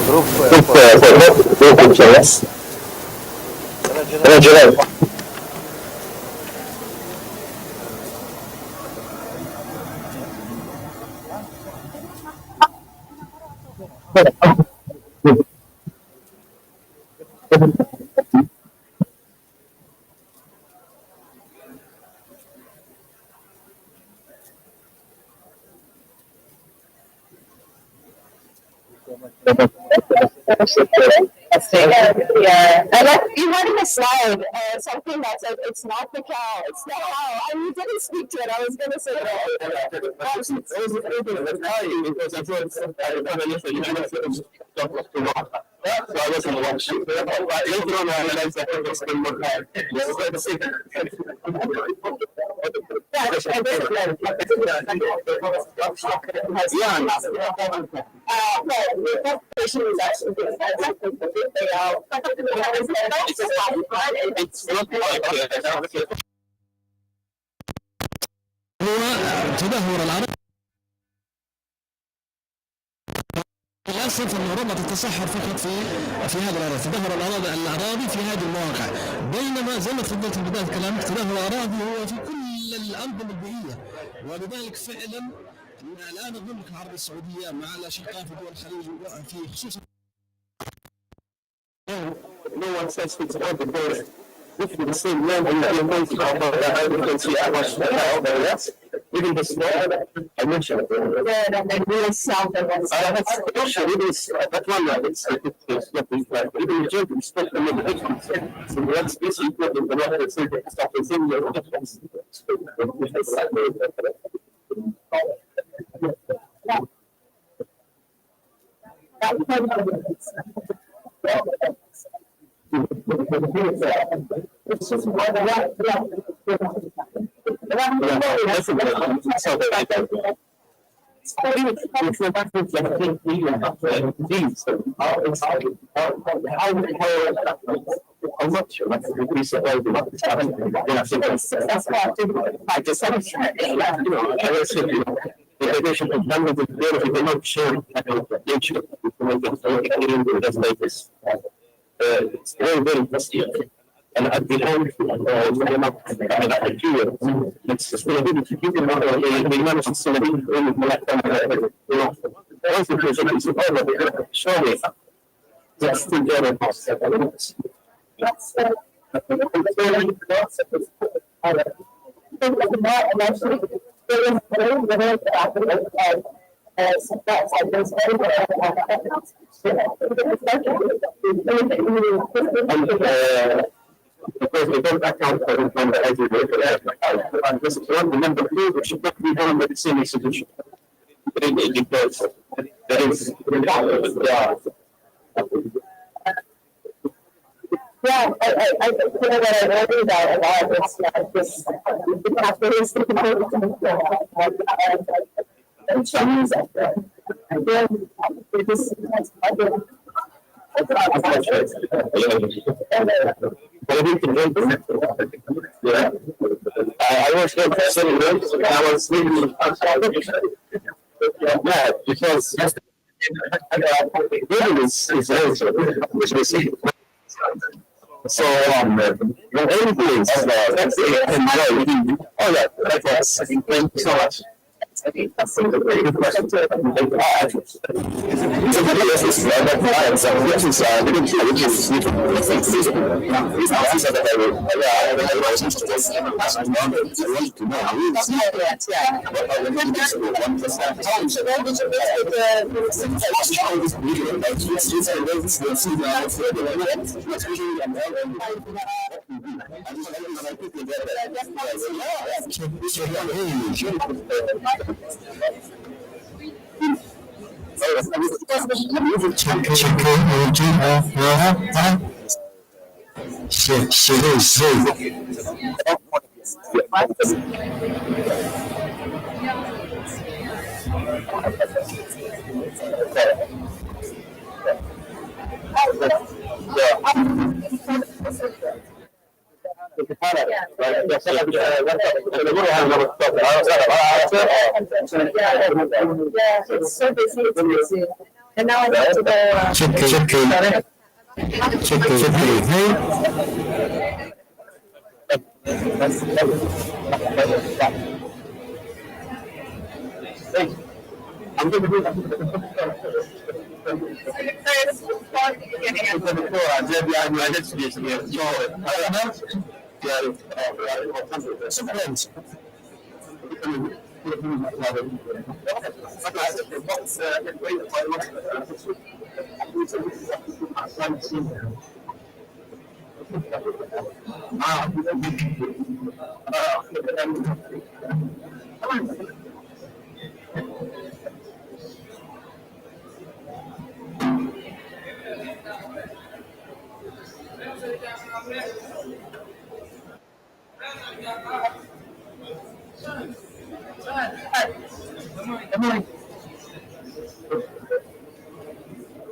group group insurance. General. Yeah, I like you had in a slide something that said it's not the cow, it's the how. And you didn't speak to it. I was going to say هو تدهور العرب للاسف ان اوروبا تتصحر فقط في هذا الاراضي، تدهور الاراضي في هذه المواقع، بينما زي ما تفضلت في بدايه كلامك تدهور الاراضي هو في كل الانظمه البيئيه، ولذلك فعلا الان المملكه العربيه السعوديه مع الاشقاء في دول الخليج في خصوصا No one says it's all the border. If you the same land and you're going to you can see how much yes. Even the small I mentioned it. and we'll sell them. It is that one it's even the joke is still in the difference. So that's basically the one that says stuff is in your difference. It's very, very interesting. And at the end, it's sustainability. People know the manage sustainability. Once the person is over, surely they're still there in house. Because they don't account for it from the educator. And this is one, the number two, which should not be done by the same institution. Because there is, Yeah, I think what I worry about a lot is this the capitalistic and Chinese up there. And then it just I was there for 7 months, and I was living mad because is also, which we see. So, when anything is, that's it. Oh, yeah, that was, thank you so much. That's a very good question. It's a so busy. And now I have to go. I'm going to do that.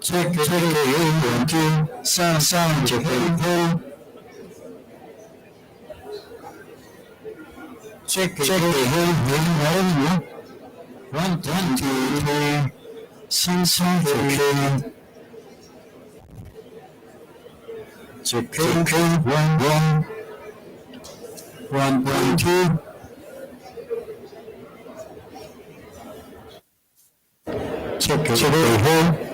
Check one, two, sound, check it, check it, one, two, three, sound, check it, one, two, check it,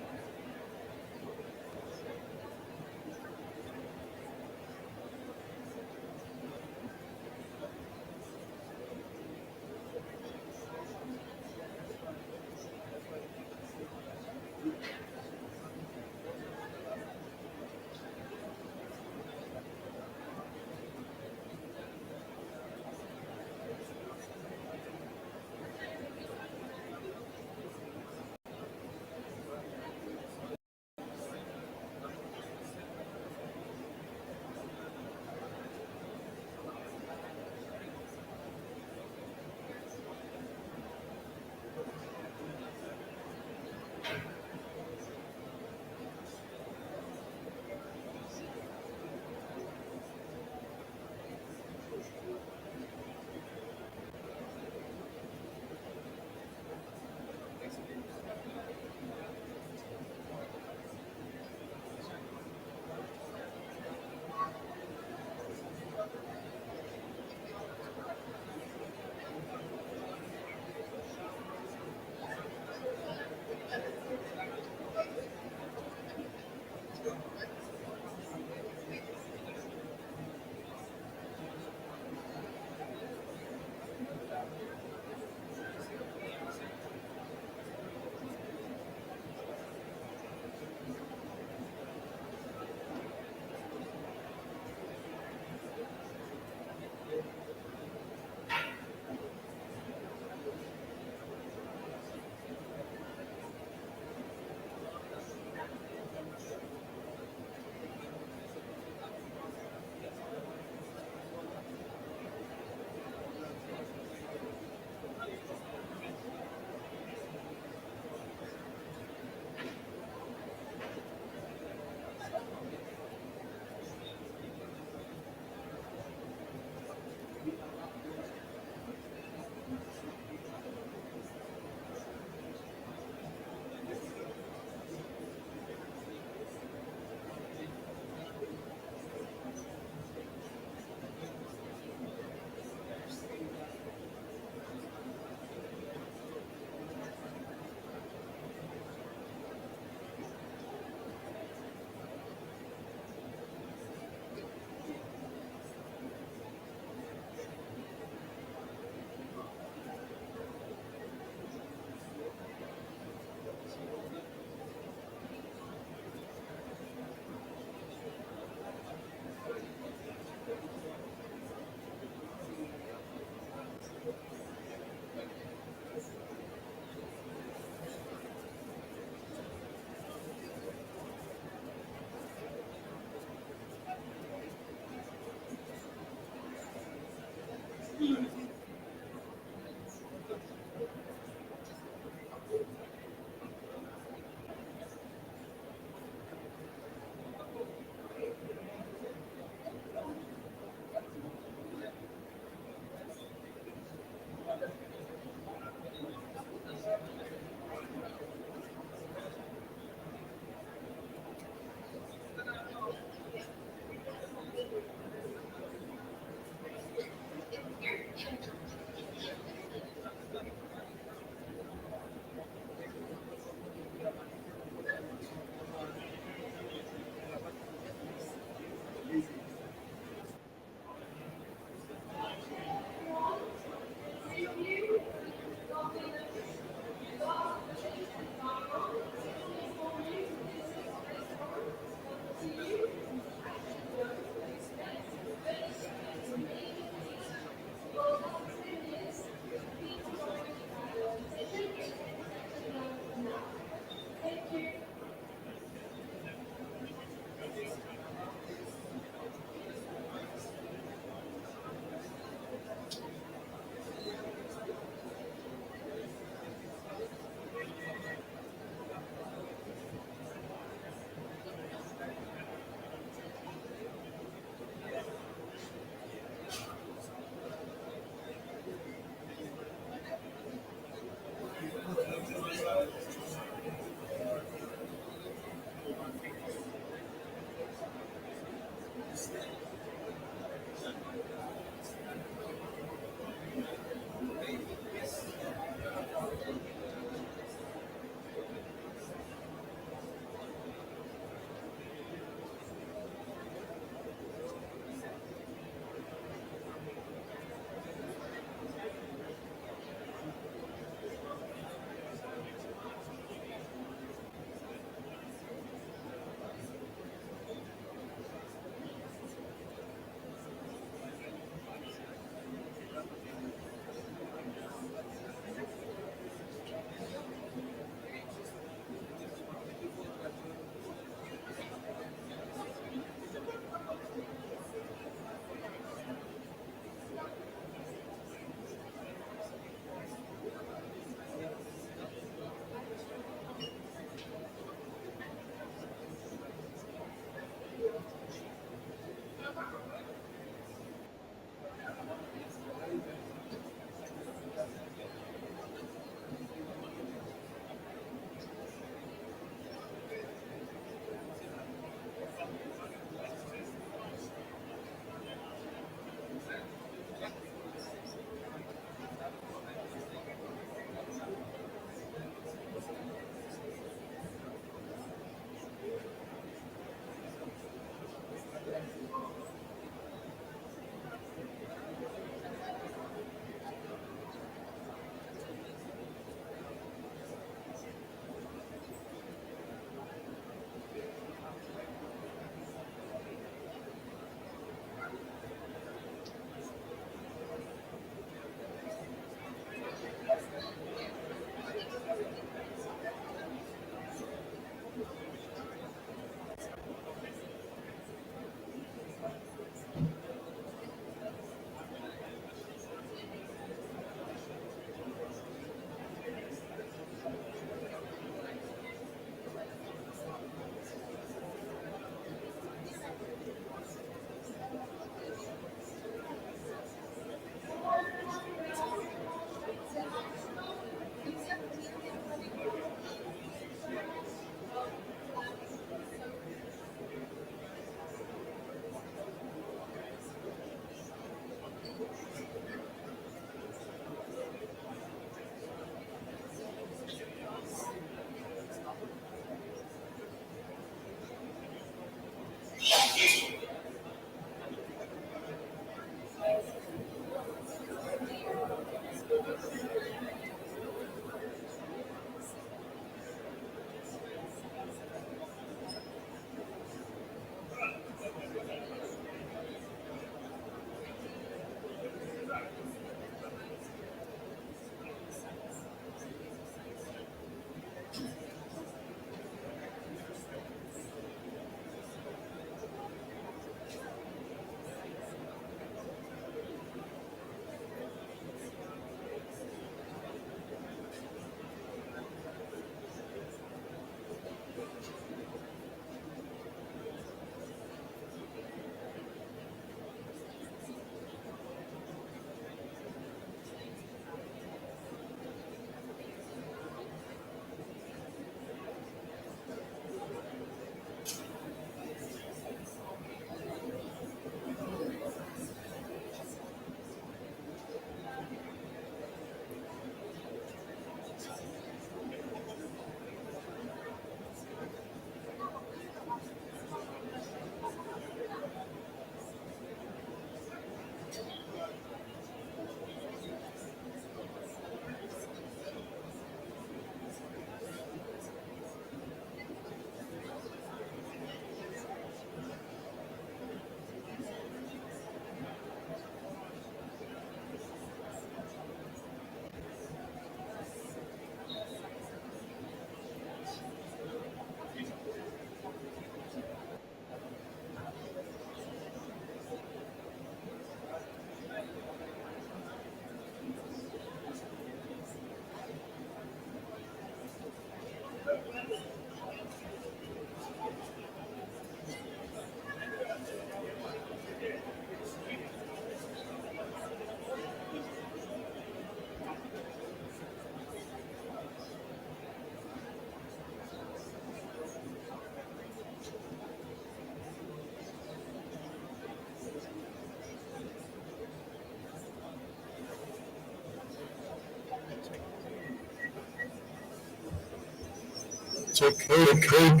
check. Meron.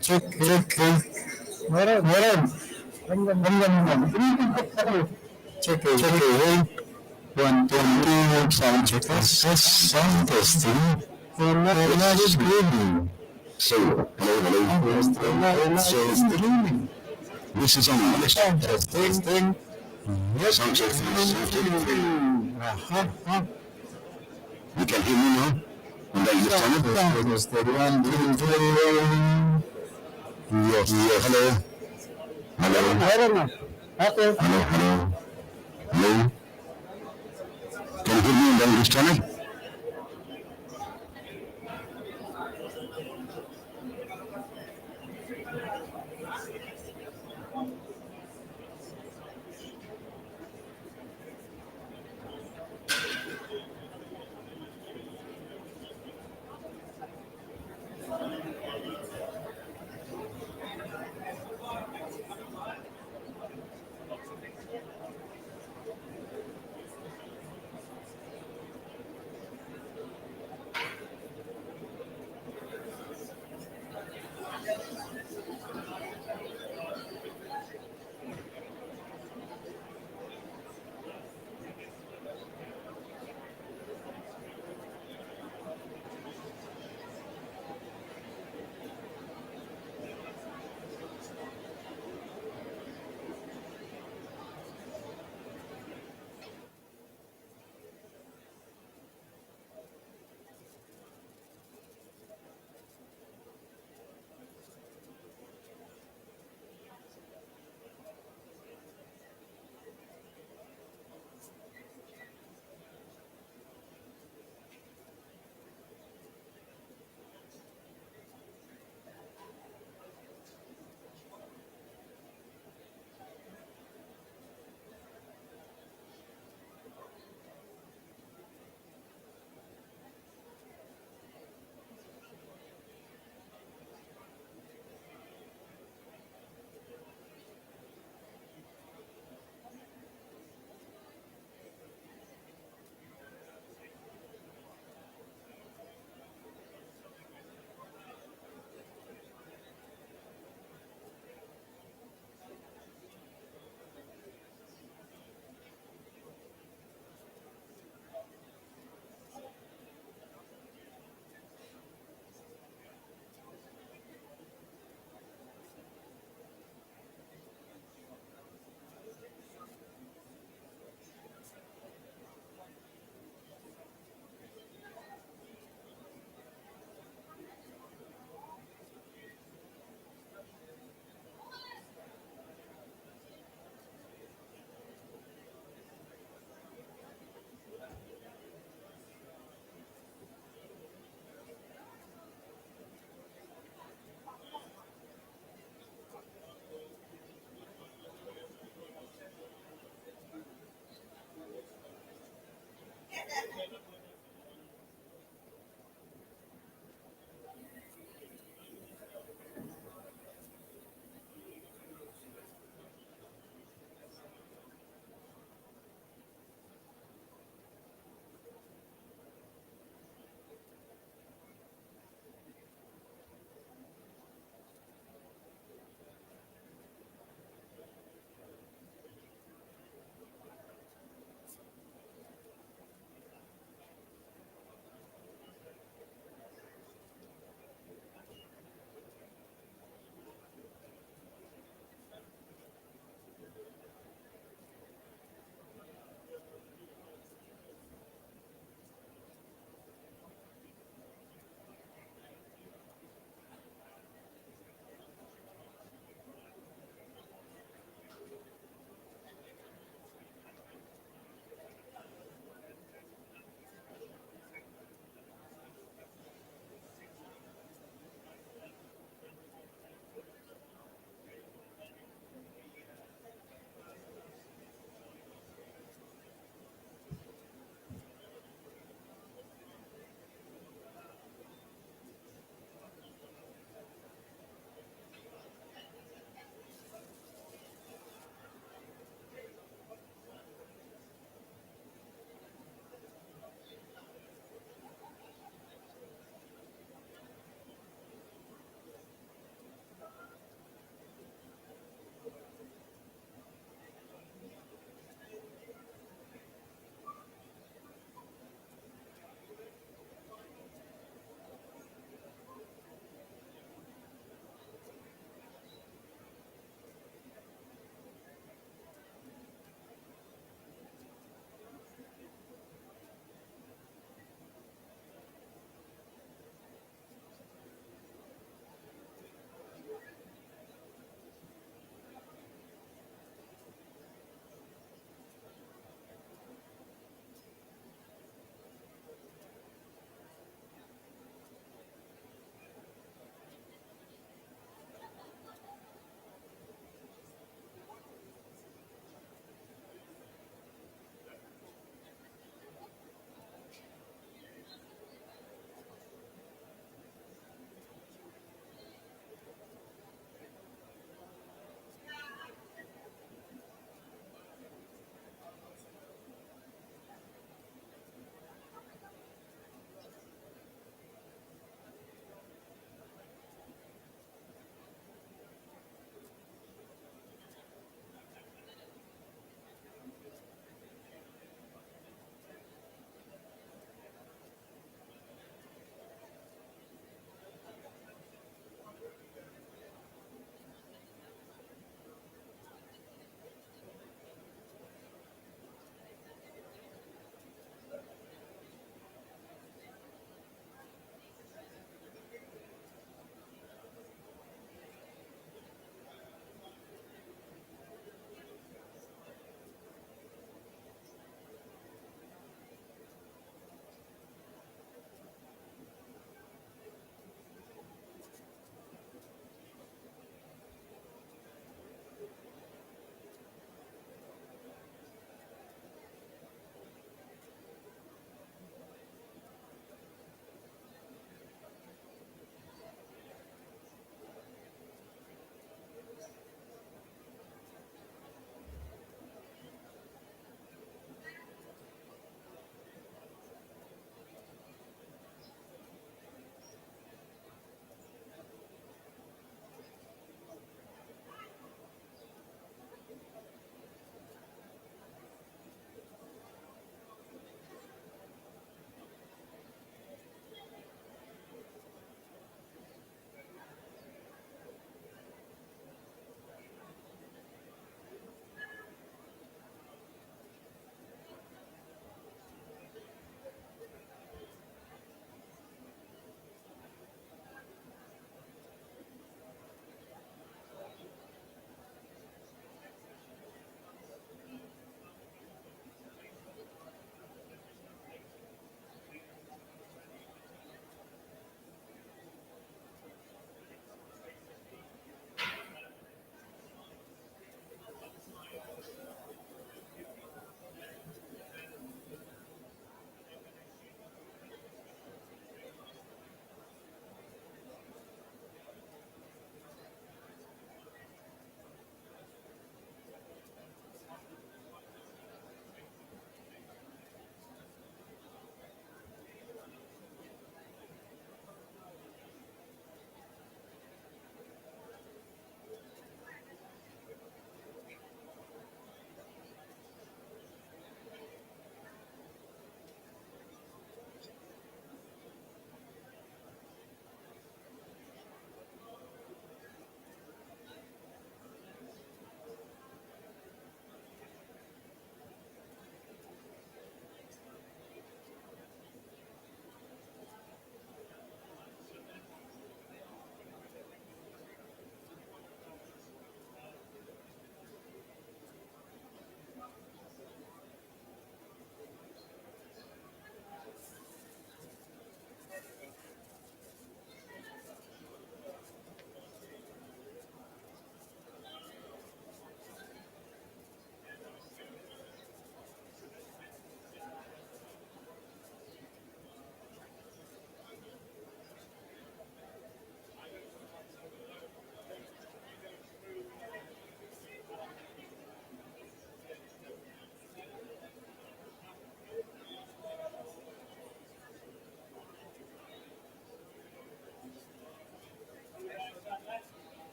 Check. Meron. Check. One, two, sound check. Sound testing. Not screaming. So, hello. So, screaming. This is on the testing. Yes, sound testing. You can hear me now? And then you understand it? One, two. Yes. Hello. Okay. Hello. Can you hear me on the English channel?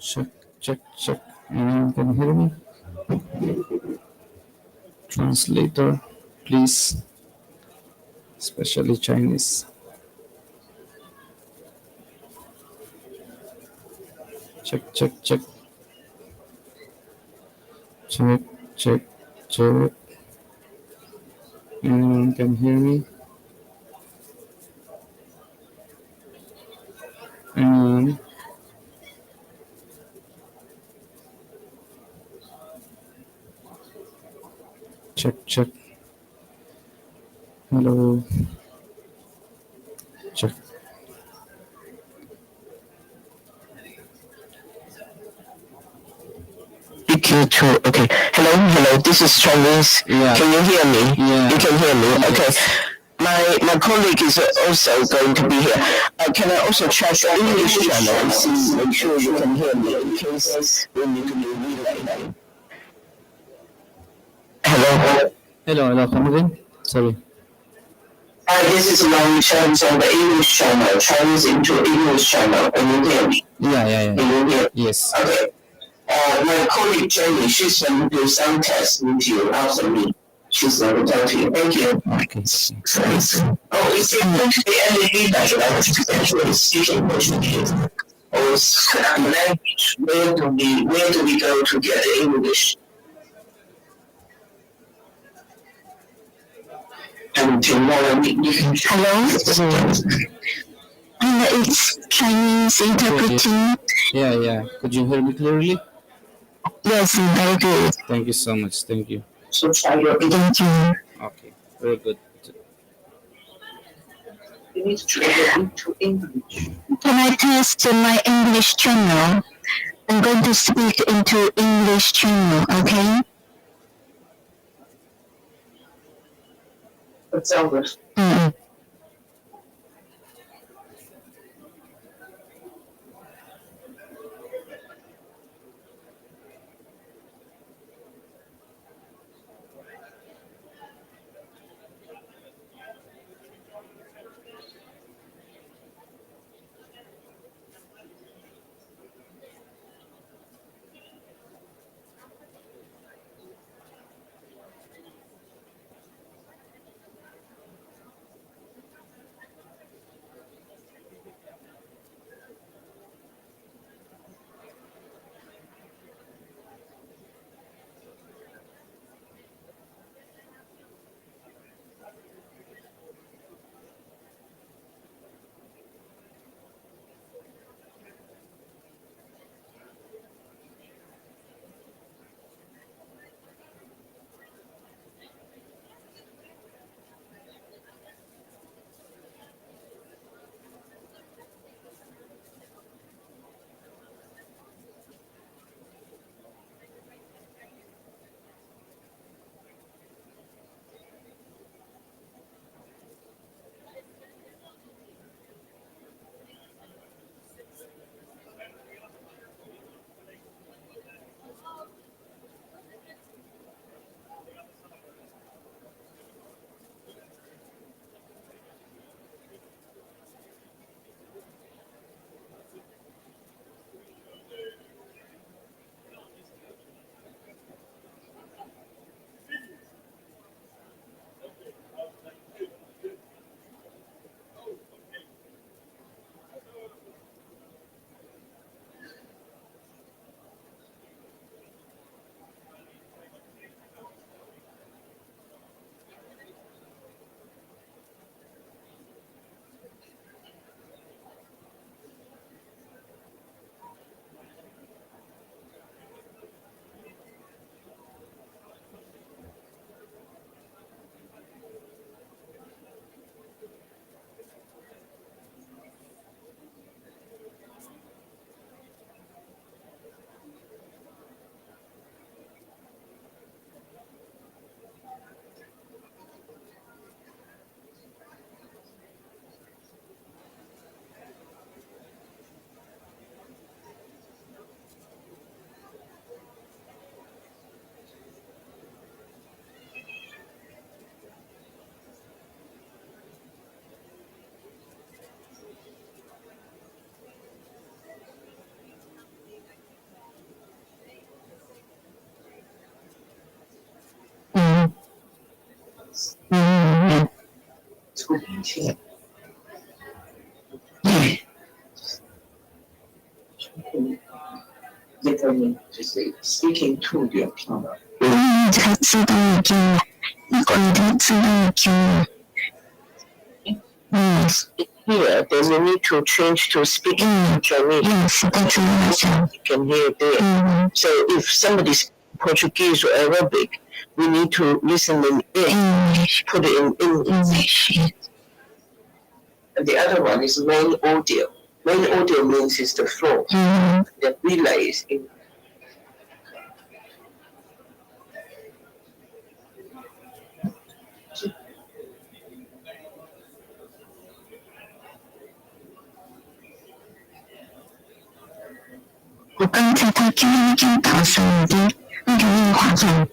Check, check, check. Anyone can hear me? Translator, please. Especially Chinese. Check, check, check. Check, check, check. Anyone can hear me? Anyone? Check, check. Hello. Check. EQ2. Okay. Hello, hello. This is Chinese. Yeah. Can you hear me? Yeah. You can hear me. Okay. Yes. My colleague is also going to be here. Can I also check the English channel and see, make sure you can hear me in case we need to do relay? Hello. Hello, come again? Sorry. This is Long Chan on the English channel, Chinese into English channel. Can you hear me? Yeah. Can you hear? Yes. Okay. My colleague Jenny, she's going to do some tests with you after me. She's going to talk to you. Thank you. Okay. Oh, is it going to be LED that is potentially speaking Portuguese? Or is language? Where do we go to get the English? And tomorrow you can. Hello? It's Chinese interpreting. Yeah. Could you hear me clearly? Yes, very good. Thank you so much. Thank you. So try your thank you. Okay. Very good. You need to translate into English. Can I test my English channel? I'm going to speak into English channel, okay? It's over. Mm-hmm. 前。这个就是 speaking to 的听的。这个自动已经了，那个自动已经了。Here, then you need to change to speaking Chinese. Yes, that's what You can hear there. So if somebody speaks Portuguese or Arabic, we need to listen in English, put it in English. And the other one is main audio. Main audio means it's the flow. The relay is in. 我刚才他听到那种大声的那个樱花钟。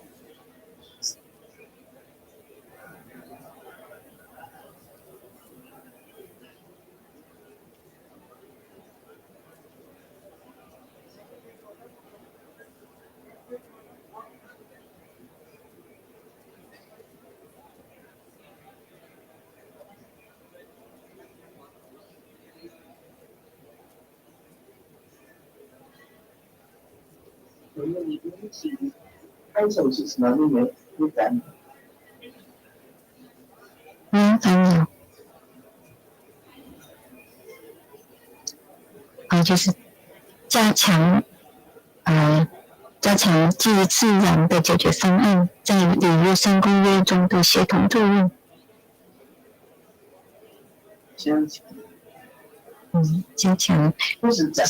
开手是什么？你敢？就是加强基于自然的解决方案在里约3公约中的协同作用。加强。就是在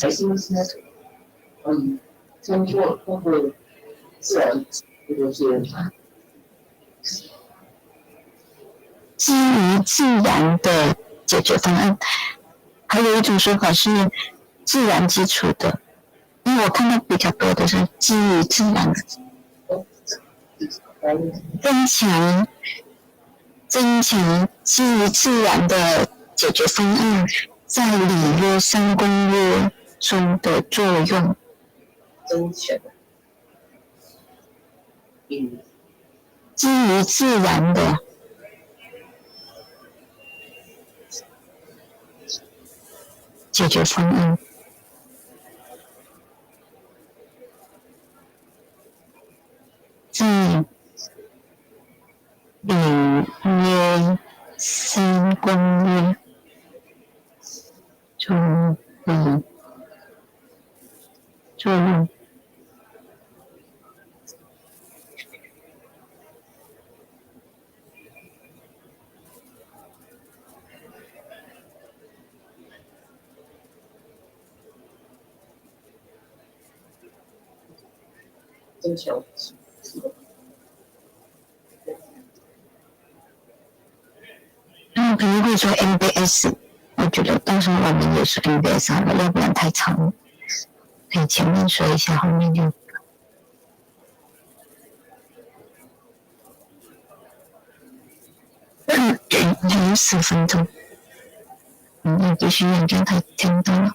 通过自然，就是基于自然的解决方案，还有一种说法是自然基础的，因为我看到比较多的是基于自然的，增强基于自然的解决方案在里约3公约中的作用。增强。基于自然的解决方案。在里约3公约中的作用。增强。可能会说 MBS， 我觉得到时候我们也是 MBS 好了，要不然太长了。可以前面说一下，后面就。还有10分钟。你必须认真，他听到了。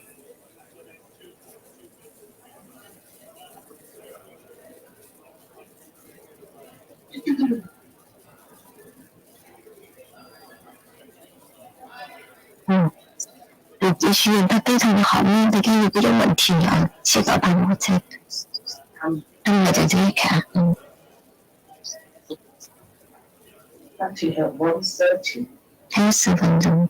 继续，他非常的好，因为他给你这个问题啊，写到他们在，他们在这里看，还有10分钟。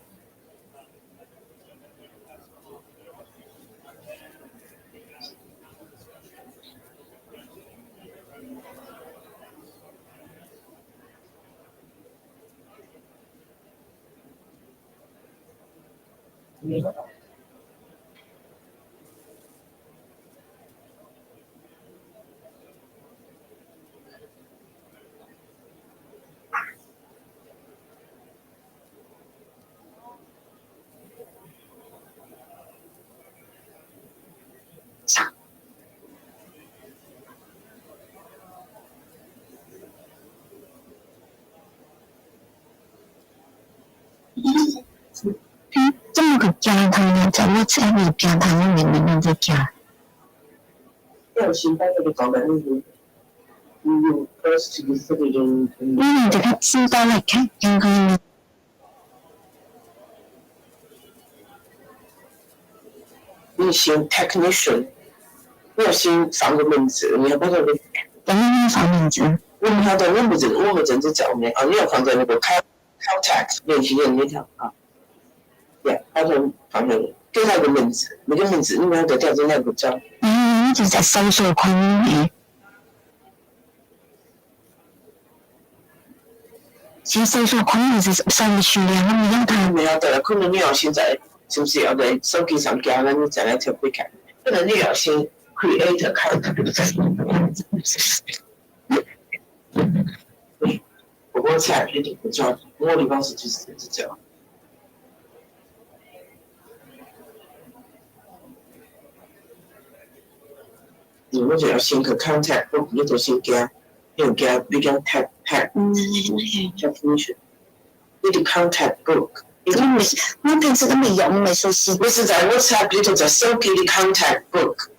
这么个家堂呢，在WhatsApp里家堂里面那个家。要新班那个搞的那个，用 first 这个这个知道了看刚刚。你先 technician， 我先放个名字，你要把它给。等于放名字。我们的我们整只脚面啊，你要放在那个 contact 练习的那条啊，对，把它放在给他个名字，那个名字你们要得调整那个叫。你就在搜索框里。其实搜索框里是上不去的，我们要它。没有的，可能你要现在是不是要在手机上加了，你再来调会看。可能你要先 create account。我才决定不叫，我的方式就是这样。如果就要先去 contact， 你就先加，要加你讲 tag definition， 你的 contact book。我平时都没用，没熟悉。不是在 WhatsApp 里头，在手机的 contact book。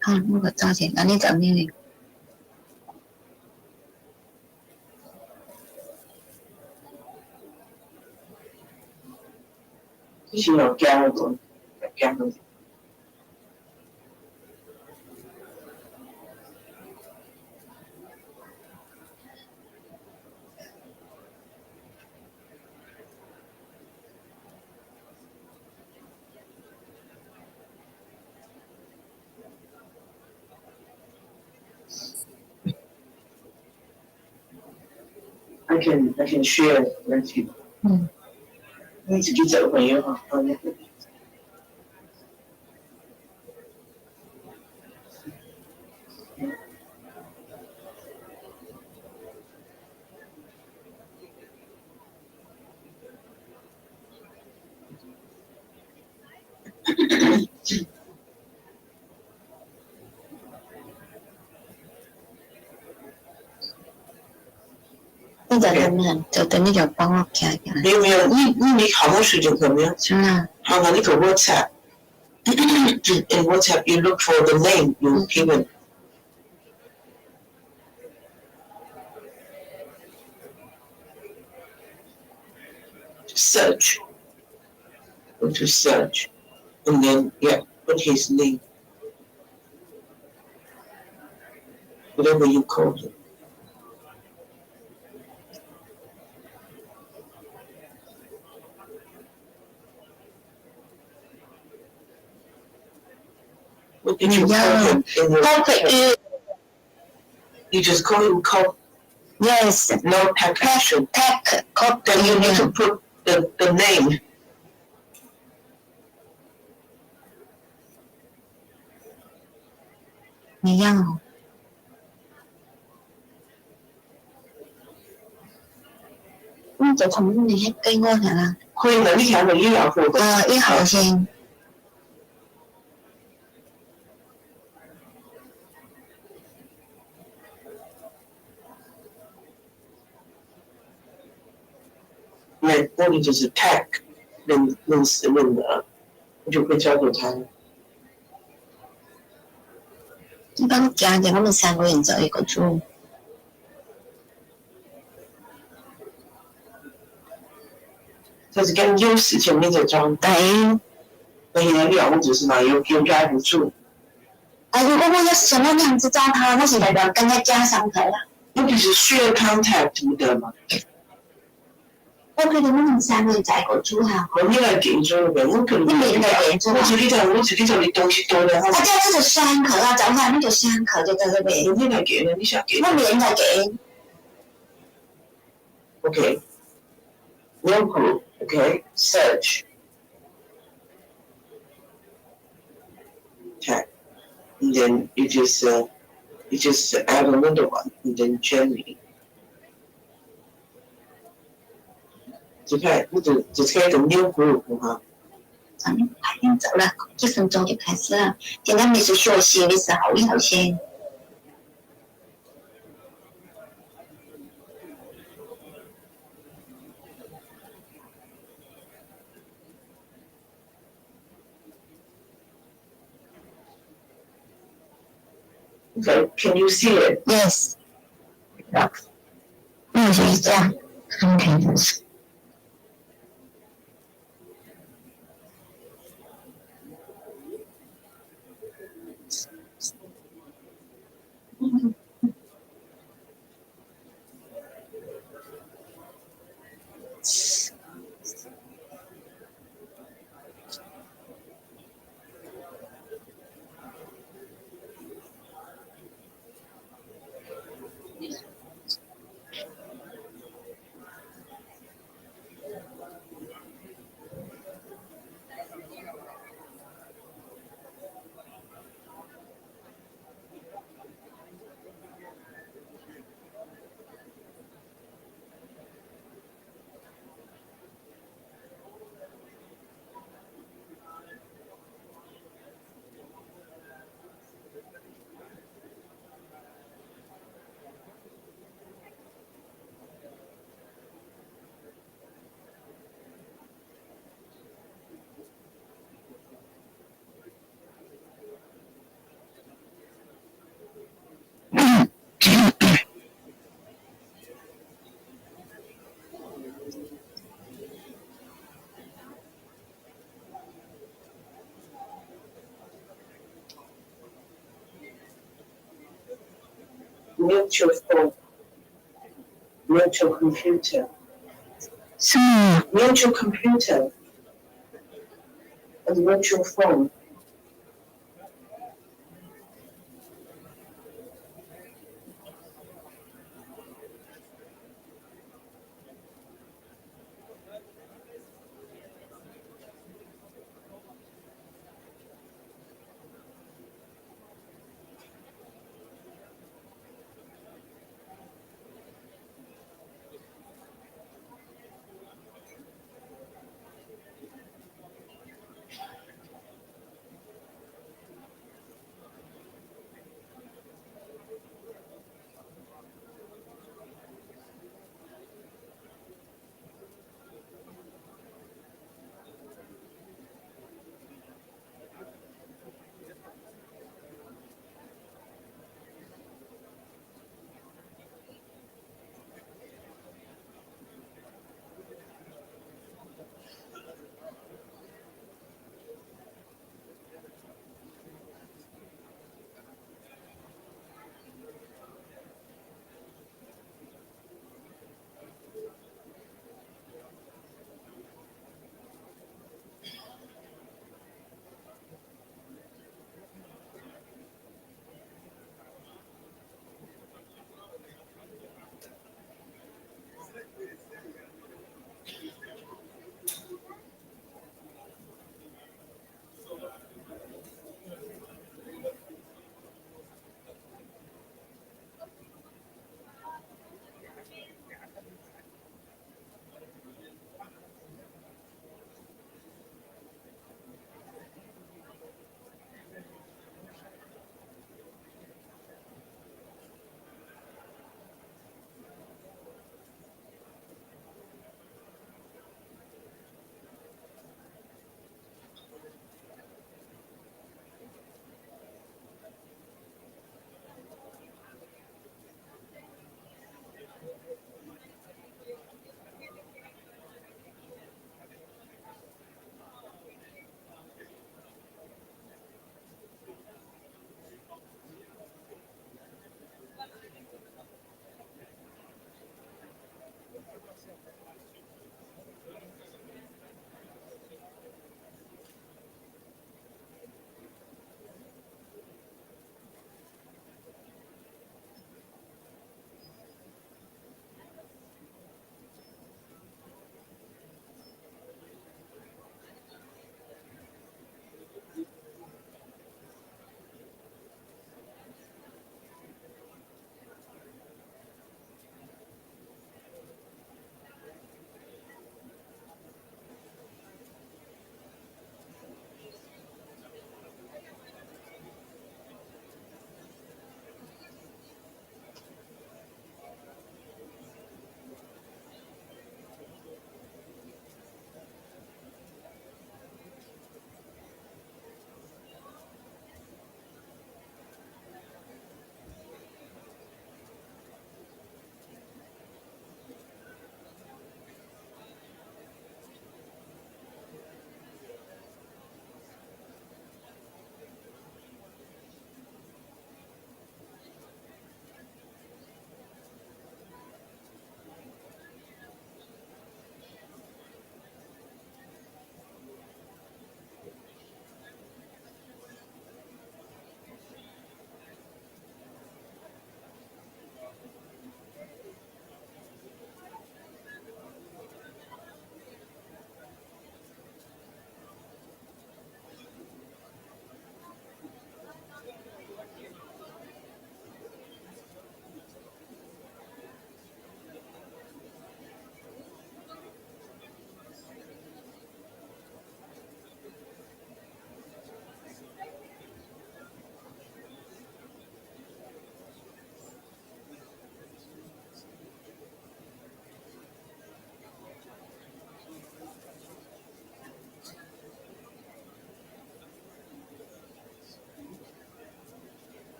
好，我找见，那你找你的。是要加那个，加那个。I can share with you。你自己找朋友啊，你在他们就等你就帮我看一下。没有，你好多时间可没有？是啊。好，那你个 WhatsApp。In WhatsApp, you look for the name you given. Search. Go to search. And then, put his name. Whatever you call him. What did you call him? You just call him cop. Yes. No action. Cop. Then you need to put the name. Yeah. 就同你一跟我讲啦。可以了，你看到1号货。1号先。那你就是 tag 认的，你就会交给他。你帮我加点，我们3个人做一个组。就是跟有事情你就装对，那现在2就是嘛，有加不住。如果我要什么样子找他，那是代表跟他加上头了。问题是需要 contact 的嘛？我觉得我们3个人在一个组哈。你来定组的，我可能。你没来定组啊？我这里头的东西多的。大家这就相克啊，找他你就相克就在这边。你来给了，你想给？我连着给。Okay. No group. Okay. Search. Tag. And then you just add another one, and then Jenny. 就开一个 new group 哈。咱们快点走了，1分钟就开始了。现在你是学习的时候要先。Okay, can you see it? Yes. 那就是这样。Okay. mute your phone, mute your computer, 什么？ mute your computer, and mute your phone.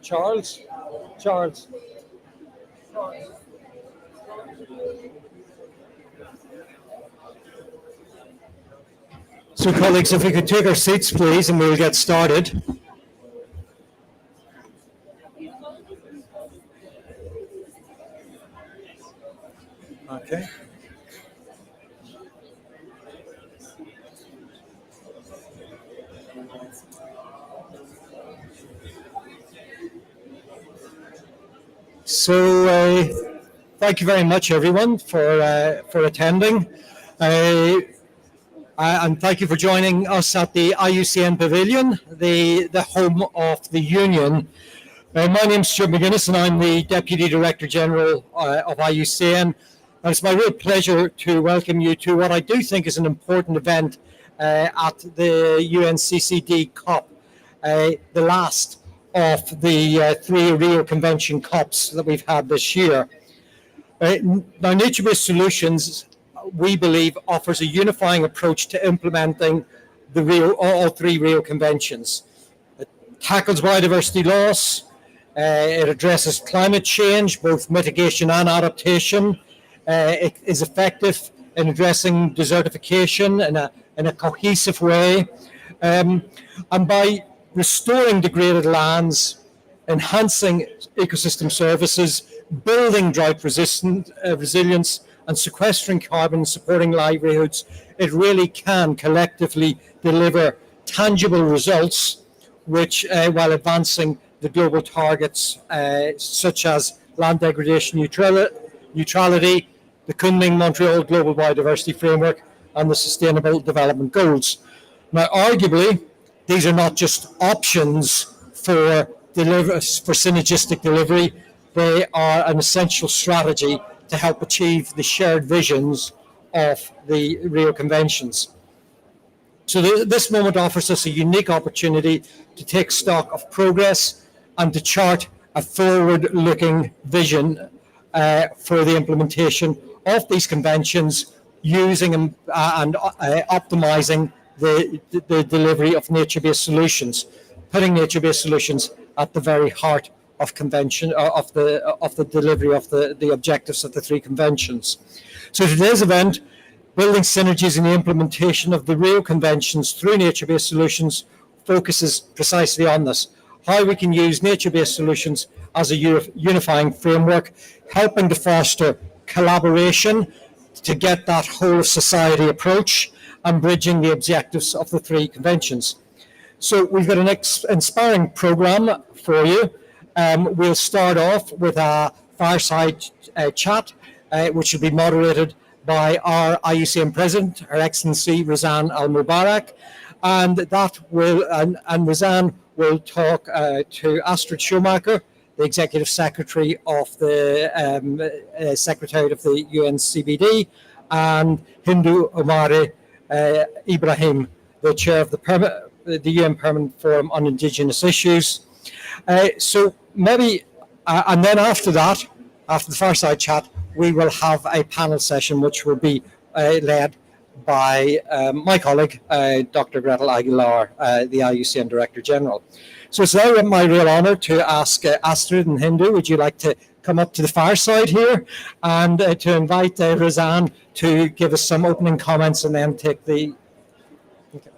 Charles. So, colleagues, if we could take our seats, please, and we'll get started. Okay. So, thank you very much, everyone, for attending. And thank you for joining us at the IUCN Pavilion, the home of the Union. My name is Stuart McGuinness, and I'm the Deputy Director General of IUCN. And it's my real pleasure to welcome you to what I do think is an important event at the UNCCD COP, the last of the 3 Rio Convention COPs that we've had this year. Now, nature-based solutions, we believe, offers a unifying approach to implementing all 3 Rio Conventions. It tackles biodiversity loss, it addresses climate change, both mitigation and adaptation. It is effective in addressing desertification in a cohesive way. And by restoring degraded lands, enhancing ecosystem services, building drought resilience, and sequestering carbon, supporting livelihoods, it really can collectively deliver tangible results, which, while advancing the global targets such as land degradation neutrality, the Kunming-Montreal Global Biodiversity Framework, and the Sustainable Development Goals. Now, arguably, these are not just options for synergistic delivery, they are an essential strategy to help achieve the shared visions of the Rio Conventions. So this moment offers us a unique opportunity to take stock of progress and to chart a forward-looking vision for the implementation of these conventions, using and optimizing the delivery of nature-based solutions, putting nature-based solutions at the very heart of the delivery of the objectives of the 3 conventions. So today's event, building synergies in the implementation of the Rio Conventions through nature-based solutions, focuses precisely on this, how we can use nature-based solutions as a unifying framework, helping to foster collaboration to get that whole of society approach and bridging the objectives of the 3 conventions. So we've got an inspiring program for you. We'll start off with a fireside chat, which will be moderated by our IUCN President, Her Excellency Razan Al Mubarak, and Razan will talk to Astrid Schumacher, the Executive Secretary of the Secretariat of the UNCCD, and Hindu Omari Ibrahim, the Chair of the UN Permanent Forum on Indigenous Issues. So maybe, and then after that, after the fireside chat, we will have a panel session which will be led by my colleague, Dr. Gretel Aguilar, the IUCN Director General. So it's now my real honor to ask Astrid and Hindu, would you like to come up to the far side here and to invite Razan to give us some opening comments and then take the... Okay.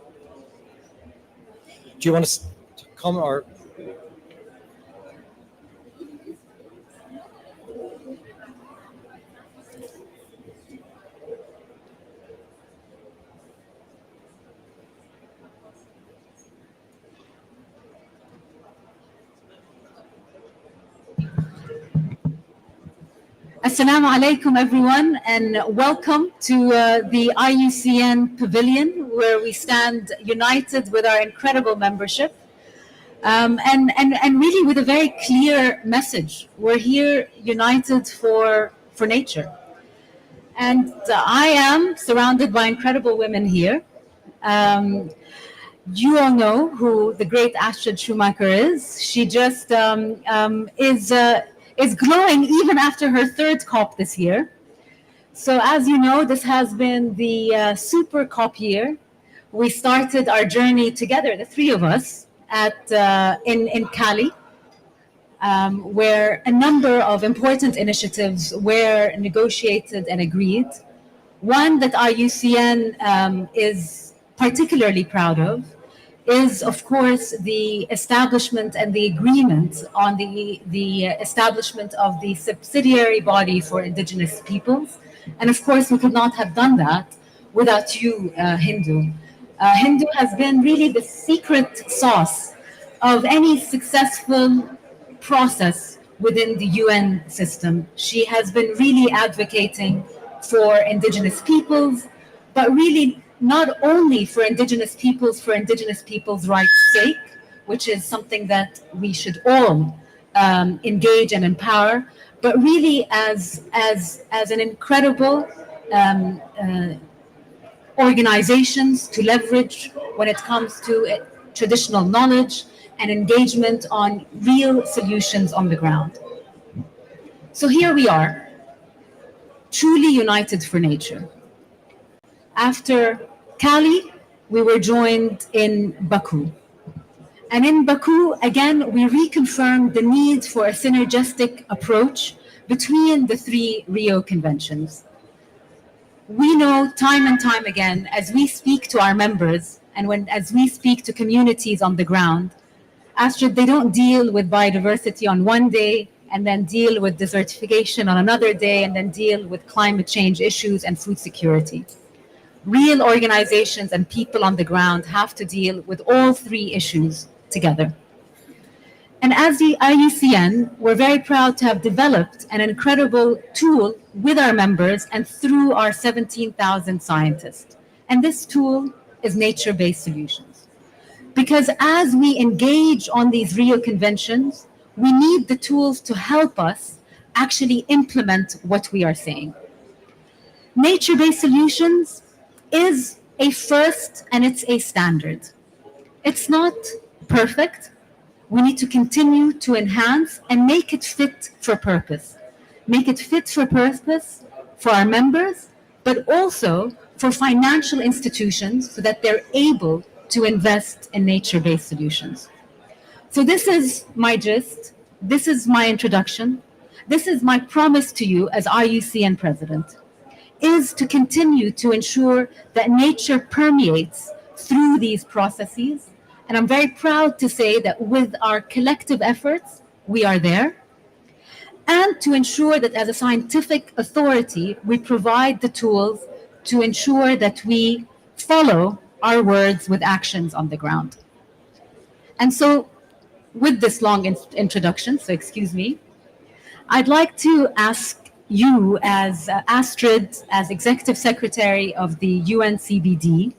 Do you want to come or... Assalamu alaikum, everyone, and welcome to the IUCN Pavilion, where we stand united with our incredible membership, and really with a very clear message. We're here united for nature. And I am surrounded by incredible women here. You all know who the great Astrid Schumacher is. She just is glowing even after her third COP this year. So as you know, this has been the super COP year. We started our journey together, the three of us, in Cali, where a number of important initiatives were negotiated and agreed. One that IUCN is particularly proud of is, of course, the establishment and the agreement on the establishment of the subsidiary body for indigenous peoples. And of course, we could not have done that without you, Hindu. Hindu has been really the secret sauce of any successful process within the UN system. She has been really advocating for indigenous peoples, but really not only for indigenous peoples' rights' sake, which is something that we should all engage and empower, but really as an incredible organizations to leverage when it comes to traditional knowledge and engagement on real solutions on the ground. So here we are, truly united for nature. After Cali, we were joined in Baku. And in Baku, again, we reconfirmed the need for a synergistic approach between the three Rio conventions. We know time and time again, as we speak to our members and as we speak to communities on the ground, Astrid, they don't deal with biodiversity on one day and then deal with desertification on another day and then deal with climate change issues and food security. Real organizations and people on the ground have to deal with all three issues together. And as the IUCN, we're very proud to have developed an incredible tool with our members and through our 17,000 scientists. And this tool is nature-based solutions. Because as we engage on these Rio conventions, we need the tools to help us actually implement what we are saying. Nature-based solutions is a first and it's a standard. It's not perfect. We need to continue to enhance and make it fit for purpose. Make it fit for purpose for our members, but also for financial institutions so that they're able to invest in nature-based solutions. So this is my gist. This is my introduction. This is my promise to you as IUCN president, is to continue to ensure that nature permeates through these processes. And I'm very proud to say that with our collective efforts, we are there. And to ensure that as a scientific authority, we provide the tools to ensure that we follow our words with actions on the ground. And so with this long introduction, so excuse me, I'd like to ask you as Astrid, as Executive Secretary of the UNCCD,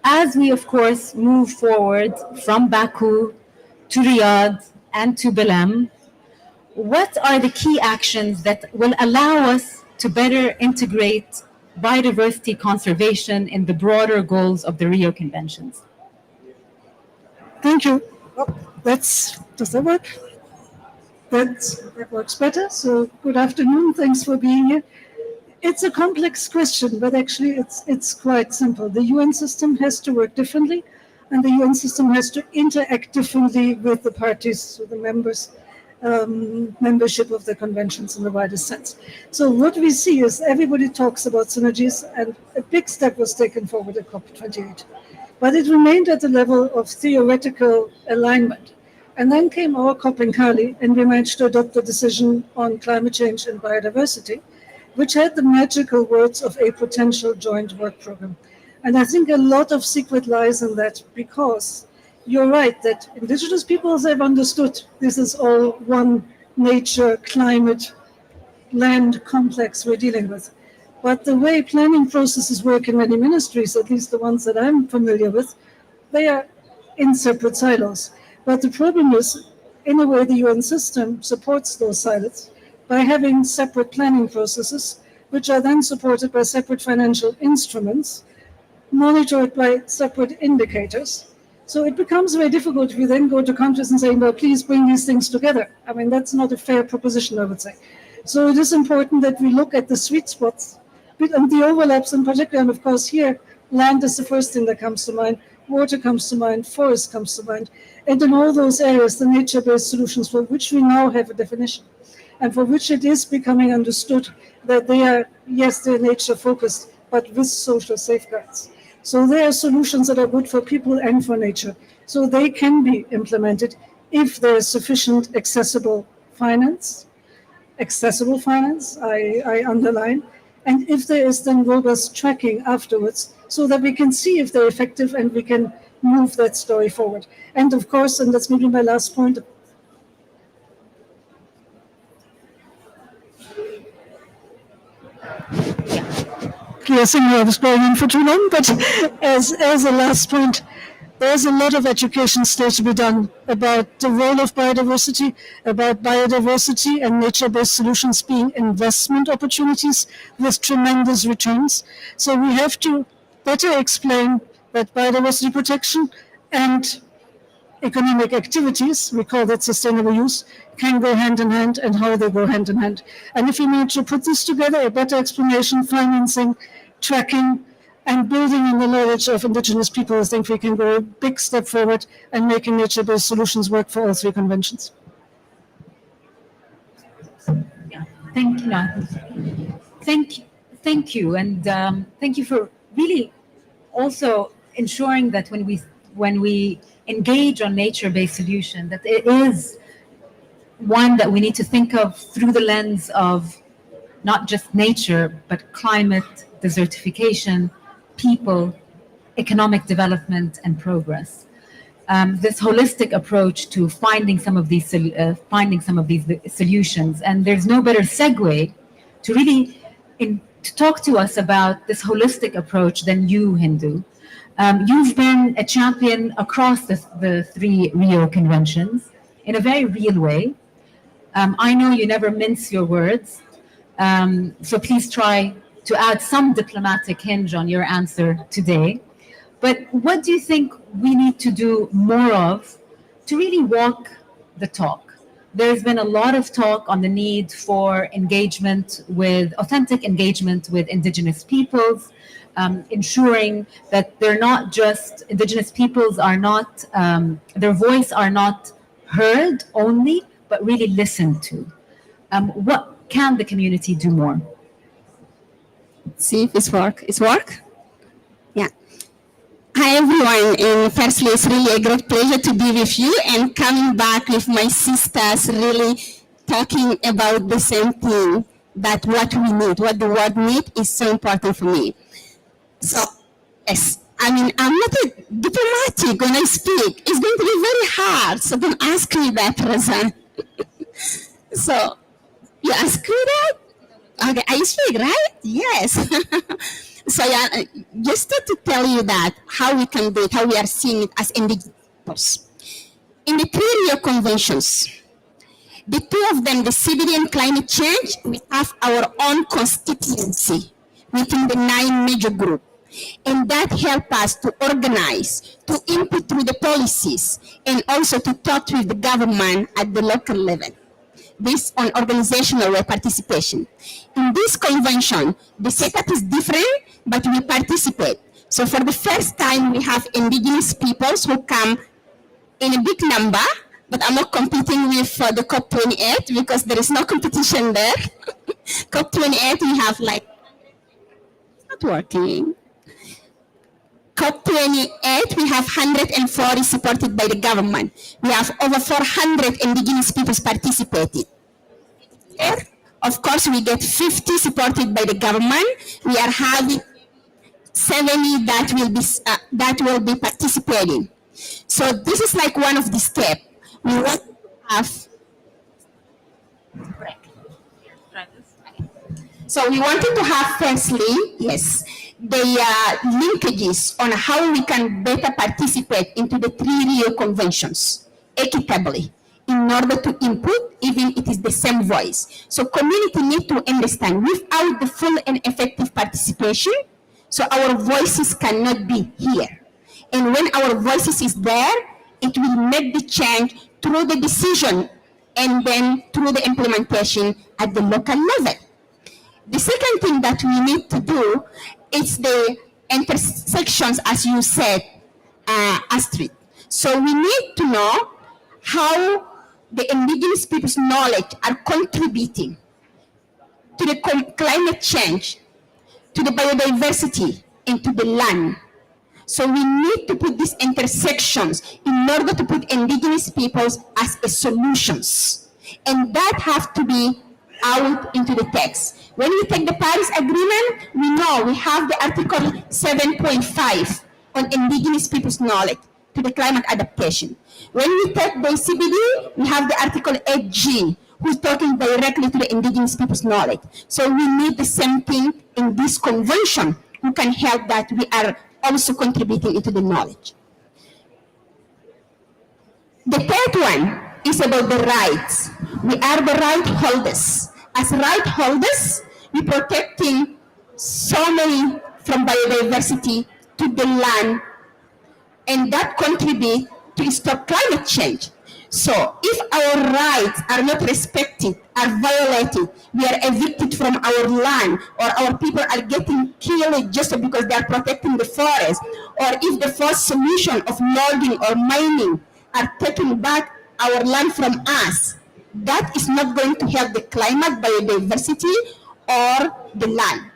as we of course move forward from Baku to Riyadh and to Belém, what are the key actions that will allow us to better integrate biodiversity conservation in the broader goals of the Rio Conventions? Thank you. Does that work? That works better. So good afternoon. Thanks for being here. It's a complex question, but actually it's quite simple. The UN system has to work differently, and the UN system has to interact differently with the parties, so the members, membership of the conventions in the widest sense. So what we see is everybody talks about synergies, and a big step was taken forward at COP28. But it remained at the level of theoretical alignment. And then came our COP in Cali, and we managed to adopt a decision on climate change and biodiversity, which had the magical words of a potential joint work program. And I think a lot of secret lies in that, because you're right that indigenous peoples have understood this is all one nature, climate, land complex we're dealing with. But the way planning processes work in many ministries, at least the ones that I'm familiar with, they are in separate silos. But the problem is, in a way, the UN system supports those silos by having separate planning processes, which are then supported by separate financial instruments, monitored by separate indicators. So it becomes very difficult if you then go to countries and say, well, please bring these things together. I mean, that's not a fair proposition, I would say. So it is important that we look at the sweet spots and the overlaps in particular. And of course, here, land is the first thing that comes to mind, water comes to mind, forest comes to mind. And in all those areas, the nature-based solutions for which we now have a definition, and for which it is becoming understood that they are, yes, they're nature-focused, but with social safeguards. So they are solutions that are good for people and for nature. So they can be implemented if there is sufficient accessible finance, I underline, and if there is then robust tracking afterwards, so that we can see if they're effective and we can move that story forward. And of course, and that's maybe my last point, yes, I know I was going on for too long, but as a last point, there's a lot of education still to be done about the role of biodiversity, and nature-based solutions being investment opportunities with tremendous returns. So we have to better explain that biodiversity protection and economic activities, we call that sustainable use, can go hand in hand, and how they go hand in hand. And if we need to put this together, a better explanation, financing, tracking, and building on the knowledge of indigenous people, I think we can go a big step forward and making nature-based solutions work for all three conventions. Yeah, thank you, and thank you for really also ensuring that when we engage on nature-based solution, that it is one that we need to think of through the lens of not just nature, but climate, desertification, people, economic development, and progress. This holistic approach to finding some of these solutions, and there's no better segue to really to talk to us about this holistic approach than you, Hindu. You've been a champion across the three Rio conventions in a very real way. I know you never mince your words, so please try to add some diplomatic hinge on your answer today. But what do you think we need to do more of to really walk the talk? There's been a lot of talk on the need for authentic engagement with indigenous peoples, ensuring that they're not just, indigenous peoples are not, their voice are not heard only, but really listened to. What can the community do more? See if it's work. It's work? Yeah. Hi, everyone. And firstly, it's really a great pleasure to be with you and coming back with my sisters, really talking about the same thing, that what we need, what the world needs is so important for me. So, yes, I mean, I'm not a diplomatic when I speak. It's going to be very hard. So don't ask me that, Razan. So, you ask me that? Okay, I speak, right? Yes. So yeah, just to tell you that, how we can do it, how we are seeing it as individuals. In the three Rio conventions, the two of them, the CBD and climate change, we have our own constituency within the 9 major group. And that helps us to organize, to input through the policies, and also to talk with the government at the local level. based on organizational participation. In this convention, the setup is different, but we participate. So for the first time, we have indigenous peoples who come in a big number, but I'm not competing with the COP28 because there is no competition there. COP28, we have like, it's not working. COP28, we have 140 supported by the government. We have over 400 indigenous peoples participated. Here, of course, we get 50 supported by the government. We are having 70 that will be participating. So this is like one of the steps. We want to have. So we wanted to have firstly, yes, the linkages on how we can better participate into the 3 Rio conventions equitably in order to input, even it is the same voice. So community need to understand without the full and effective participation, so our voices cannot be here. And when our voices is there, it will make the change through the decision and then through the implementation at the local level. The second thing that we need to do is the intersections, as you said, Astrid. So we need to know how the indigenous people's knowledge are contributing to the climate change, to the biodiversity, and to the land. So we need to put these intersections in order to put indigenous peoples as a solutions. And that have to be out into the text. When we take the Paris Agreement, we know we have the Article 7.5 on indigenous people's knowledge to the climate adaptation. When we take the CBD, we have the Article 8G, who's talking directly to the indigenous people's knowledge. So we need the same thing in this convention, who can help that we are also contributing into the knowledge. The third one is about the rights. We are the right holders. As right holders, we're protecting so many from biodiversity to the land, and that contribute to stop climate change. So if our rights are not respected, are violated, we are evicted from our land, or our people are getting killed just because they are protecting the forest, or if the first solution of logging or mining are taking back our land from us, that is not going to help the climate, biodiversity, or the land.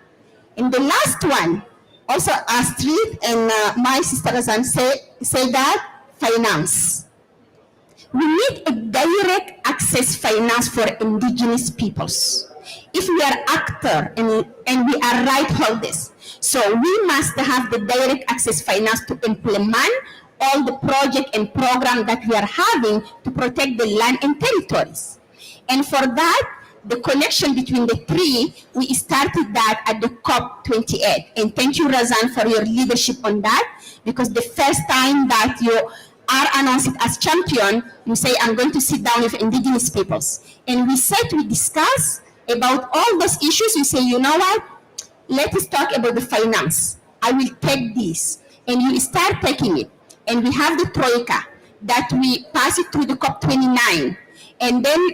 And the last one, also Astrid and my sister Razan say that finance. We need a direct access finance for indigenous peoples. If we are actor and we are right holders, so we must have the direct access finance to implement all the project and program that we are having to protect the land and territories. And for that, the connection between the three, we started that at the COP28. And thank you, Razan, for your leadership on that, because the first time that you are announced as champion, you say, I'm going to sit down with indigenous peoples. And we discuss about all those issues. You say, you know what? Let us talk about the finance. I will take this. And you start taking it. And we have the Troika that we pass it through the COP29. And then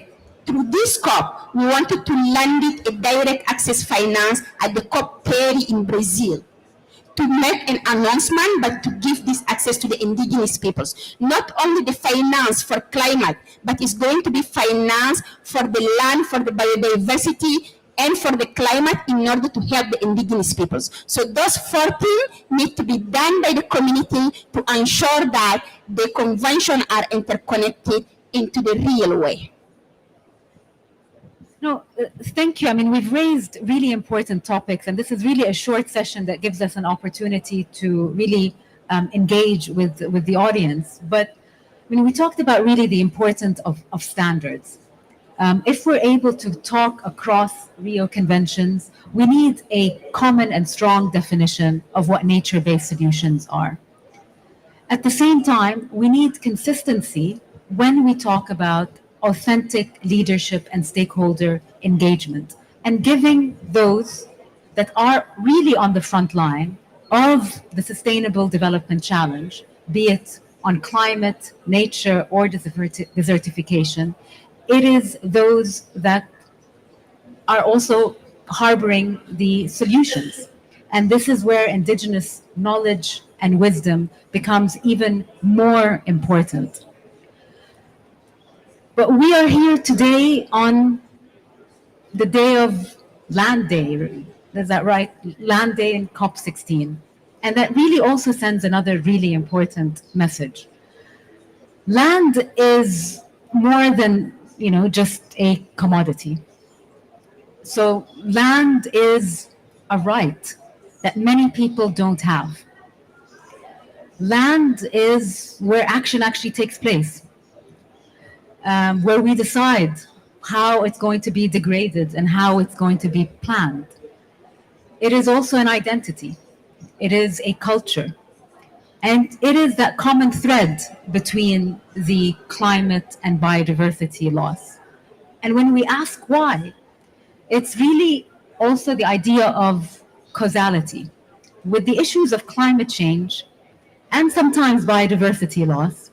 through this COP, we wanted to land it a direct access finance at the COP30 in Brazil, to make an announcement, but to give this access to the indigenous peoples. Not only the finance for climate, but it's going to be finance for the land, for the biodiversity, and for the climate in order to help the indigenous peoples. So those 14 need to be done by the community to ensure that the convention are interconnected into the real way. No, thank you. I mean, we've raised really important topics, and this is really a short session that gives us an opportunity to really engage with the audience. But I mean, we talked about really the importance of standards. If we're able to talk across Rio conventions, we need a common and strong definition of what nature-based solutions are. At the same time, we need consistency when we talk about authentic leadership and stakeholder engagement, and giving those that are really on the front line of the Sustainable Development Challenge, be it on climate, nature, or desertification, it is those that are also harboring the solutions. And this is where indigenous knowledge and wisdom becomes even more important. But we are here today on the day of Land Day. Is that right? Land Day in COP16. And that really also sends another really important message. Land is more than, just a commodity. So land is a right that many people don't have. Land is where action actually takes place, where we decide how it's going to be degraded and how it's going to be planned. It is also an identity. It is a culture. And it is that common thread between the climate and biodiversity loss. And when we ask why, it's really also the idea of causality. With the issues of climate change and sometimes biodiversity loss,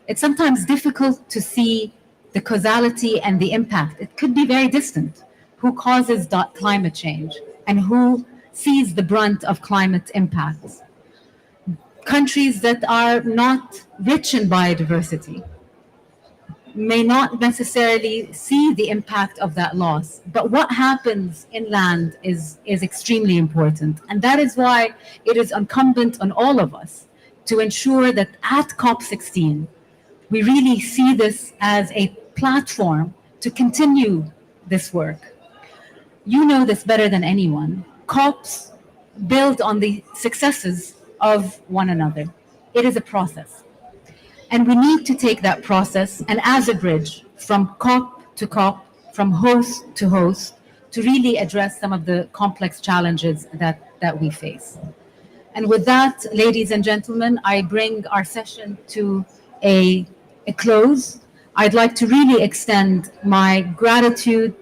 it's sometimes difficult to see the causality and the impact. It could be very distant. Who causes climate change and who sees the brunt of climate impacts? Countries that are not rich in biodiversity may not necessarily see the impact of that loss. But what happens inland is extremely important. And that is why it is incumbent on all of us to ensure that at COP16, we really see this as a platform to continue this work. You know this better than anyone. COPs build on the successes of one another. It is a process. And we need to take that process and as a bridge from COP to COP, from host to host, to really address some of the complex challenges that we face. And with that, ladies and gentlemen, I bring our session to a close. I'd like to really extend my gratitude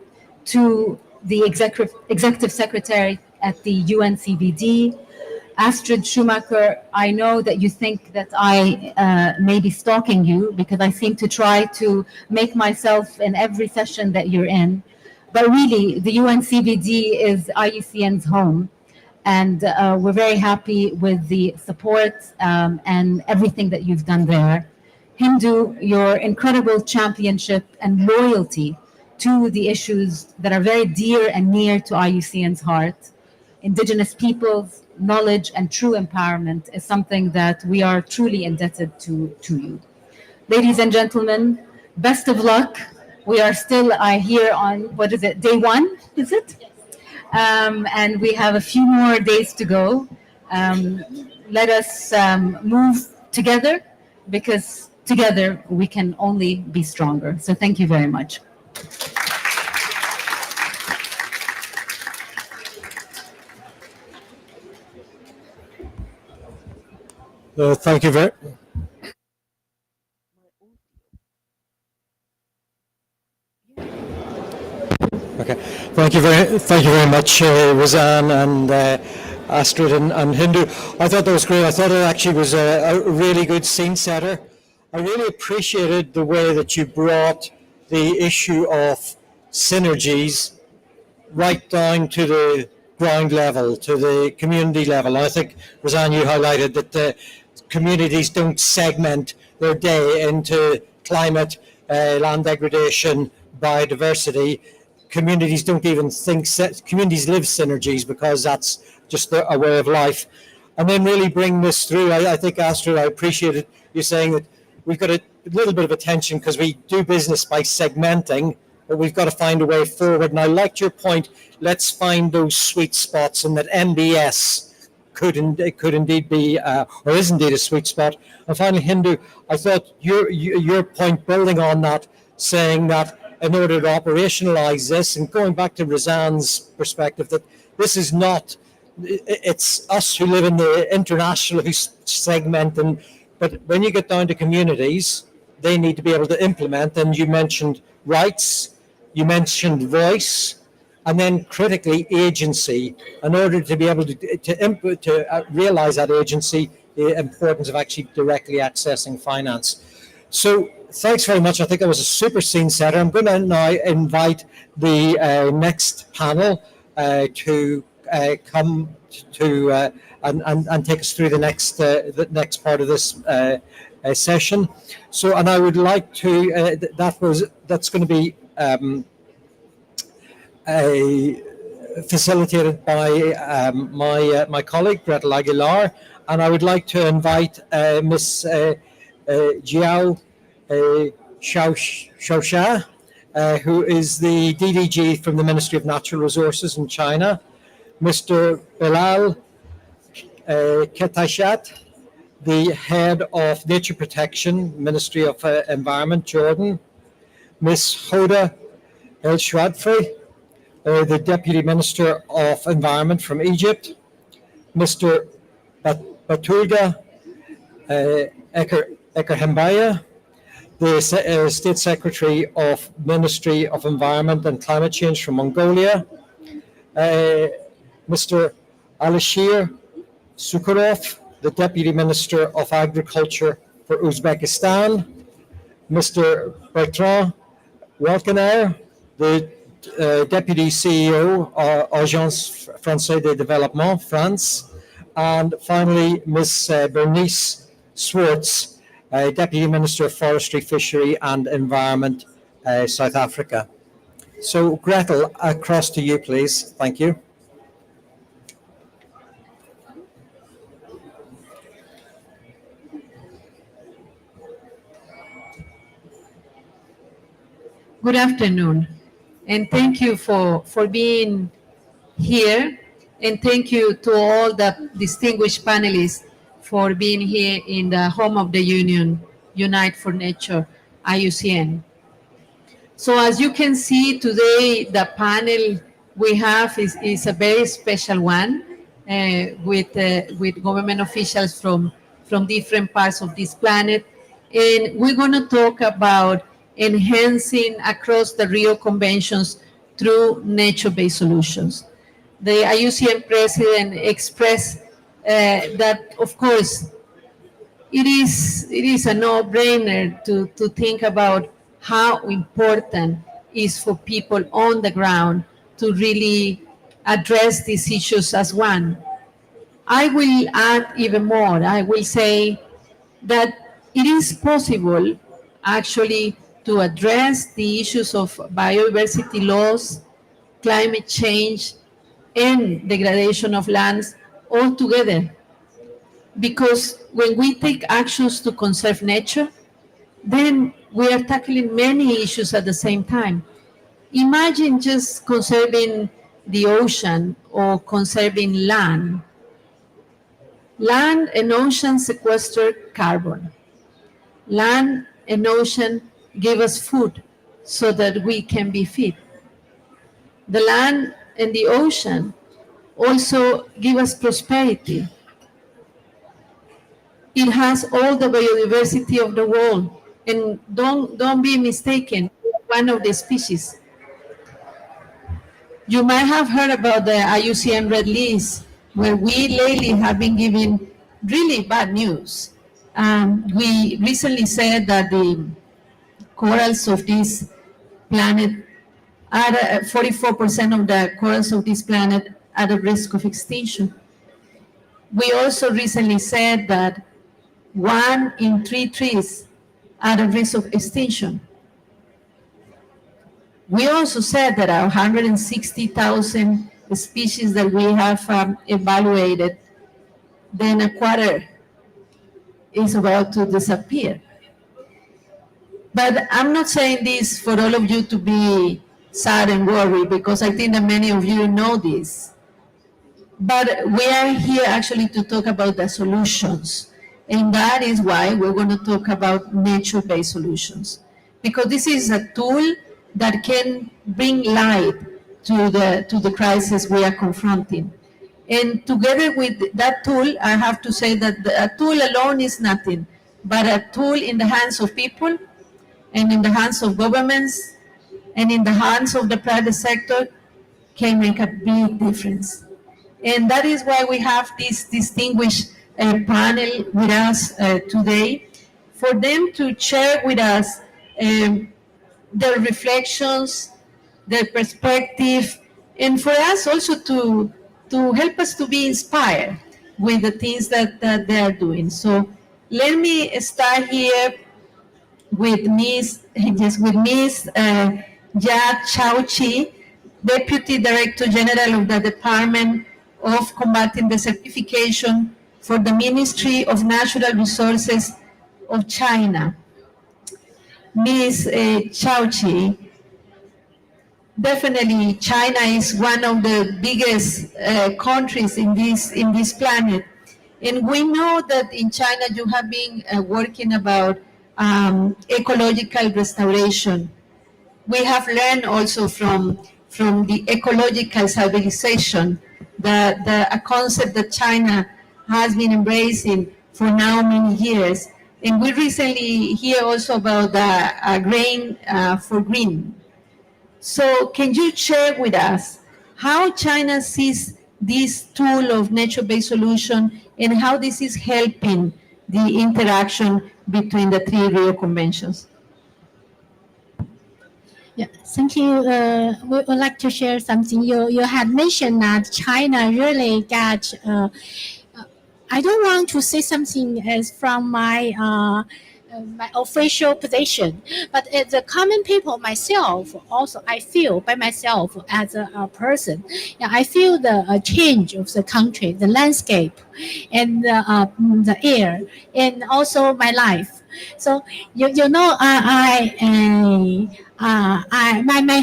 to the Executive Secretary at the UNCCD, Astrid Schumacher. I know that you think that I may be stalking you because I seem to try to make myself in every session that you're in. But really, the UNCCD is IUCN's home. And we're very happy with the support and everything that you've done there. Hindu, your incredible championship and loyalty to the issues that are very dear and near to IUCN's heart, indigenous peoples, knowledge, and true empowerment is something that we are truly indebted to you. Ladies and gentlemen, best of luck. We are still here on, day one, is it? And we have a few more days to go. Let us move together because together we can only be stronger. So thank you very much. Thank you very. Okay, thank you very much, Razan and Astrid and Hindu. I thought that was great. I thought it actually was a really good scene setter. I really appreciated the way that you brought the issue of synergies right down to the ground level, to the community level. I think, Razan, you highlighted that the communities don't segment their day into climate, land degradation, biodiversity. Communities don't even think, communities live synergies because that's just a way of life. And then really bring this through. I think, Astrid, I appreciated you saying that we've got a little bit of attention because we do business by segmenting, but we've got to find a way forward. And I liked your point, let's find those sweet spots, and that MBS could indeed be, or is indeed a sweet spot. And finally, Hindu, I thought your point building on that, saying that in order to operationalize this, and going back to Razan's perspective, that this is not, it's us who live in the international who segment, but when you get down to communities, they need to be able to implement. And you mentioned rights, you mentioned voice, and then critically agency. In order to be able to realize that agency, the importance of actually directly accessing finance. So thanks very much. I think that was a super scene setter. I'm going to now invite the next panel to come to and take us through the next part of this session. So, and I would like to that's going to be facilitated by my colleague Gretel Aguilar, and I would like to invite Miss Jiao Xiaoxia, who is the DDG from the Ministry of Natural Resources in China, Mr. Bilal Ketashat, the head of Nature Protection, Ministry of Environment, Jordan, Ms. Hoda El Shwadfi, the Deputy Minister of Environment from Egypt, Mr. Batulga Ekerhembaya, the State Secretary of Ministry of Environment and Climate Change from Mongolia, Mr. Alishir Sukharov, the Deputy Minister of Agriculture for Uzbekistan, Mr. Bertrand Walkenaer, the Deputy CEO of Agence Française de Développement, France, and finally, Ms. Bernice Swartz, Deputy Minister of Forestry, Fishery and Environment, South Africa. So, Gretel, across to you, please. Thank you. Good afternoon, and thank you for being here, and thank you to all the distinguished panelists for being here in the home of the Union, Unite for Nature, IUCN. So as you can see today, the panel we have is a very special one with government officials from different parts of this planet. And we're going to talk about enhancing across the Rio Conventions through nature-based solutions. The IUCN president expressed that, of course, it is a no-brainer to think about how important it is for people on the ground to really address these issues as one. I will add even more. I will say that it is possible actually to address the issues of biodiversity loss, climate change, and degradation of lands all together. Because when we take actions to conserve nature, then we are tackling many issues at the same time. Imagine just conserving the ocean or conserving land. Land and ocean sequester carbon. Land and ocean give us food so that we can be fed. The land and the ocean also give us prosperity. It has all the biodiversity of the world. And don't be mistaken, one of the species. You might have heard about the IUCN Red List, where we lately have been given really bad news. We recently said that the corals of this planet, 44% of the corals of this planet are at risk of extinction. We also recently said that 1 in 3 trees are at risk of extinction. We also said that our 160,000 species that we have evaluated, then a quarter is about to disappear. But I'm not saying this for all of you to be sad and worried, because I think that many of you know this. But we are here actually to talk about the solutions. And that is why we're going to talk about nature-based solutions. Because this is a tool that can bring light to the crisis we are confronting. And together with that tool, I have to say that a tool alone is nothing, but a tool in the hands of people and in the hands of governments and in the hands of the private sector can make a big difference. And that is why we have this distinguished panel with us today for them to share with us their reflections, their perspective, and for us also to help us to be inspired with the things that they are doing. So let me start here with Miss Ya Chao-Chi, Deputy Director General of the Department of Combating Desertification for the Ministry of Natural Resources of China. Ms. Chao-Chi, definitely China is one of the biggest countries in this planet. And we know that in China you have been working about ecological restoration. We have learned also from the ecological civilization, a concept that China has been embracing for now many years. And we recently hear also about the grain for green. So can you share with us how China sees this tool of nature-based solution and how this is helping the interaction between the three Rio conventions? Yeah, thank you. We would like to share something. You had mentioned that China really got. I don't want to say something as from my official position, but as a common people myself, also I feel by myself as a person, yeah, I feel the change of the country, the landscape, and the air, and also my life. So you know my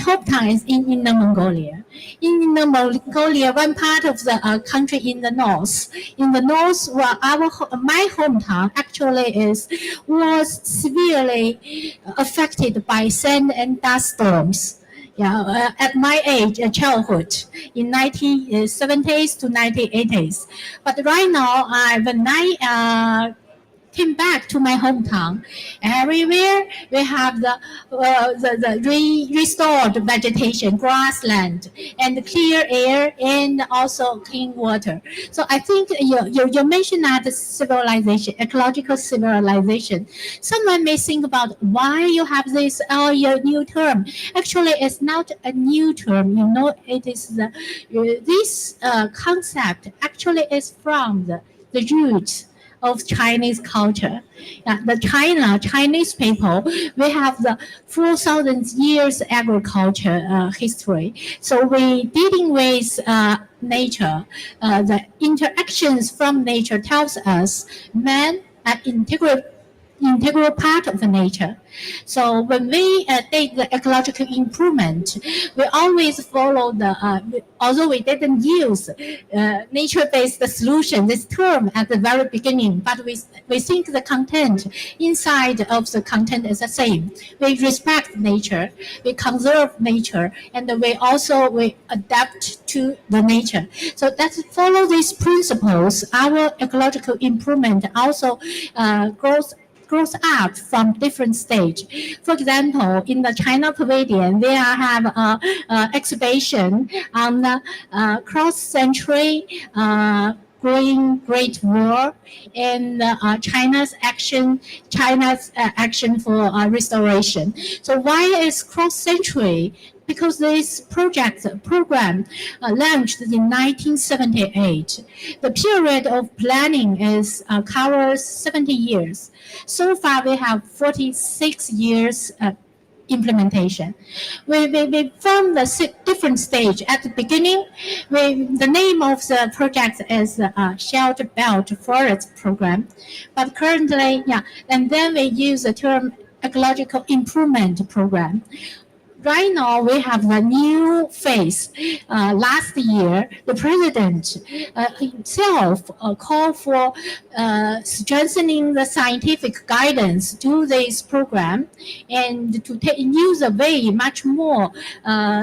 hometown is in Inner Mongolia. In Inner Mongolia, one part of the country in the north. In the north, well, my hometown actually was severely affected by sand and dust storms. Yeah, at my age, childhood, in 1970s to 1980s. But right now, when I came back to my hometown. Everywhere we have the restored vegetation, grassland, and clear air, and also clean water. So I think you mentioned that civilization, ecological civilization. Someone may think about why you have this your new term. Actually, it's not a new term. You know, it is this concept actually is from the roots of Chinese culture. The Chinese people, we have the 4,000 years agriculture history. So we dealing with nature. The interactions from nature tells us man are integral part of the nature. So when we take the ecological improvement, we always follow although we didn't use nature-based solution, this term at the very beginning, but we think the content inside of the content is the same. We respect nature, we conserve nature, and we adapt to the nature. So let's follow these principles. Our ecological improvement also grows up from different stage. For example, in the China Pavilion, they have an exhibition on the cross-century growing Great War and China's action for restoration. So why is cross-century? Because this program launched in 1978. The period of planning covers 70 years. So far, we have 46 years implementation. We found the different stage. At the beginning, the name of the project is Shelter Belt Forest Program, but currently, and then we use the term Ecological Improvement Program. Right now, we have a new phase. Last year, the president himself called for strengthening the scientific guidance to this program and to use a way much more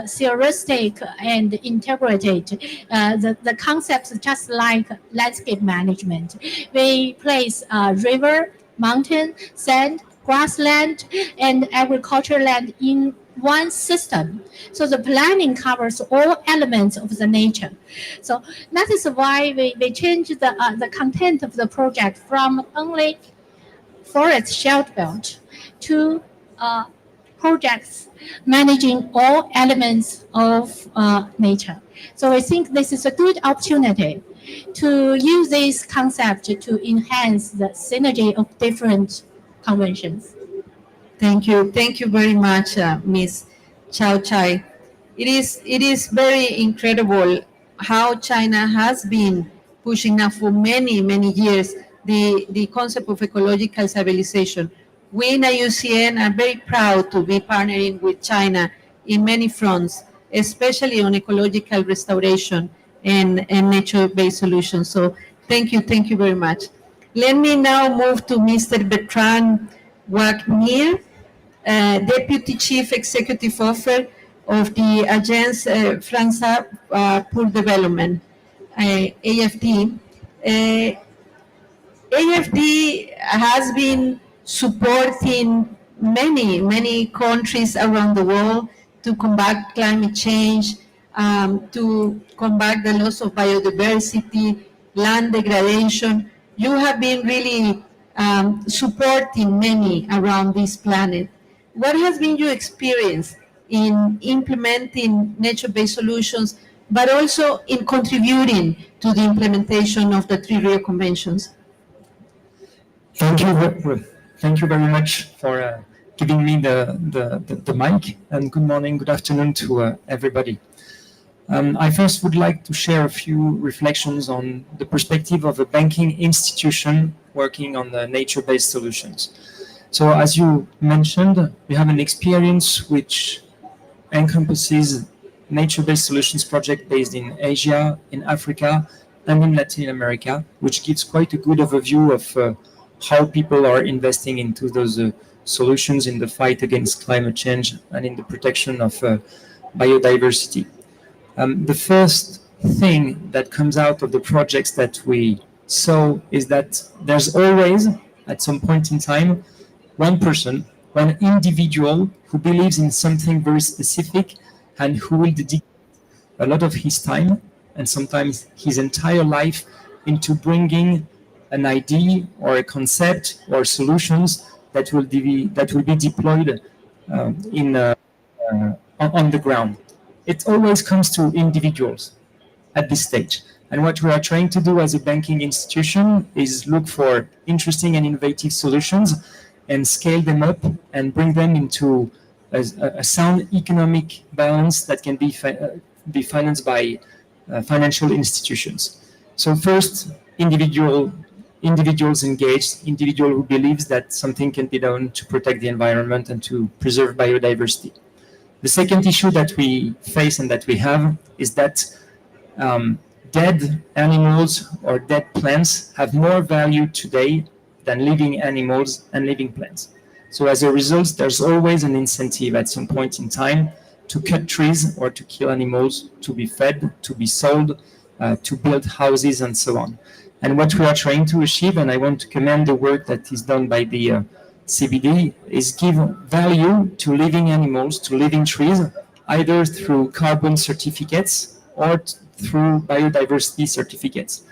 theoretic and integrated the concepts just like landscape management. We place river, mountain, sand, grassland, and agricultural land in one system. So the planning covers all elements of the nature. So that is why we changed the content of the project from only forest shelter belt to projects managing all elements of nature. So I think this is a good opportunity to use this concept to enhance the synergy of different conventions. Thank you very much, Ms. Chao Chai. It is very incredible how China has been pushing now for many years the concept of ecological stabilization. We in IUCN are very proud to be partnering with China in many fronts, especially on ecological restoration and nature-based solutions. So thank you very much. Let me now move to Mr. Bertrand Wagner, Deputy Chief Executive Officer of the Agence Française pour Développement, AFD. AFD has been supporting many countries around the world to combat climate change, to combat the loss of biodiversity, land degradation. You have been really supporting many around this planet. What has been your experience in implementing nature-based solutions, but also in contributing to the implementation of the Three Rio Conventions? Thank you very much for giving me the mic, and good morning, good afternoon to everybody. I first would like to share a few reflections on the perspective of a banking institution working on the nature-based solutions. So as you mentioned, we have an experience which encompasses nature-based solutions project based in Asia, in Africa, and in Latin America, which gives quite a good overview of how people are investing into those solutions in the fight against climate change and in the protection of biodiversity. The first thing that comes out of the projects that we saw is that there's always, at some point in time, one person, one individual who believes in something very specific and who will dedicate a lot of his time and sometimes his entire life into bringing an idea or a concept or solutions that will be deployed on the ground. It always comes to individuals at this stage. And what we are trying to do as a banking institution is look for interesting and innovative solutions and scale them up and bring them into a sound economic balance that can be financed by financial institutions. So first, individuals engaged, individual who believes that something can be done to protect the environment and to preserve biodiversity. The second issue that we face and that we have is that dead animals or dead plants have more value today than living animals and living plants. So as a result, there's always an incentive at some point in time to cut trees or to kill animals, to be fed, to be sold, to build houses and so on. And what we are trying to achieve, and I want to commend the work that is done by the CBD, is give value to living animals, to living trees, either through carbon certificates or through biodiversity certificates.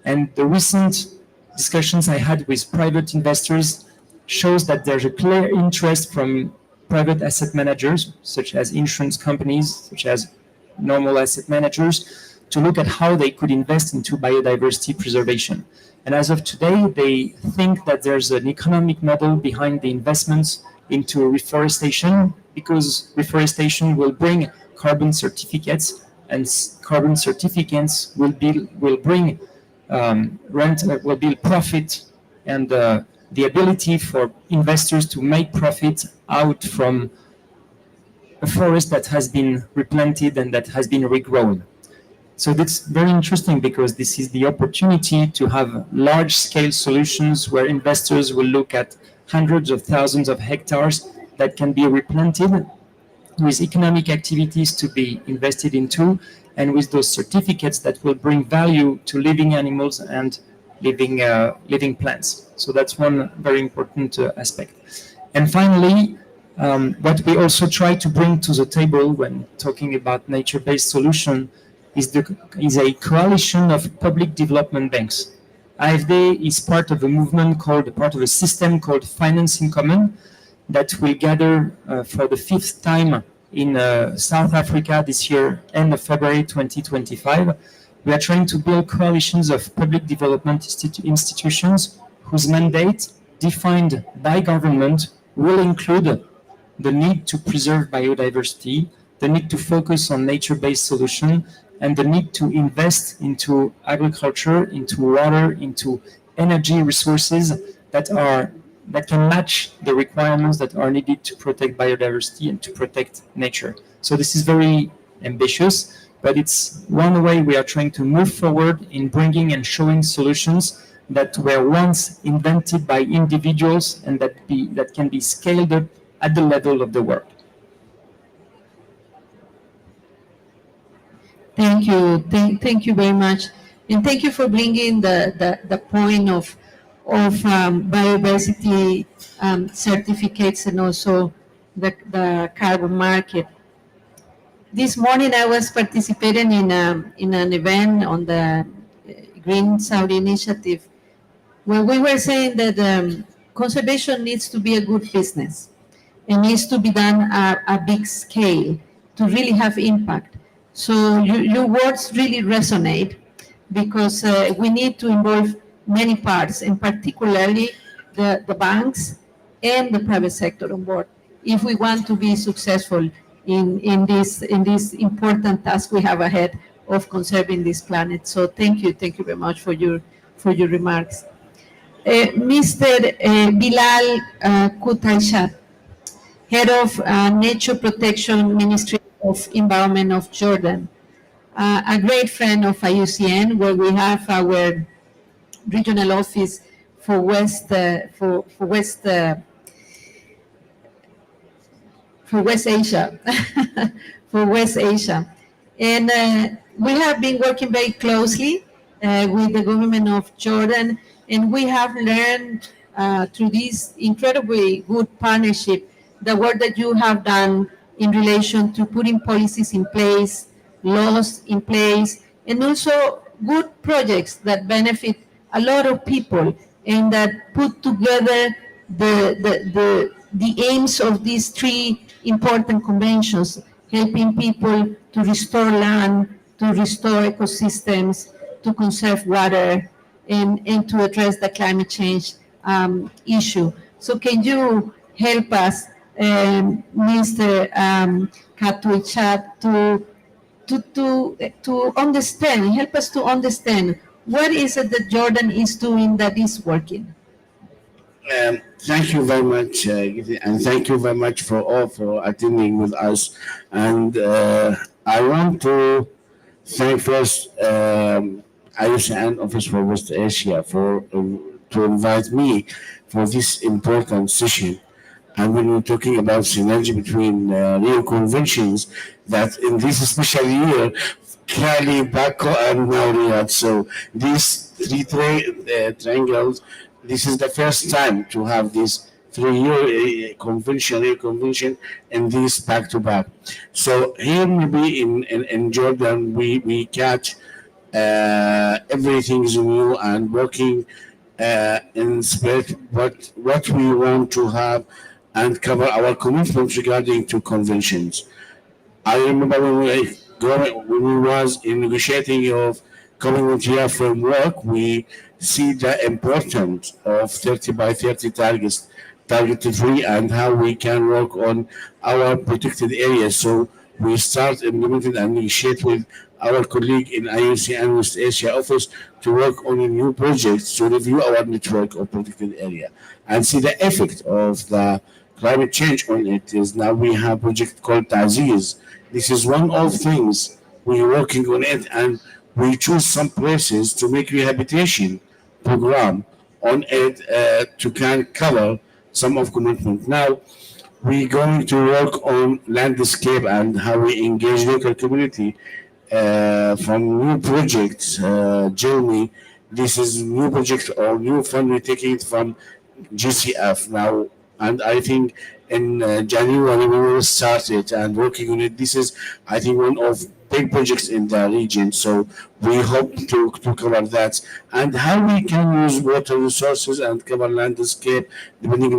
And the recent discussions I had with private investors shows that there's a clear interest from private asset managers, such as insurance companies, such as normal asset managers, to look at how they could invest into biodiversity preservation. And as of today, they think that there's an economic model behind the investments into reforestation, because reforestation will bring carbon certificates, and carbon certificates will bring will build profit and the ability for investors to make profit out from a forest that has been replanted and that has been regrown. So that's very interesting because this is the opportunity to have large-scale solutions where investors will look at hundreds of thousands of hectares that can be replanted with economic activities to be invested into, and with those certificates that will bring value to living animals and living plants. So that's one very important aspect. And finally, what we also try to bring to the table when talking about nature-based solution is a coalition of public development banks. AFD is part of a movement part of a system called Finance in Common that will gather for the 5th time in South Africa this year, end of February 2025. We are trying to build coalitions of public development institutions whose mandate, defined by government, will include the need to preserve biodiversity, the need to focus on nature-based solutions, and the need to invest into agriculture, into water, into energy resources that can match the requirements that are needed to protect biodiversity and to protect nature. So this is very ambitious, but it's one way we are trying to move forward in bringing and showing solutions that were once invented by individuals and that can be scaled up at the level of the world. Thank you. Thank you very much. And thank you for bringing the point of biodiversity certificates and also the carbon market. This morning I was participating in an event on the Green Saudi Initiative where we were saying that conservation needs to be a good business. It needs to be done at a big scale to really have impact. So your words really resonate because we need to involve many parts, and particularly the banks and the private sector on board, if we want to be successful in this important task we have ahead of conserving this planet. So thank you very much for your remarks. Mr. Bilal Kutaishat, Head of Nature Protection Ministry of Environment of Jordan, a great friend of IUCN, where we have our regional office for West Asia, for West Asia, and we have been working very closely with the government of Jordan, and we have learned through this incredibly good partnership the work that you have done in relation to putting policies in place, laws in place, and also good projects that benefit a lot of people and that put together the aims of these 3 important conventions, helping people to restore land, to restore ecosystems, to conserve water, and to address the climate change issue. So can you help us, Mr. Katuichat, to understand, help us to understand what is it that Jordan is doing that is working? Thank you very much, and thank you very much for attending with us. And I want to thank first IUCN Office for West Asia to invite me for this important session. And when we're talking about synergy between Rio conventions, that in this special year, Cali, Baku, and now Riyadh. So these 3 triangles, this is the first time to have this 3-year convention, and this back to back. So here maybe in Jordan, we catch everything is new and working in spirit what we want to have and cover our commitments regarding to conventions. I remember when we was in negotiating of Commonwealth Year framework, we see the importance of 30 by 30 targeted free, and how we can work on our protected areas. So we start implementing and negotiate with our colleague in IUCN West Asia office to work on a new projects to review our network of protected area and see the effect of the climate change on it. Is now we have a project called Taziz. This is one of things we're working on it, and we choose some places to make rehabilitation program on it to can cover some of commitment. Now we're going to work on landscape and how we engage local community from new projects. Jeremy, this is new project or new fund we're taking it from GCF now, and I think in January we will start it and working on it. This is, I think, one of big projects in the region. So we hope to cover that, and how we can use water resources and cover landscape depending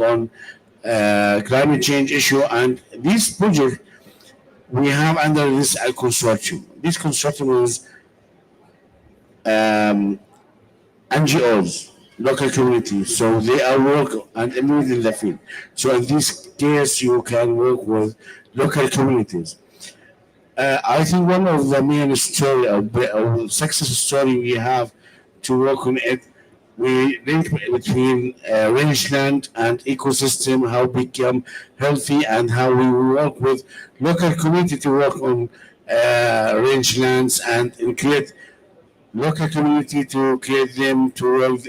on climate change issue. And this project we have under this consortium. This consortium is NGOs, local communities, so they are work and involved in the field. So in this case, you can work with local communities. I think one of the main story or success story we have to work on it, we link between rangeland and ecosystem, how we become healthy, and how we work with local community to work on rangelands and create local community to create them to work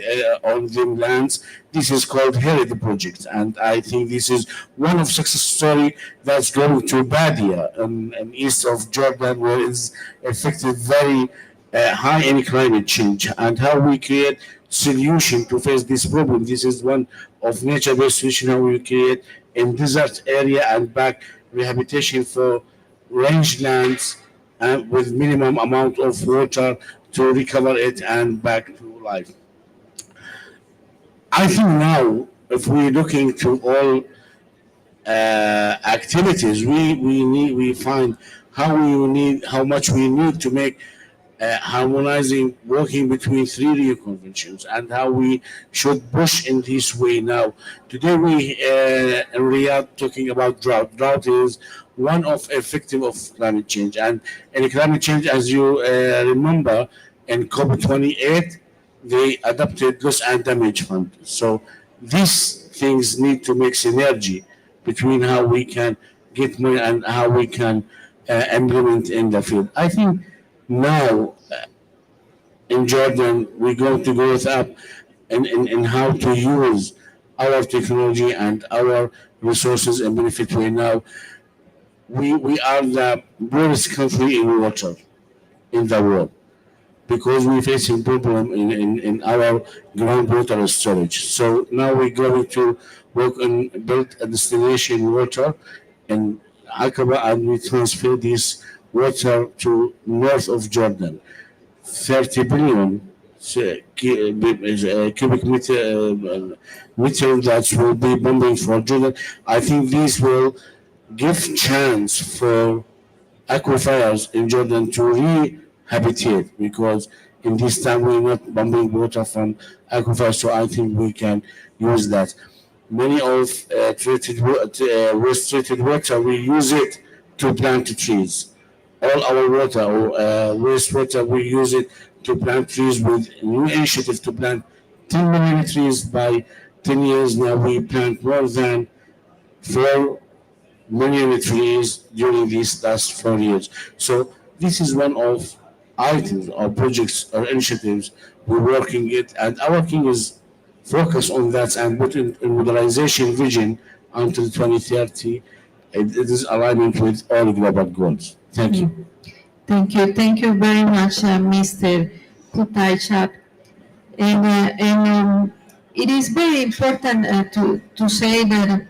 on them lands. This is called Heritage Project, and I think this is one of success story that's going to Badia in east of Jordan, where it's affected very high in climate change, and how we create solution to face this problem. This is one of nature-based solution how we create in desert area and back rehabilitation for rangelands and with minimum amount of water to recover it and back to life. I think now, if we're looking to all activities, we find how much we need to make harmonizing working between three Rio conventions, and how we should push in this way now. Today we in Riyadh talking about drought. Drought is one of effective of climate change, and in climate change, as you remember, in COP28 they adopted loss and damage fund. So these things need to make synergy between how we can get money and how we can implement in the field. I think now in Jordan we're going to go up in how to use our technology and our resources and benefit way. Now we are the poorest country in water in the world, because we're facing problem in our groundwater storage. So now we're going to work on build a destination water in Aqaba, and we transfer this water to north of Jordan. 30 billion cubic meter that will be pumping for Jordan. I think this will give chance for aquifers in Jordan to rehabilitate, because in this time we're not pumping water from aquifers, so I think we can use that. Many of waste treated water, we use it to plant trees. All our water or wastewater, we use it to plant trees with new initiative to plant 10 million trees by 10 years. Now we plant more than 4 million trees during these last 4 years. So this is one of items or projects or initiatives we're working it, and our king is focused on that and put in modernization vision until 2030. It is alignment with all global goals. Thank you. Thank you very much, Mr. Kutaichak. And it is very important to say that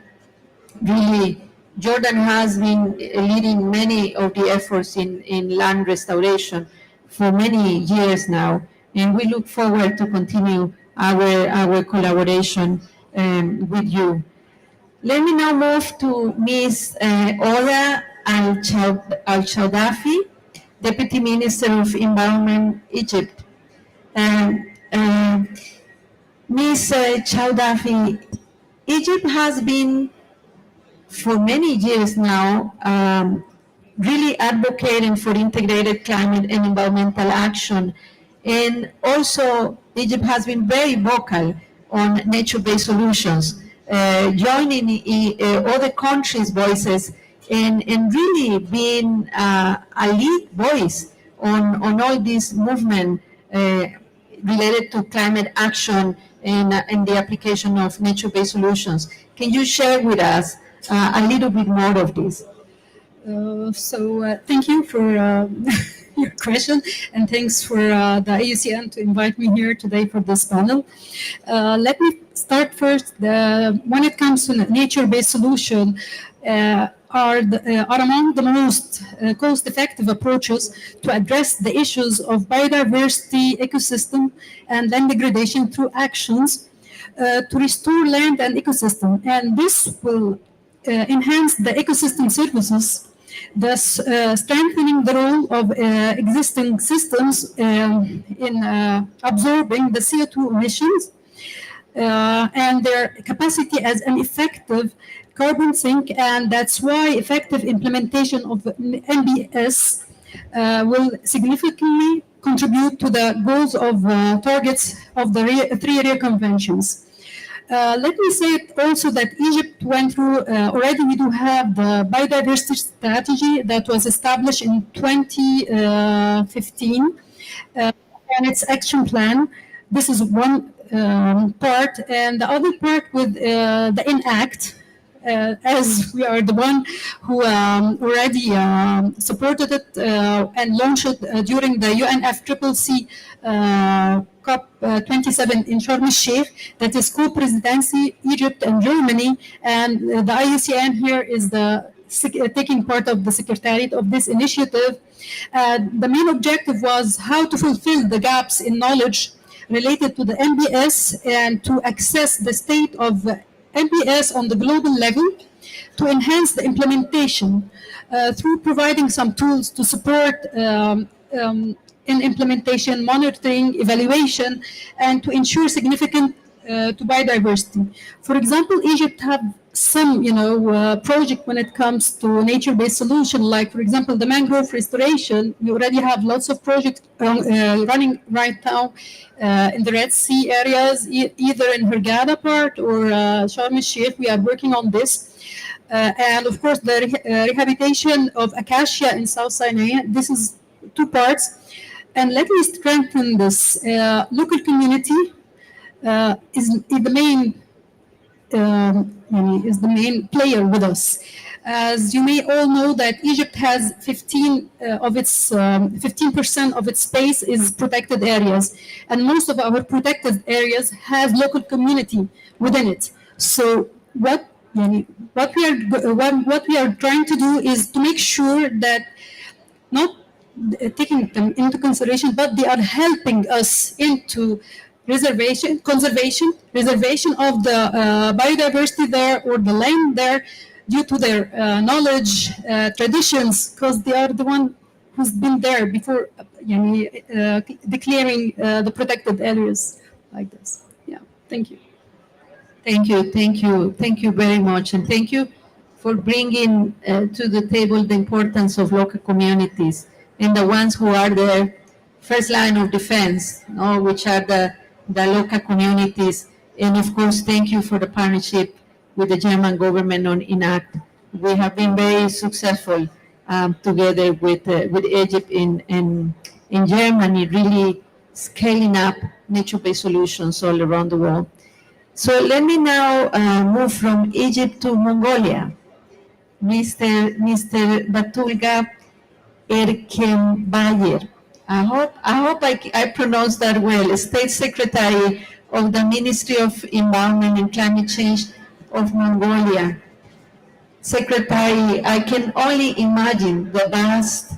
really Jordan has been leading many of the efforts in land restoration for many years now, and we look forward to continue our collaboration with you. Let me now move to Ms. Oda Al-Chawdafi, Deputy Minister of Environment, Egypt. Ms. Chawdafi, Egypt has been for many years now really advocating for integrated climate and environmental action. And also Egypt has been very vocal on nature-based solutions, joining other countries' voices and really being a lead voice on all this movement related to climate action and the application of nature-based solutions. Can you share with us a little bit more of this? Thank you for your question, and thanks for the IUCN to invite me here today for this panel. Let me start first. When it comes to nature-based solution, are among the most cost-effective approaches to address the issues of biodiversity, ecosystem, and land degradation through actions to restore land and ecosystem. And this will enhance the ecosystem services, thus strengthening the role of existing systems in absorbing the CO2 emissions and their capacity as an effective carbon sink. And that's why effective implementation of NBS will significantly contribute to the goals of targets of the three area conventions. Let me say also that Egypt went through, already we do have the biodiversity strategy that was established in 2015 and its action plan. This is one part, and the other part with the ENACT, as we are the one who already supported it and launched it during the UNFCCC COP27 in Sharm el-Sheikh, that is co-presidency, Egypt and Germany, and the IUCN here is taking part of the secretariat of this initiative. The main objective was how to fulfill the gaps in knowledge related to the NBS and to access the state of NBS on the global level, to enhance the implementation through providing some tools to support in implementation, monitoring, evaluation, and to ensure significant to biodiversity. For example, Egypt have some, project when it comes to nature-based solution, like, for example, the mangrove restoration. We already have lots of projects running right now in the Red Sea areas, either in Hurghada part or Sharm el-Sheikh. We are working on this. And of course, the rehabilitation of acacia in South Sinai. This is two parts. And let me strengthen this. Local community is the main player with us. As you may all know that Egypt has 15% of its space is protected areas, and most of our protected areas have local community within it. So what we are trying to do is to make sure that not taking them into consideration, but they are helping us into conservation of the biodiversity there or the land there, due to their knowledge, traditions, because they are the one who's been there before declaring the protected areas like this. Yeah, thank you. Thank you very much, and thank you for bringing to the table the importance of local communities and the ones who are the first line of defense, which are the local communities. And of course, thank you for the partnership with the German government on ENACT. We have been very successful together with Egypt in Germany, really scaling up nature-based solutions all around the world. So let me now move from Egypt to Mongolia. Mr. Batulga Erkenbayer. I hope I pronounced that well. State Secretary of the Ministry of Environment and Climate Change of Mongolia. Secretary, I can only imagine the vast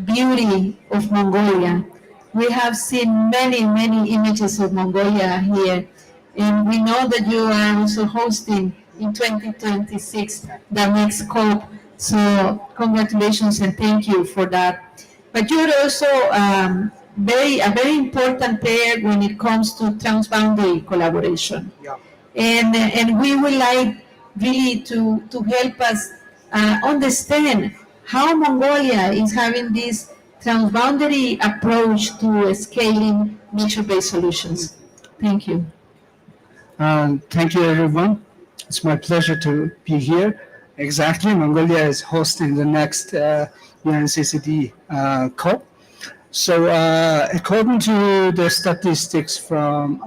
beauty of Mongolia. We have seen many images of Mongolia here, and we know that you are also hosting in 2026 the next COP. So congratulations and thank you for that. But you're also a very important player when it comes to transboundary collaboration. Yeah. And we would like really to help us understand how Mongolia is having this transboundary approach to scaling nature-based solutions. Thank you. Thank you, everyone. It's my pleasure to be here. Exactly, Mongolia is hosting the next UNCCD COP. So according to the statistics from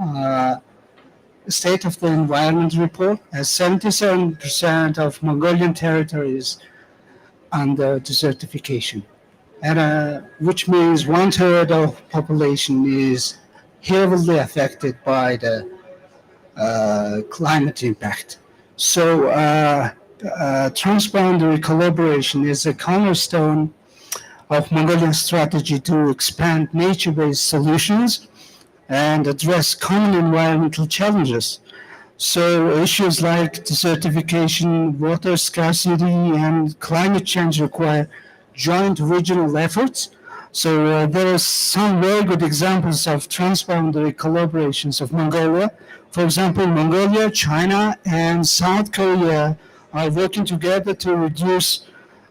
State of the Environment report, 77% of Mongolian territory is under desertification, and which means 1/3 of population is heavily affected by the climate impact. So transboundary collaboration is a cornerstone of Mongolian strategy to expand nature-based solutions and address common environmental challenges. So issues like desertification, water scarcity, and climate change require joint regional efforts. So there are some very good examples of transboundary collaborations of Mongolia. For example, Mongolia, China, and South Korea are working together to reduce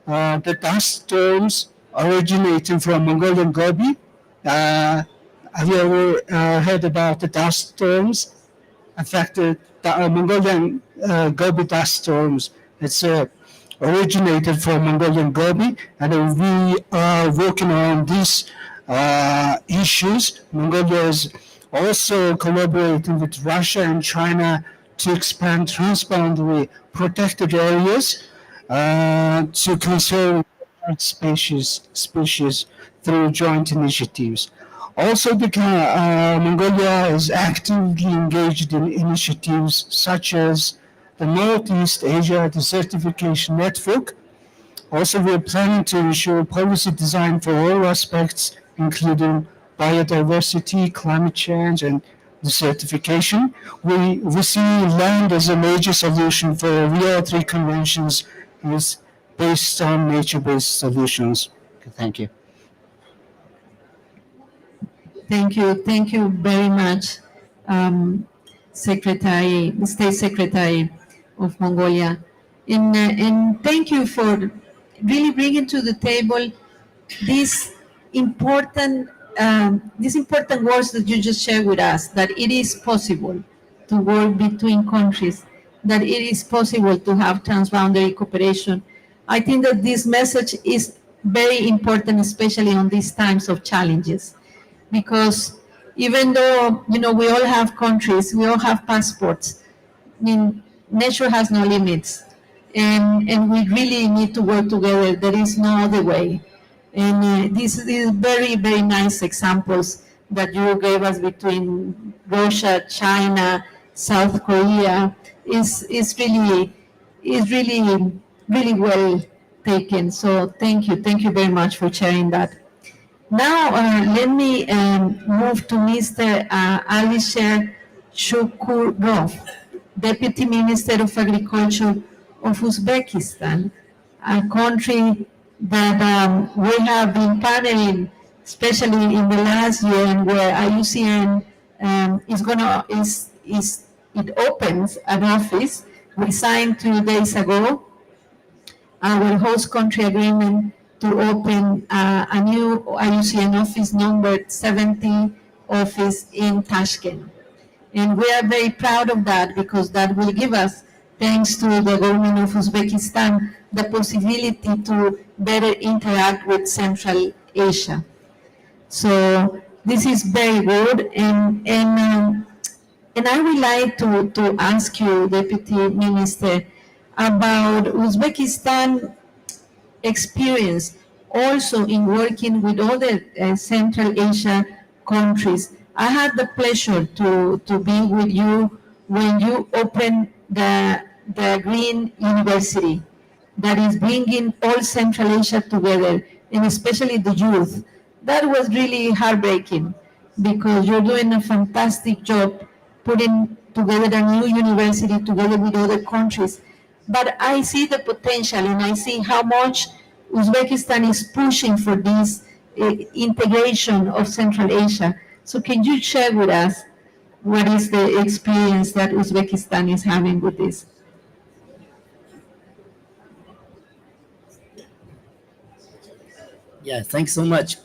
the dust storms originating from Mongolian Gobi. Have you ever heard about the dust storms affected the Mongolian Gobi dust storms? It's originated from Mongolian Gobi, and we are working on these issues. Mongolia is also collaborating with Russia and China to expand transboundary protected areas to conserve species through joint initiatives. Also, Mongolia is actively engaged in initiatives such as the Northeast Asia Desertification Network. Also, we are planning to ensure policy design for all aspects, including biodiversity, climate change, and desertification. We see land as a major solution for Rio 3 conventions is based on nature-based solutions. Thank you. Thank you very much, State Secretary of Mongolia. And thank you for really bringing to the table these important words that you just shared with us, that it is possible to work between countries, that it is possible to have transboundary cooperation. I think that this message is very important, especially on these times of challenges, because even though, we all have countries, we all have passports, I mean, nature has no limits, and we really need to work together. There is no other way. And these very, very nice examples that you gave us between Russia, China, South Korea is really well taken. So thank you very much for sharing that. Now let me move to Mr. Alisher Shukurov, Deputy Minister of Agriculture of Uzbekistan, a country that we have been partnering, especially in the last year, and where IUCN it opens an office. We signed 2 days ago our host country agreement to open a new IUCN office, number 70 office in Tashkent. And we are very proud of that, because that will give us, thanks to the government of Uzbekistan, the possibility to better interact with Central Asia. So this is very good, and I would like to ask you, Deputy Minister, about Uzbekistan experience also in working with other Central Asia countries. I had the pleasure to be with you when you opened the Green University that is bringing all Central Asia together, and especially the youth. That was really heartbreaking, because you're doing a fantastic job putting together a new university together with other countries. But I see the potential, and I see how much Uzbekistan is pushing for this integration of Central Asia. So can you share with us what is the experience that Uzbekistan is having with this? Yeah, thanks so much.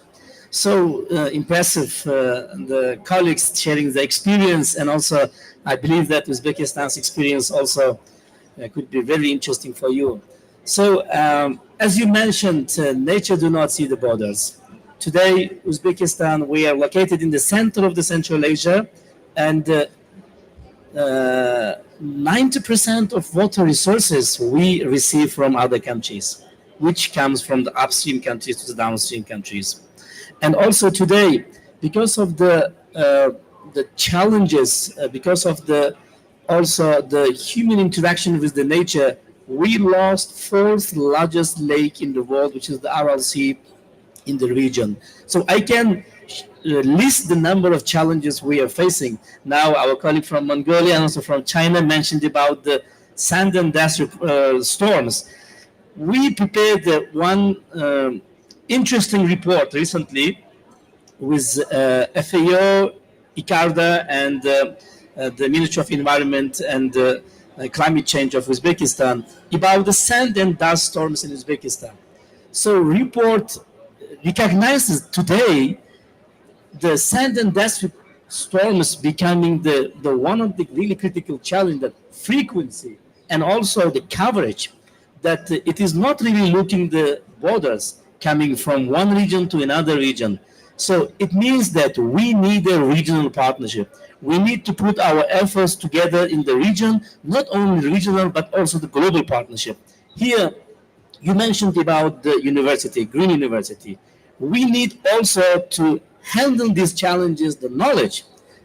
So impressive, the colleagues sharing the experience, and also I believe that Uzbekistan's experience also could be very interesting for you. So as you mentioned, nature do not see the borders. Today, Uzbekistan, we are located in the center of the Central Asia, and 90% of water resources we receive from other countries, which comes from the upstream countries to the downstream countries. And also today, because of the challenges, because of the human interaction with the nature, we lost fourth largest lake in the world, which is the Aral Sea in the region. So I can list the number of challenges we are facing. Now, our colleague from Mongolia and also from China mentioned about the sand and dust storms. We prepared one interesting report recently with FAO, ICARDA, and the Ministry of Environment and Climate Change of Uzbekistan about the sand and dust storms in Uzbekistan. So report recognizes today the sand and dust storms becoming the one of the really critical challenge, that frequency and also the coverage, that it is not really looking the borders coming from one region to another region. So it means that we need a regional partnership. We need to put our efforts together in the region, not only regional, but also the global partnership. Here, you mentioned about the university, Green University. We need also to handle these challenges, the knowledge,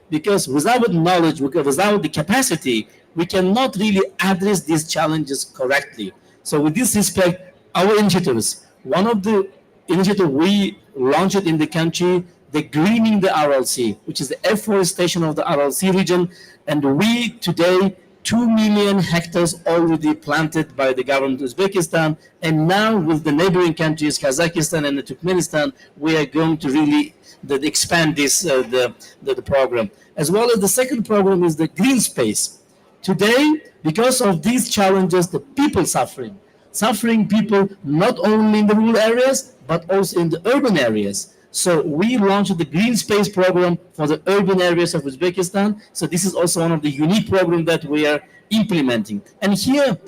because without knowledge, without the capacity, we cannot really address these challenges correctly. So with this respect, our initiatives, one of the initiatives we launched in the country, the Greening the Aral Sea, which is the afforestation of the Aral Sea region, and we today 2 million hectares already planted by the government of Uzbekistan, and now with the neighboring countries, Kazakhstan and Turkmenistan, we are going to really expand this the program. As well as the second program is the green space. Today, because of these challenges, the people suffering people not only in the rural areas, but also in the urban areas. So we launched the Green Space program for the urban areas of Uzbekistan. So this is also one of the unique programs that we are implementing. And here,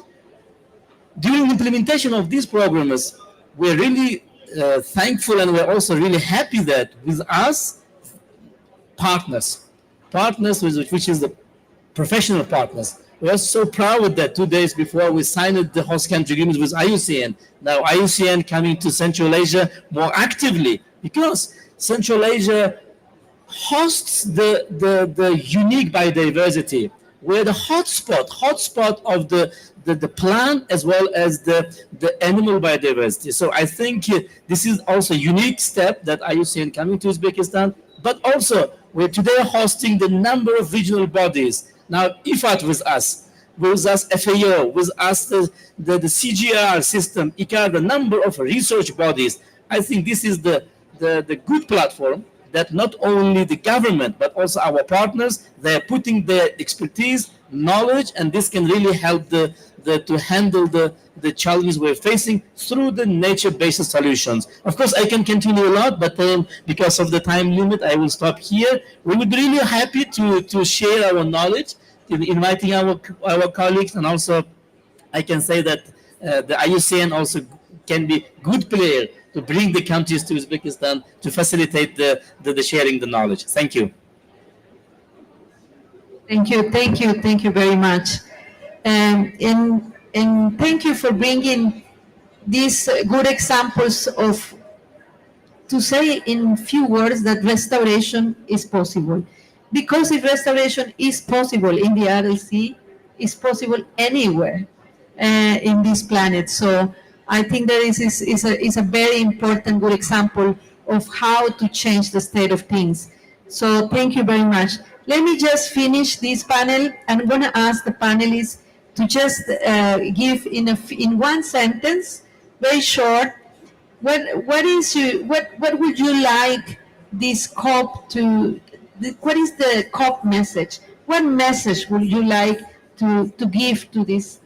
during the implementation of these programs, we're really thankful, and we're also really happy that with us, partners which is the professional partners. We are so proud that 2 days before we signed the host country agreement with IUCN. Now IUCN coming to Central Asia more actively, because Central Asia hosts the unique biodiversity. We're the hotspot of the plant as well as the animal biodiversity. So I think this is also a unique step that IUCN coming to Uzbekistan, but also we're today hosting the number of regional bodies. Now, IFAT with us FAO, with us the CGR system, ICAR, the number of research bodies. I think this is the good platform that not only the government, but also our partners, they're putting their expertise, knowledge, and this can really help to handle the challenges we're facing through the nature-based solutions. Of course, I can continue a lot, but because of the time limit, I will stop here. We would be really happy to share our knowledge, inviting our colleagues, and also I can say that the IUCN also can be good player to bring the countries to Uzbekistan to facilitate the sharing the knowledge. Thank you. Thank you very much. And thank you for bringing these good examples of, to say in few words, that restoration is possible. Because if restoration is possible in the Aral Sea, it's possible anywhere in this planet. So I think that is a very important, good example of how to change the state of things. So thank you very much. Let me just finish this panel. I'm going to ask the panelists to just give in one sentence, very short, what would you like this COP to? What is the COP message? What message would you like to give to this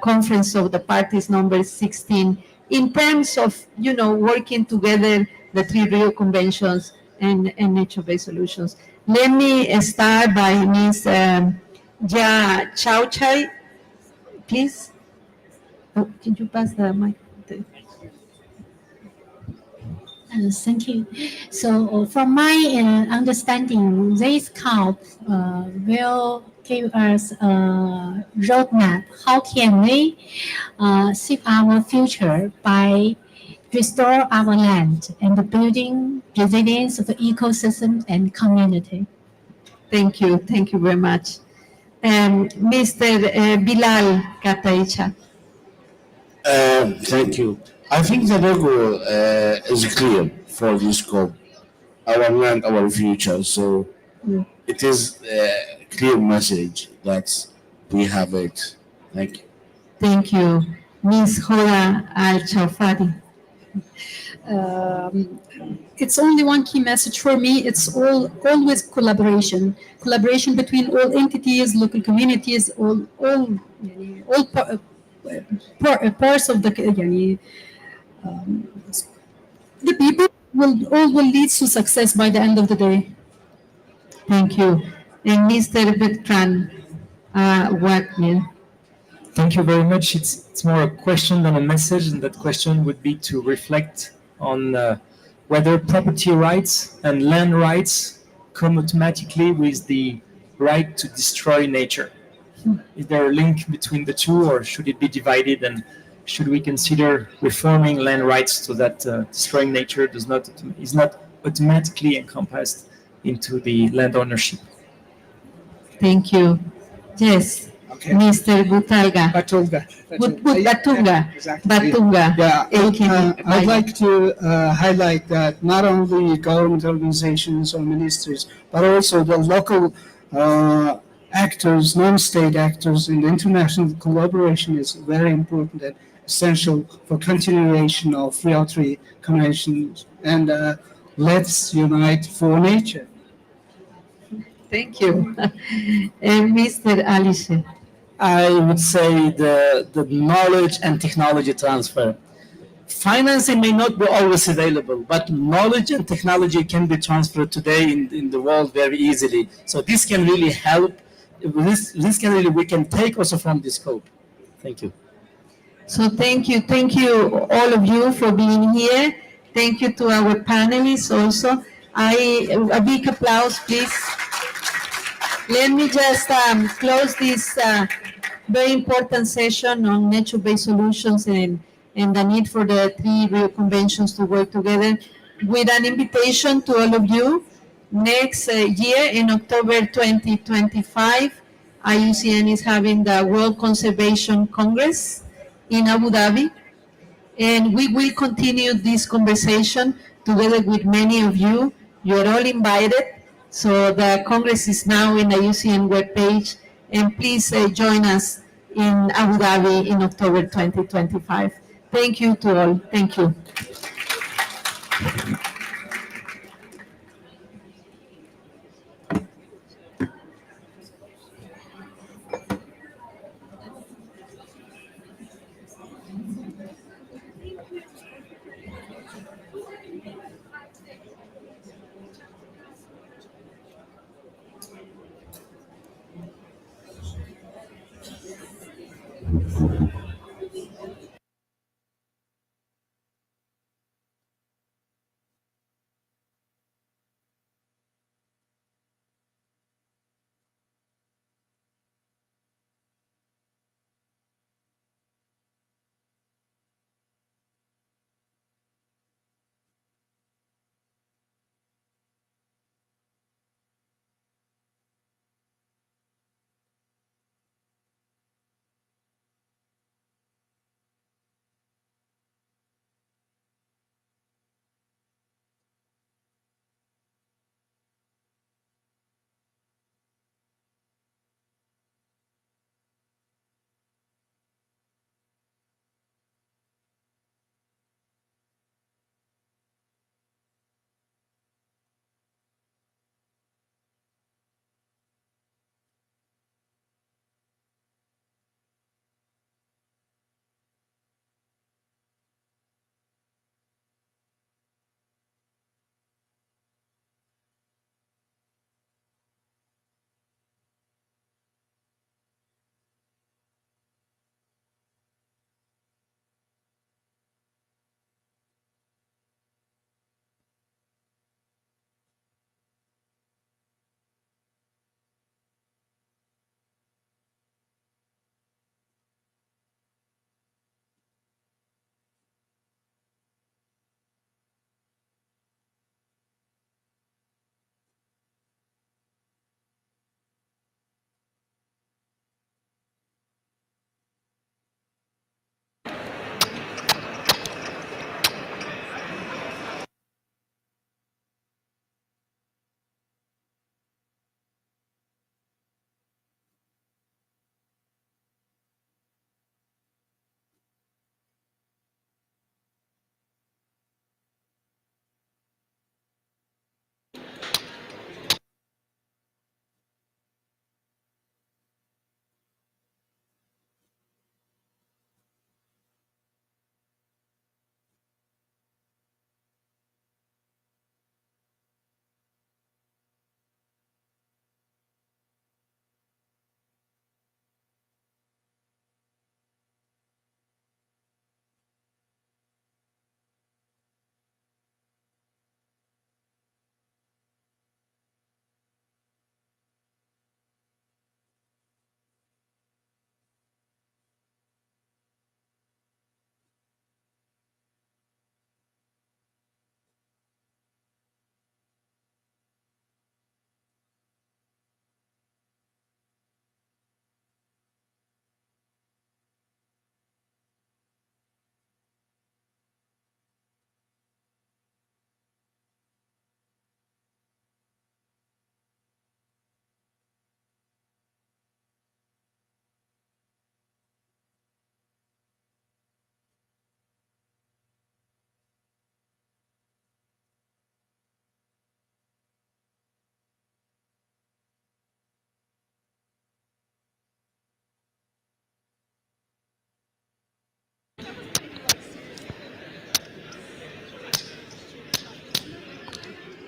conference of the parties number 16 in terms of working together the 3 Rio Conventions and nature-based solutions? Let me start by Ms. Ja Chauchai, please. Oh, can you pass the mic? Thank you. So from my understanding, this COP will give us a roadmap. How can we save our future by restore our land and building resilience of the ecosystem and community? Thank you very much. Mr. Bilal Kataicha. Thank you. I think the logo is clear for this COP. Our land, our future. So it is a clear message that we have it. Thank you. Thank you. Ms. Hoda Al-Chawfati. It's only one key message for me. It's always collaboration between all entities, local communities, all parts of the people will lead to success by the end of the day. Thank you. And Mr. Bertrand Wagner. Thank you very much. It's more a question than a message, and that question would be to reflect on whether property rights and land rights come automatically with the right to destroy nature. Is there a link between the two, or should it be divided? And should we consider reforming land rights so that destroying nature is not automatically encompassed into the land ownership? Thank you. Yes. Okay. Mr. Butalga. Batulga. Batunga. Exactly. Batunga. Yeah, I'd like to highlight that not only government organizations or ministries, but also the local actors, non-state actors, and international collaboration is very important and essential for continuation of 303 conventions. And let's unite for nature. Thank you. And Mr. Alice. I would say the knowledge and technology transfer. Financing may not be always available, but knowledge and technology can be transferred today in the world very easily. So this can really help. This can really, we can take also from this scope. Thank you. So thank you all of you for being here. Thank you to our panelists also. A big applause, please. Let me just close this very important session on nature-based solutions and the need for the three Rio conventions to work together with an invitation to all of you. Next year, in October 2025, IUCN is having the World Conservation Congress in Abu Dhabi. And we will continue this conversation together with many of you. You're all invited. So the Congress is now in the IUCN webpage. And please join us in Abu Dhabi in October 2025. Thank you to all. Thank you.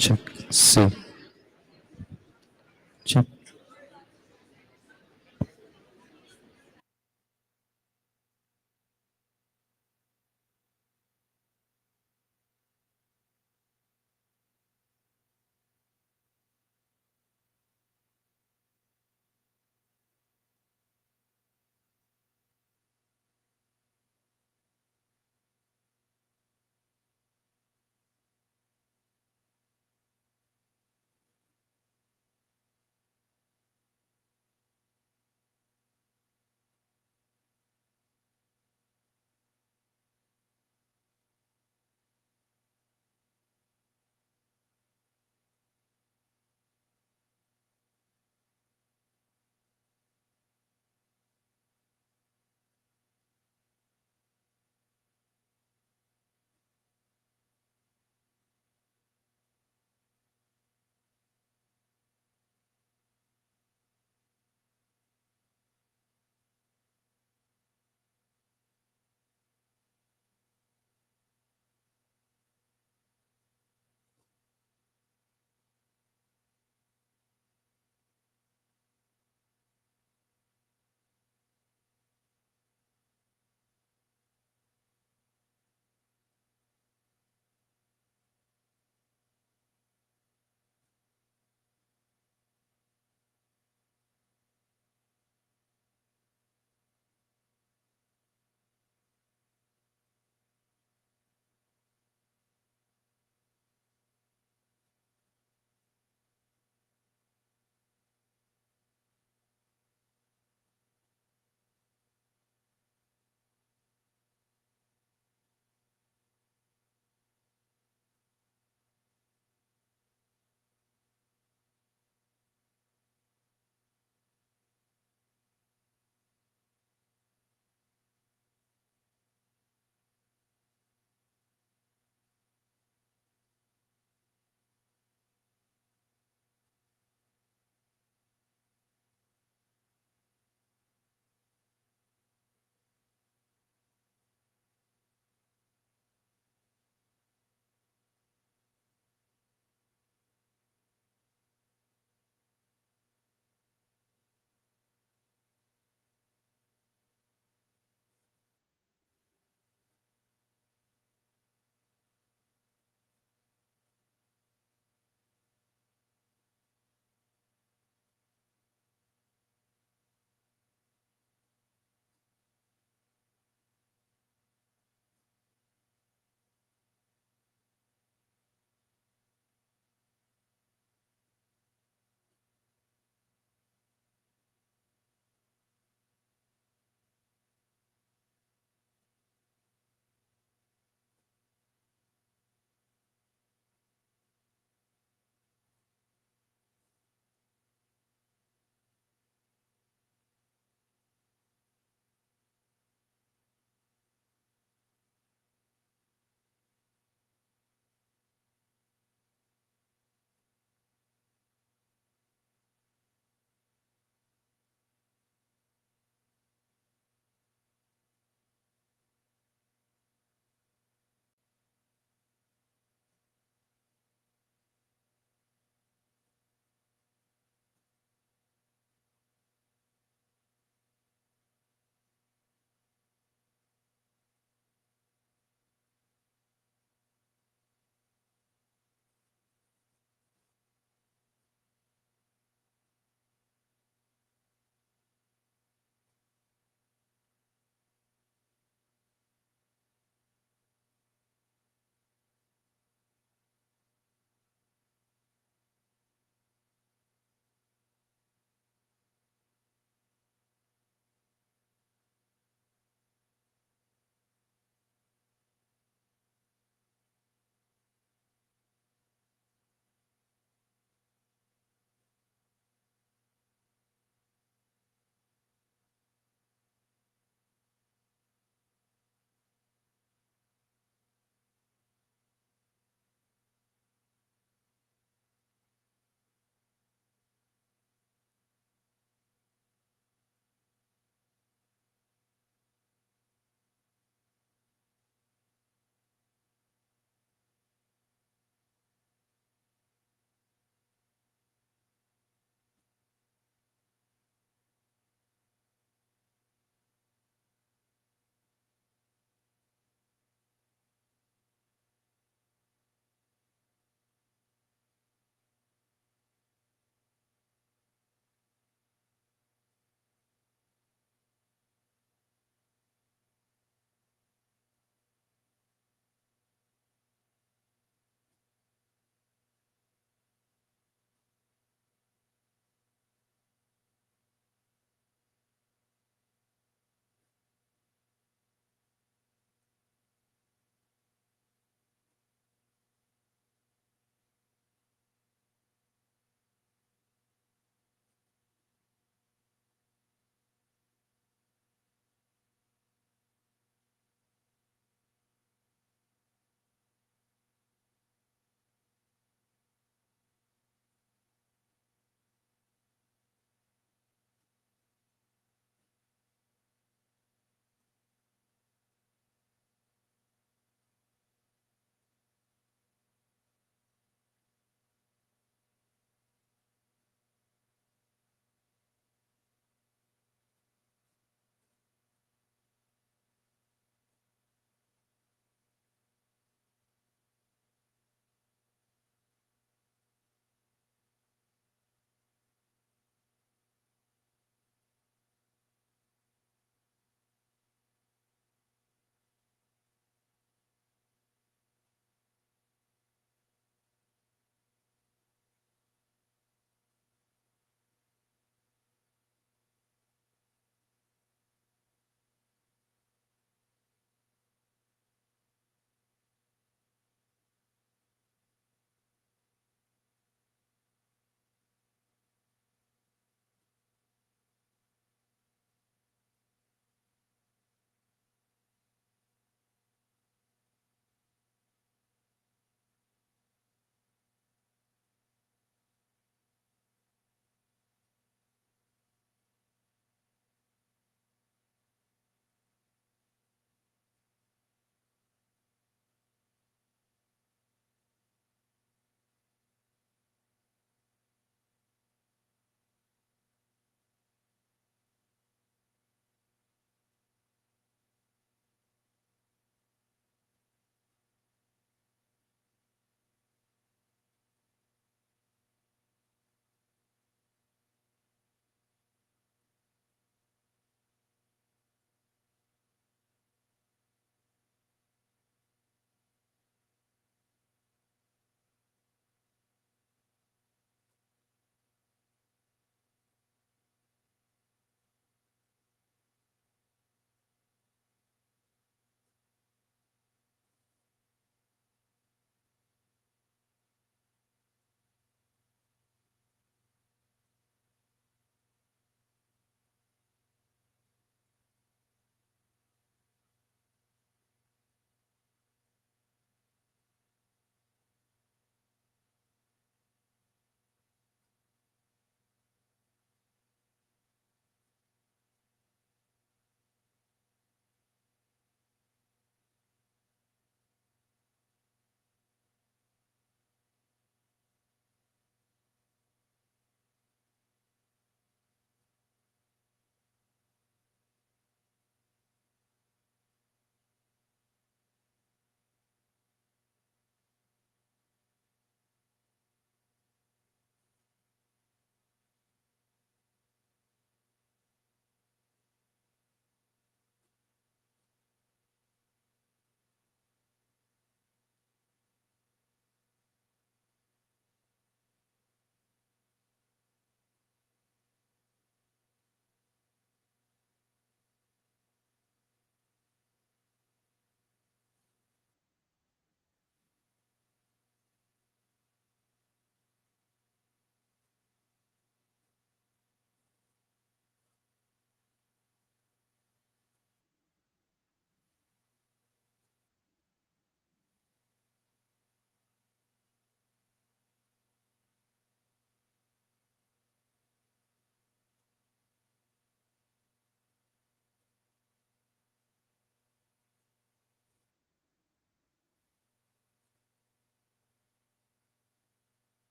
Check. C. Check.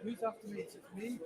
Who's after me? Is it me?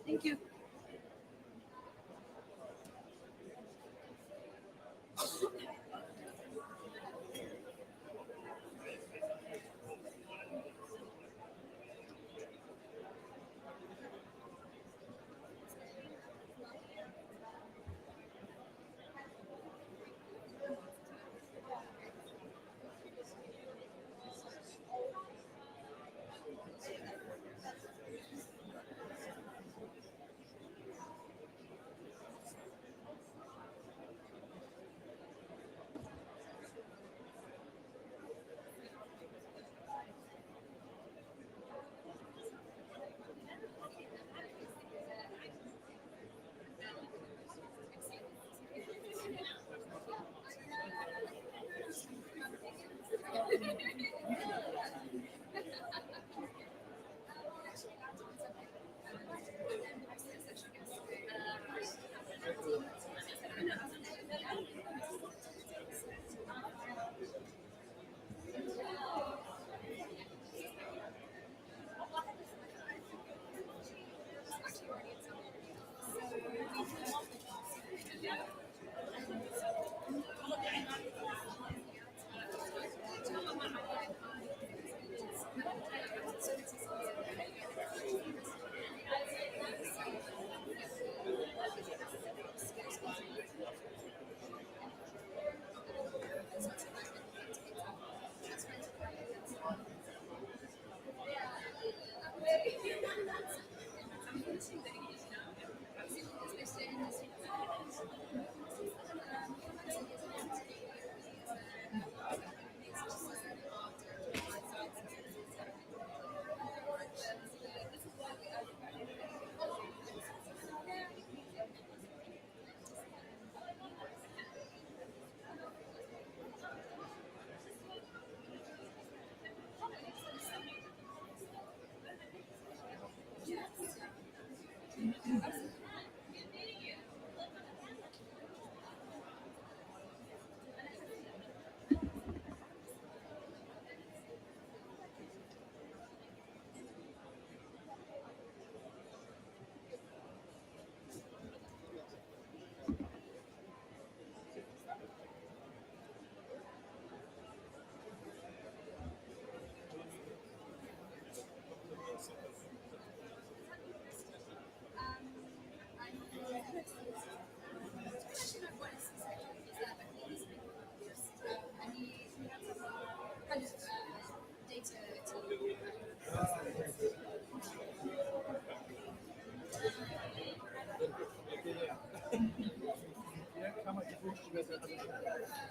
Thank you.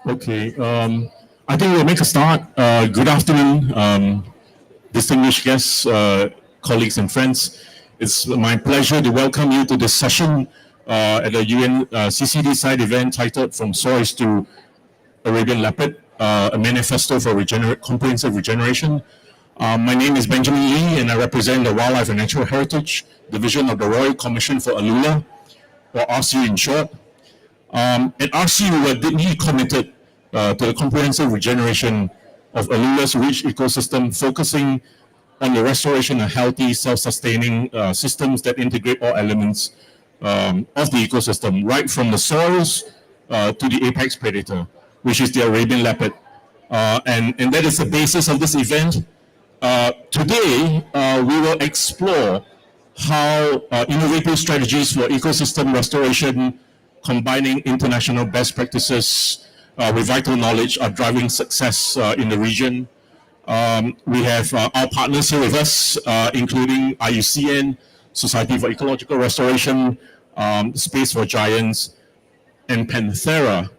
Okay, I think we'll make a start. Good afternoon, distinguished guests, colleagues and friends, it's my pleasure to welcome you to this session at the UNCCD side event titled From Soils to Arabian Leopard, a manifesto for comprehensive regeneration. My name is Benjamin Lee, and I represent the Wildlife and Natural Heritage Division of the Royal Commission for Alula, or RCU in short. At RCU, we're deeply committed to the comprehensive regeneration of Alula's rich ecosystem, focusing on the restoration of healthy, self-sustaining systems that integrate all elements of the ecosystem, right from the soils to the apex predator, which is the Arabian leopard. And that is the basis of this event. Today, we will explore how innovative strategies for ecosystem restoration, combining international best practices with vital knowledge, are driving success in the region. We have our partners here with us, including IUCN, Society for Ecological Restoration, Space for Giants, and Panthera,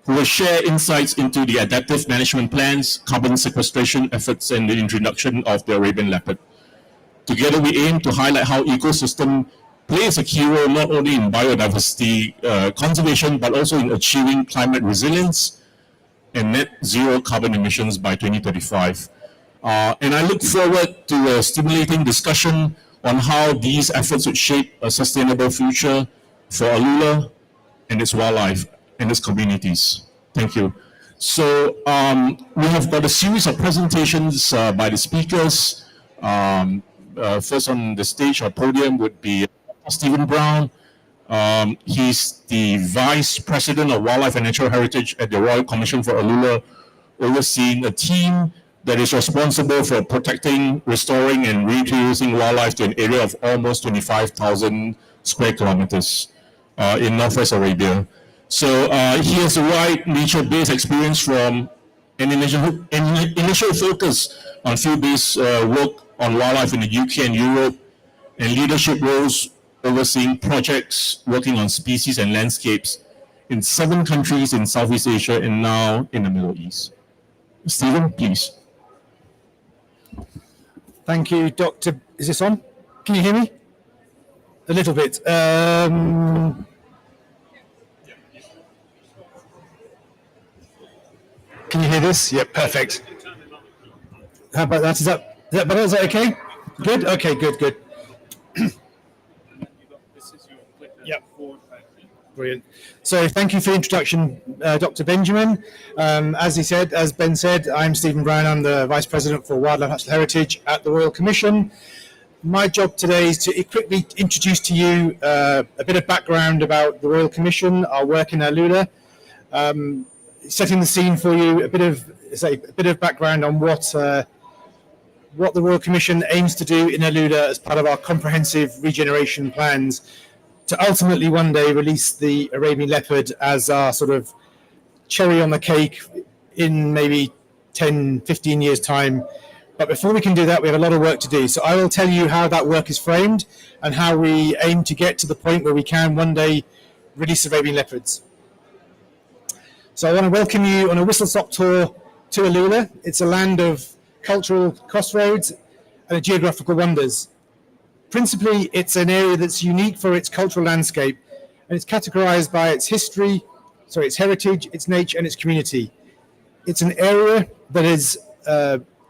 who will share insights into the adaptive management plans, carbon sequestration efforts, and the introduction of the Arabian leopard. Together, we aim to highlight how ecosystem plays a key role not only in biodiversity conservation, but also in achieving climate resilience and net zero carbon emissions by 2035. And I look forward to a stimulating discussion on how these efforts would shape a sustainable future for Alula and its wildlife and its communities. Thank you. So we have got a series of presentations by the speakers. First on the stage or podium would be Stephen Brown. He's the Vice President of Wildlife and Natural Heritage at the Royal Commission for Alula, overseeing a team that is responsible for protecting, restoring, and reintroducing wildlife to an area of almost 25,000 square kilometers in Northwest Arabia. So he has a wide nature-based experience from an initial focus on field-based work on wildlife in the UK and Europe, and leadership roles overseeing projects working on species and landscapes in 7 countries in Southeast Asia and now in the Middle East. Stephen, please. Thank you, Dr. Is this on? Can you hear me? A little bit. Can you hear this? Yeah, perfect. How about that? Is that better? Is that okay? Good? Okay, good. Yep. Brilliant. So thank you for the introduction, Dr. Benjamin. As Ben said, I'm Stephen Brown. I'm the Vice President for Wildlife and Natural Heritage at the Royal Commission. My job today is to quickly introduce to you a bit of background about the Royal Commission, our work in Alula, setting the scene for you, a bit of background on what the Royal Commission aims to do in Alula as part of our comprehensive regeneration plans to ultimately one day release the Arabian leopard as our sort of cherry on the cake in maybe 10, 15 years' time. But before we can do that, we have a lot of work to do. So I will tell you how that work is framed and how we aim to get to the point where we can one day release Arabian leopards. So I want to welcome you on a whistle-stop tour to Alula. It's a land of cultural crossroads and geographical wonders. Principally, it's an area that's unique for its cultural landscape, and it's categorized by its history, its heritage, its nature, and its community. It's an area that is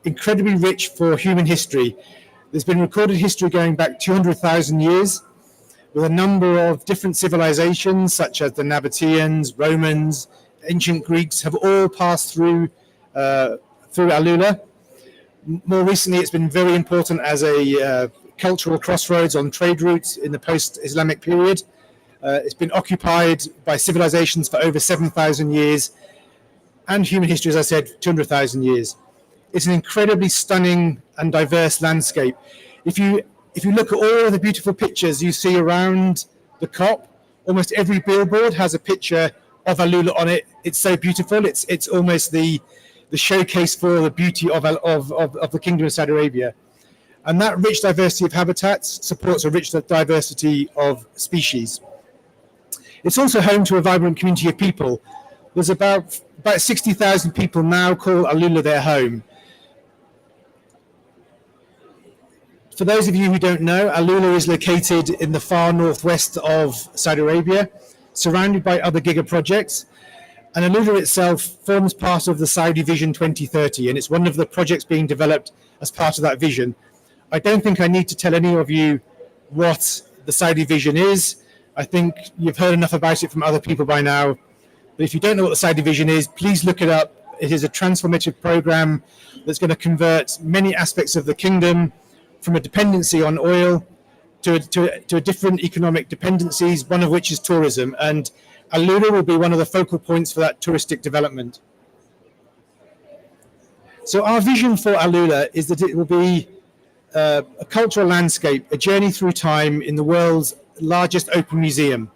incredibly rich for human history. There's been recorded history going back 200,000 years, with a number of different civilizations, such as the Nabateans, Romans, ancient Greeks, have all passed through Alula. More recently, it's been very important as a cultural crossroads on trade routes in the post-Islamic period. It's been occupied by civilizations for over 7,000 years, and human history, as I said, 200,000 years. It's an incredibly stunning and diverse landscape. If you look at all of the beautiful pictures you see around the COP, almost every billboard has a picture of Alula on it. It's so beautiful. It's almost the showcase for the beauty of the Kingdom of Saudi Arabia. And that rich diversity of habitats supports a rich diversity of species. It's also home to a vibrant community of people. There's about 60,000 people now call Alula their home. For those of you who don't know, Alula is located in the far northwest of Saudi Arabia, surrounded by other giga projects. And Alula itself forms part of the Saudi Vision 2030, and it's one of the projects being developed as part of that vision. I don't think I need to tell any of you what the Saudi Vision is. I think you've heard enough about it from other people by now. But if you don't know what the Saudi Vision is, please look it up. It is a transformative program that's going to convert many aspects of the kingdom from a dependency on oil to a different economic dependencies, one of which is tourism. And Alula will be one of the focal points for that touristic development. So our vision for Alula is that it will be a cultural landscape, a journey through time in the world's largest open museum.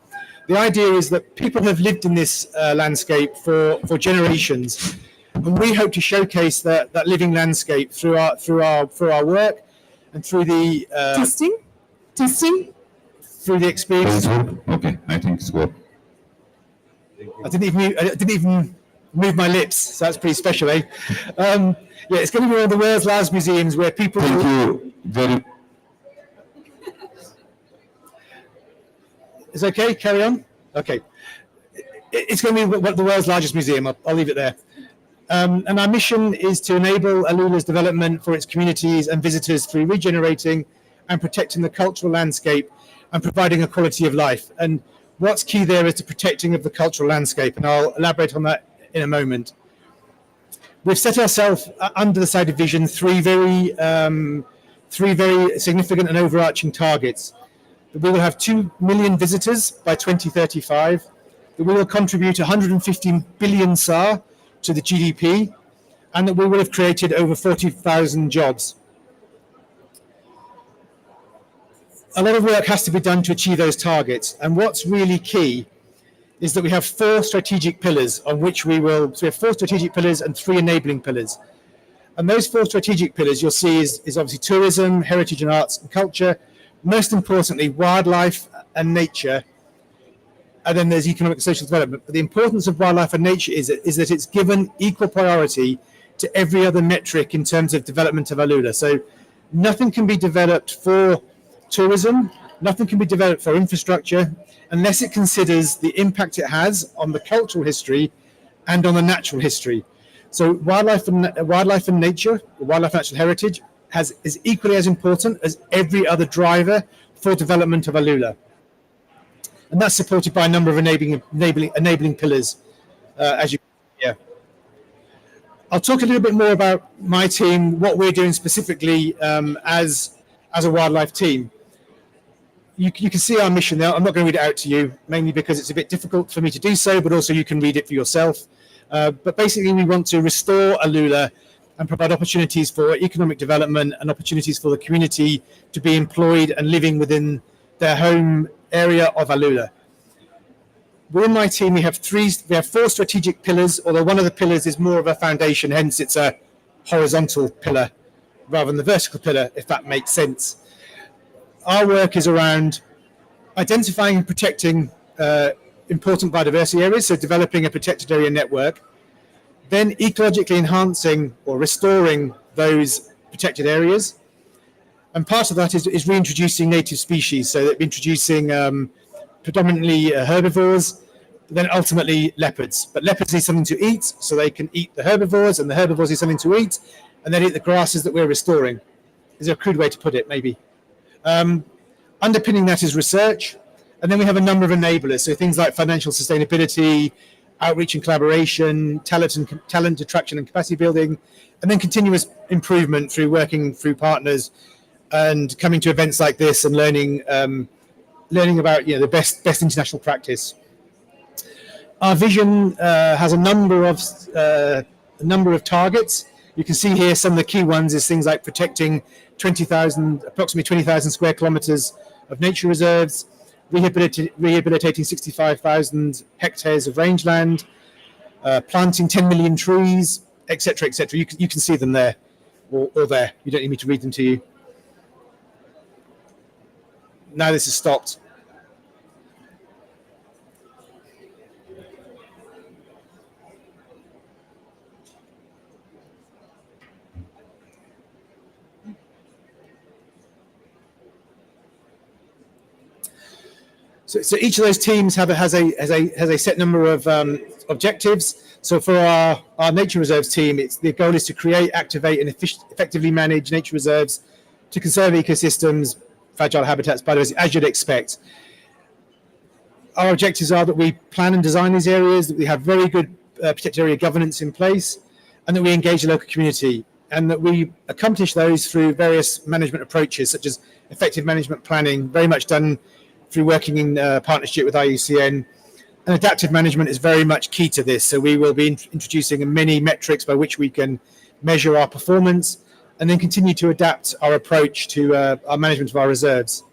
The idea is that people have lived in this landscape for generations, and we hope to showcase that living landscape through our work and through the Testing? through the experience. Okay, I think it's good. I didn't even move my lips, so that's pretty special, eh? Yeah, it's going to be one of the world's largest museums where people. Thank you very. Is it okay? Carry on. Okay, it's going to be the world's largest museum. I'll leave it there. And our mission is to enable Alula's development for its communities and visitors through regenerating and protecting the cultural landscape and providing a quality of life. And what's key there is the protecting of the cultural landscape, and I'll elaborate on that in a moment. We've set ourselves under the Saudi Vision three very significant and overarching targets. That we will have 2 million visitors by 2035, that we will contribute 150 billion SAR to the GDP, and that we will have created over 40,000 jobs. A lot of work has to be done to achieve those targets, and what's really key is that we have 4 strategic pillars on which we will, so we have 4 strategic pillars and 3 enabling pillars. And those 4 strategic pillars you'll see is obviously tourism, heritage and arts and culture, most importantly, wildlife and nature, and then there's economic and social development. But the importance of wildlife and nature is that it's given equal priority to every other metric in terms of development of Alula. So nothing can be developed for tourism, nothing can be developed for infrastructure, unless it considers the impact it has on the cultural history and on the natural history. So wildlife and nature, wildlife and natural heritage, is equally as important as every other driver for development of Alula. And that's supported by a number of enabling pillars, as you can hear. I'll talk a little bit more about my team, what we're doing specifically as a wildlife team. You can see our mission there. I'm not going to read it out to you, mainly because it's a bit difficult for me to do so, but also you can read it for yourself. But basically, we want to restore Alula and provide opportunities for economic development and opportunities for the community to be employed and living within their home area of Alula. Within my team, we have 4 strategic pillars, although one of the pillars is more of a foundation, hence it's a horizontal pillar rather than the vertical pillar, if that makes sense. Our work is around identifying and protecting important biodiversity areas, so developing a protected area network, then ecologically enhancing or restoring those protected areas. And part of that is reintroducing native species, so that introducing predominantly herbivores, but then ultimately leopards. But leopards need something to eat, so they can eat the herbivores, and the herbivores need something to eat, and then eat the grasses that we're restoring. Is a crude way to put it, maybe. Underpinning that is research, and then we have a number of enablers, so things like financial sustainability, outreach and collaboration, talent attraction and capacity building, and then continuous improvement through working through partners and coming to events like this and learning about the best international practice. Our vision has a number of targets. You can see here some of the key ones is things like protecting approximately 20,000 square kilometers of nature reserves, rehabilitating 65,000 hectares of rangeland, planting 10 million trees, etc., etc. You can see them there, or there. You don't need me to read them to you. Now this has stopped. So each of those teams has a set number of objectives. So for our nature reserves team, the goal is to create, activate, and effectively manage nature reserves to conserve ecosystems, fragile habitats, biodiversity, as you'd expect. Our objectives are that we plan and design these areas, that we have very good protected area governance in place, and that we engage the local community, and that we accomplish those through various management approaches, such as effective management planning, very much done through working in partnership with IUCN. And adaptive management is very much key to this. So we will be introducing many metrics by which we can measure our performance and then continue to adapt our approach to our management of our reserves.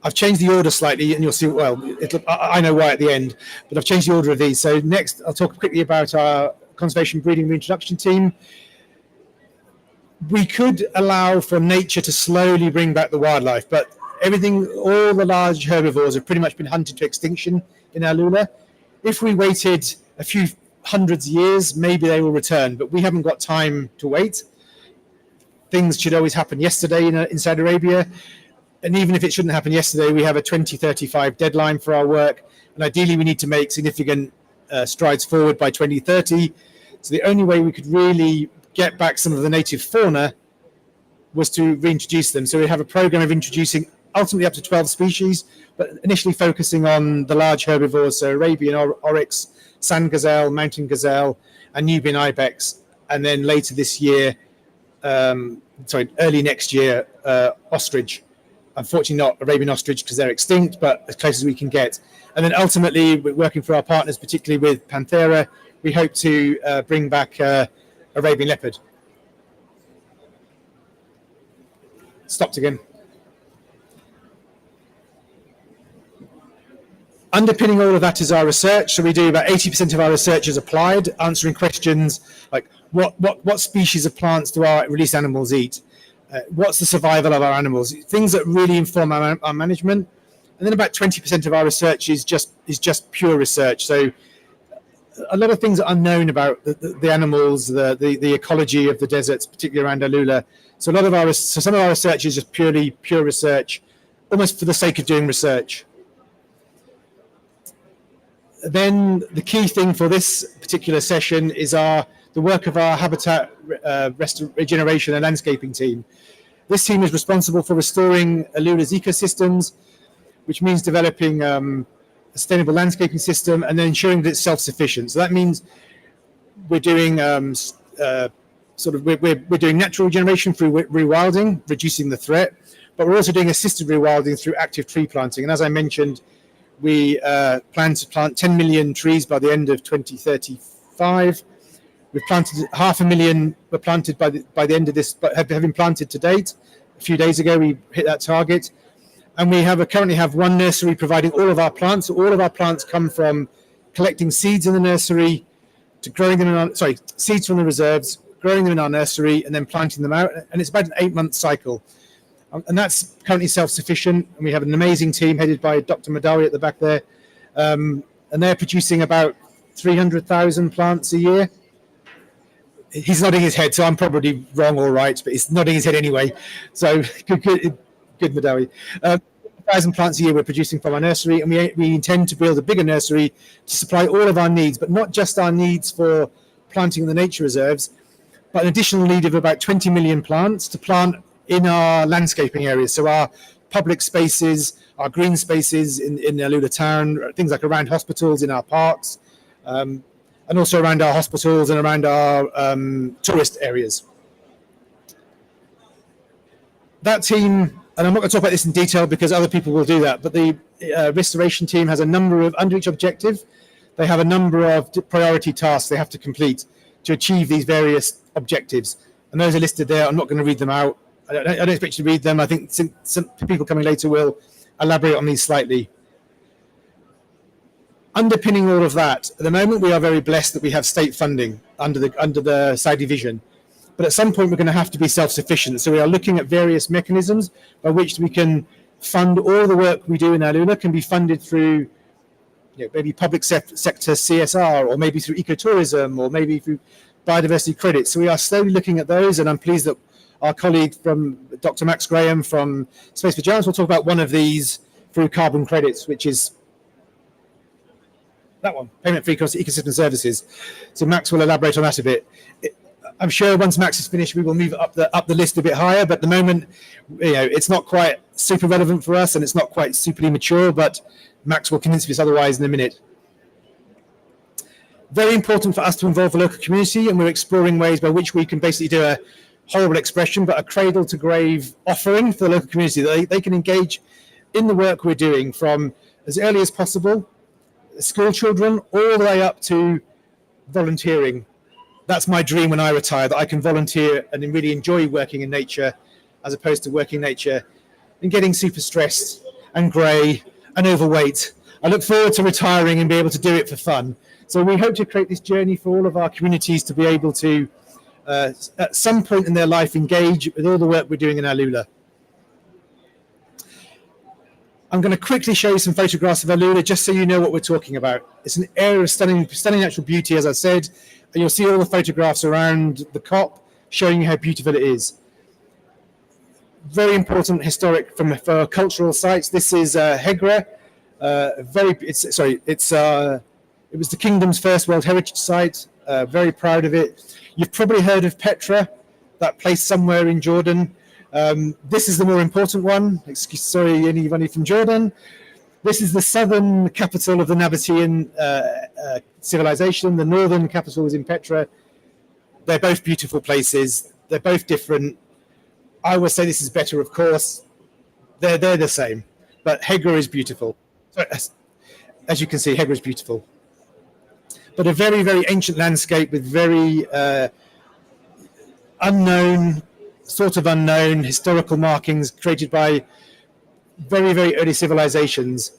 I've changed the order slightly, and you'll see, well, I know why at the end, but I've changed the order of these. So next, I'll talk quickly about our conservation breeding reintroduction team. We could allow for nature to slowly bring back the wildlife, but all the large herbivores have pretty much been hunted to extinction in our lula. If we waited a few hundreds of years, maybe they will return, but we haven't got time to wait. Things should always happen yesterday in Saudi Arabia. And even if it shouldn't happen yesterday, we have a 2035 deadline for our work. And ideally, we need to make significant strides forward by 2030. So the only way we could really get back some of the native fauna was to reintroduce them. So we have a program of introducing ultimately up to 12 species, but initially focusing on the large herbivores, so Arabian oryx, sand gazelle, mountain gazelle, and Nubian ibex. And then later this year, early next year, ostrich. Unfortunately not Arabian ostrich because they're extinct, but as close as we can get. And then ultimately, we're working for our partners, particularly with Panthera, we hope to bring back Arabian leopard. Stopped again. Underpinning all of that is our research. So we do about 80% of our research is applied, answering questions like what species of plants do our released animals eat? What's the survival of our animals? Things that really inform our management. And then about 20% of our research is just pure research. So a lot of things are unknown about the animals, the ecology of the deserts, particularly around Alula. So some of our research is just pure research, almost for the sake of doing research. Then the key thing for this particular session is the work of our habitat regeneration and landscaping team. This team is responsible for restoring Alula's ecosystems, which means developing a sustainable landscaping system and then ensuring that it's self-sufficient. So that means we're doing we're doing natural regeneration through rewilding, reducing the threat, but we're also doing assisted rewilding through active tree planting. And as I mentioned, we plan to plant 10 million trees by the end of 2035. We've planted 500,000 were planted by the end of this, but have been planted to date. A few days ago, we hit that target. And we currently have one nursery providing all of our plants. So all of our plants come from collecting seeds in the nursery to growing them seeds from the reserves, growing them in our nursery, and then planting them out. And it's about an 8-month cycle. And that's currently self-sufficient. And we have an amazing team headed by Dr. Madawi at the back there. And they're producing about 300,000 plants a year. He's nodding his head, so I'm probably wrong or right, but he's nodding his head anyway. So good Madawi. 1,000 plants a year we're producing from our nursery, and we intend to build a bigger nursery to supply all of our needs, but not just our needs for planting in the nature reserves, but an additional need of about 20 million plants to plant in our landscaping areas. So our public spaces, our green spaces in Alula town, things like around hospitals, in our parks, and also around our hospitals and around our tourist areas. That team, and I'm not going to talk about this in detail because other people will do that, but the restoration team has a number of, under each objective, they have a number of priority tasks they have to complete to achieve these various objectives. And those are listed there. I'm not going to read them out. I don't expect you to read them. I think some people coming later will elaborate on these slightly. Underpinning all of that, at the moment we are very blessed that we have state funding under the Saudi vision. But at some point we're going to have to be self-sufficient. So we are looking at various mechanisms by which we can fund all the work we do in Alula can be funded through maybe public sector CSR, or maybe through ecotourism, or maybe through biodiversity credits. So we are slowly looking at those, and I'm pleased that Our colleague from Dr. Max Graham from Space for Giants will talk about one of these through carbon credits, which is that one, payment-free ecosystem services. So Max will elaborate on that a bit. I'm sure once Max is finished, we will move up the list a bit higher. But at the moment, it's not quite super relevant for us, and it's not quite superly mature. But Max will convince us otherwise in a minute. Very important for us to involve the local community, and we're exploring ways by which we can basically do a horrible expression, but a cradle-to-grave offering for the local community that they can engage in the work we're doing from as early as possible, school children, all the way up to volunteering. That's my dream when I retire, that I can volunteer and really enjoy working in nature as opposed to working in nature and getting super stressed and grey and overweight. I look forward to retiring and be able to do it for fun. So we hope to create this journey for all of our communities to be able to, at some point in their life, engage with all the work we're doing in Alula. I'm going to quickly show you some photographs of Alula just so you know what we're talking about. It's an area of stunning natural beauty, as I said, and you'll see all the photographs around the COP showing you how beautiful it is. Very important historic for cultural sites. This is Hegra. It was the kingdom's first World Heritage Site. Very proud of it. You've probably heard of Petra, that place somewhere in Jordan. This is the more important one. Sorry, anybody from Jordan. This is the southern capital of the Nabatean civilization. The northern capital is in Petra. They're both beautiful places. They're both different. I would say this is better, of course. They're the same, but Hegra is beautiful. So, as you can see, Hegra is beautiful. But a very, very ancient landscape with very unknown historical markings created by very, very early civilizations.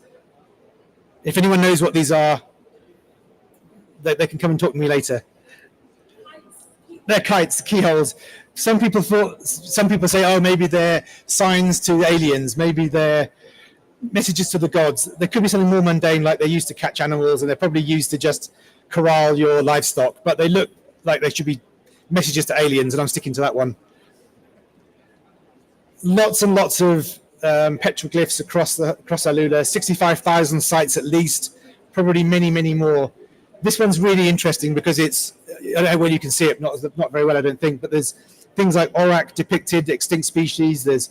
If anyone knows what these are, they can come and talk to me later. They're kites, keyholes. Some people say, oh, maybe they're signs to aliens, maybe they're messages to the gods. There could be something more mundane, like they're used to catch animals, and they're probably used to just corral your livestock, but they look like they should be messages to aliens, and I'm sticking to that one. Lots and lots of petroglyphs across Alula, 65,000 sites at least, probably many, many more. This one's really interesting because it's, I don't know whether you can see it, not very well, I don't think, but there's things like auroch depicted, extinct species. There's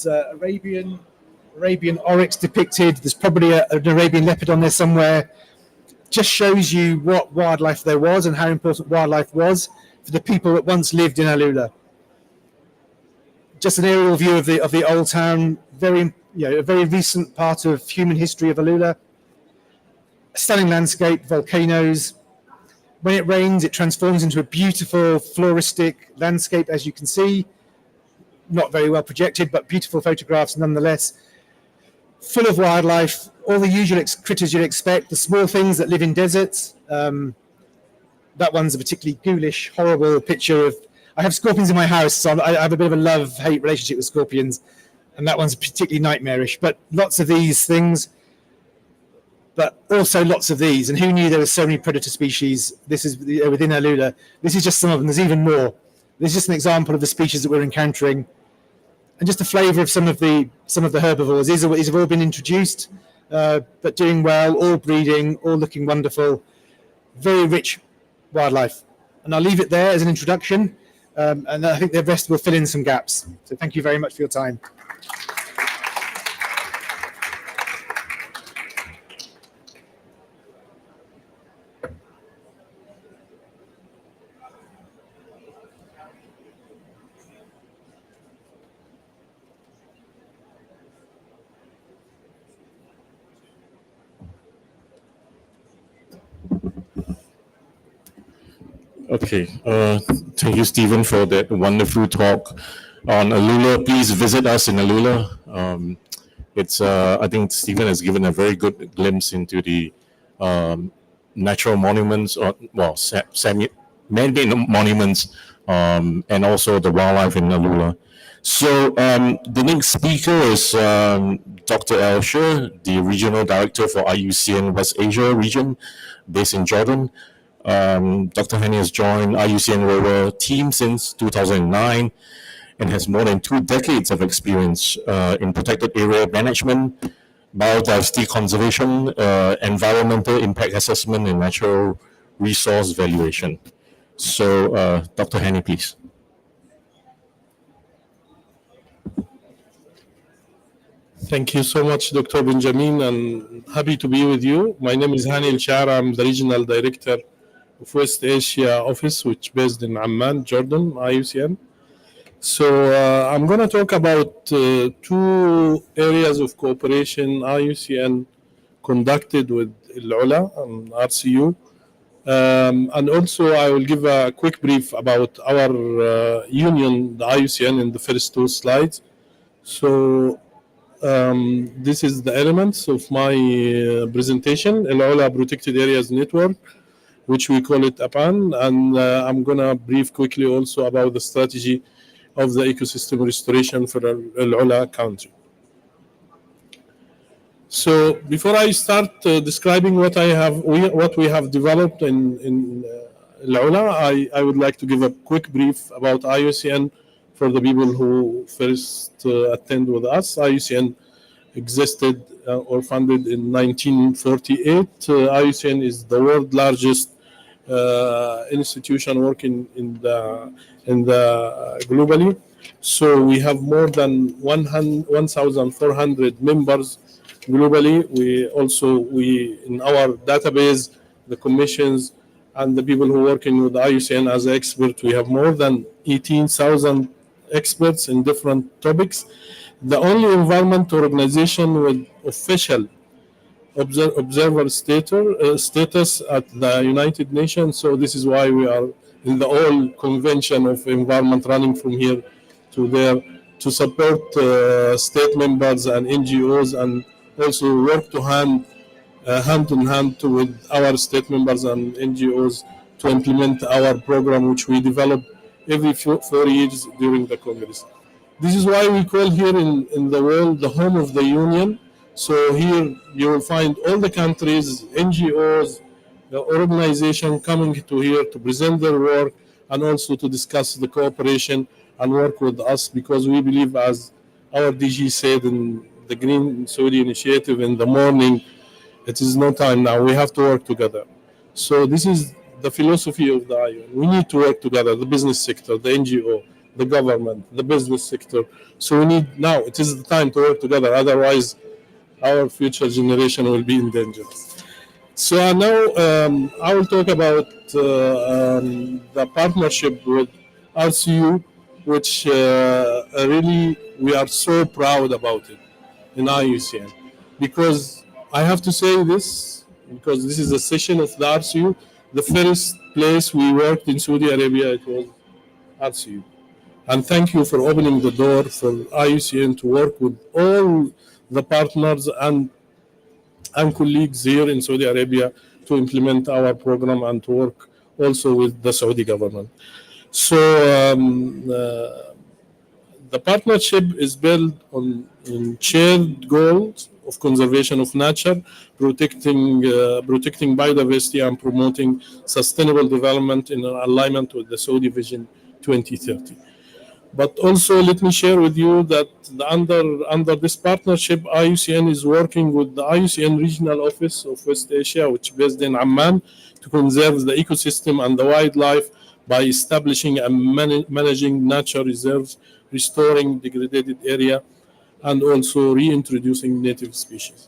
Arabian oryx depicted. There's probably an Arabian leopard on there somewhere. Just shows you what wildlife there was and how important wildlife was for the people that once lived in Alula. Just an aerial view of the old town, a very recent part of human history of Alula. Stunning landscape, volcanoes. When it rains, it transforms into a beautiful floristic landscape, as you can see. Not very well projected, but beautiful photographs nonetheless. Full of wildlife, all the usual critters you'd expect, the small things that live in deserts. That one's a particularly ghoulish, horrible picture of... I have scorpions in my house, so I have a bit of a love-hate relationship with scorpions, and that one's particularly nightmarish. But lots of these things, but also lots of these. And who knew there were so many predator species? This is within Alula. This is just some of them. There's even more. This is just an example of the species that we're encountering, and just a flavour of some of the herbivores. These have all been introduced, but doing well, all breeding, all looking wonderful. Very rich wildlife. And I'll leave it there as an introduction, and I think the rest will fill in some gaps. So thank you very much for your time. Okay, thank you, Stephen, for that wonderful talk on Alula. Please visit us in Alula. I think Stephen has given a very good glimpse into the natural monuments, man-made monuments, and also the wildlife in Alula. So the next speaker is Dr. Elsher, the Regional Director for IUCN West Asia region, based in Jordan. Dr. Hani has joined IUCN Rover team since 2009, and has more than 2 decades of experience in protected area management, biodiversity conservation, environmental impact assessment, and natural resource valuation. So, Dr. Hani, please. Thank you so much, Dr. Benjamin, and happy to be with you. My name is Hani El-Shara. I'm the Regional Director of West Asia Office, which is based in Amman, Jordan, IUCN. So I'm going to talk about 2 areas of cooperation IUCN conducted with Al-Ula and RCU. And also I will give a quick brief about our union, the IUCN, in the first 2 slides. So this is the elements of my presentation, Al-Ula Protected Areas Network, which we call it APAN, and I'm going to brief quickly also about the strategy of the ecosystem restoration for Al-Ula country. So before I start describing what we have developed in Al-Ula, I would like to give a quick brief about IUCN for the people who first attend with us. IUCN existed or founded in 1948. IUCN is the world's largest institution working in the globally. So we have more than 1,400 members globally. We in our database, the commissions and the people who are working with IUCN as experts, we have more than 18,000 experts in different topics. The only environment organization with official observer status at the United Nations. So this is why we are in the whole convention of environment running from here to there to support state members and NGOs, and also work to hand in hand with our state members and NGOs to implement our program, which we develop every 4 years during the Congress. This is why we call here in the world the home of the Union. So here you will find all the countries, NGOs, the organization coming to here to present their work and also to discuss the cooperation and work with us, because we believe, as our DG said in the Green Saudi Initiative in the morning, it is no time now. We have to work together. So this is the philosophy of the IUN. We need to work together, the business sector, the NGO, the government, the business sector. So we need now, it is the time to work together. Otherwise, our future generation will be in danger. So now I will talk about the partnership with RCU, which really we are so proud about it in IUCN. Because I have to say this, because this is a session of the RCU, the first place we worked in Saudi Arabia, it was RCU. And thank you for opening the door for IUCN to work with all the partners and colleagues here in Saudi Arabia to implement our program and to work also with the Saudi government. So the partnership is built on shared goals of conservation of nature, protecting biodiversity, and promoting sustainable development in alignment with the Saudi Vision 2030. But also, let me share with you that under this partnership, IUCN is working with the IUCN Regional Office of West Asia, which is based in Amman, to conserve the ecosystem and the wildlife by establishing and managing nature reserves, restoring degraded area, and also reintroducing native species.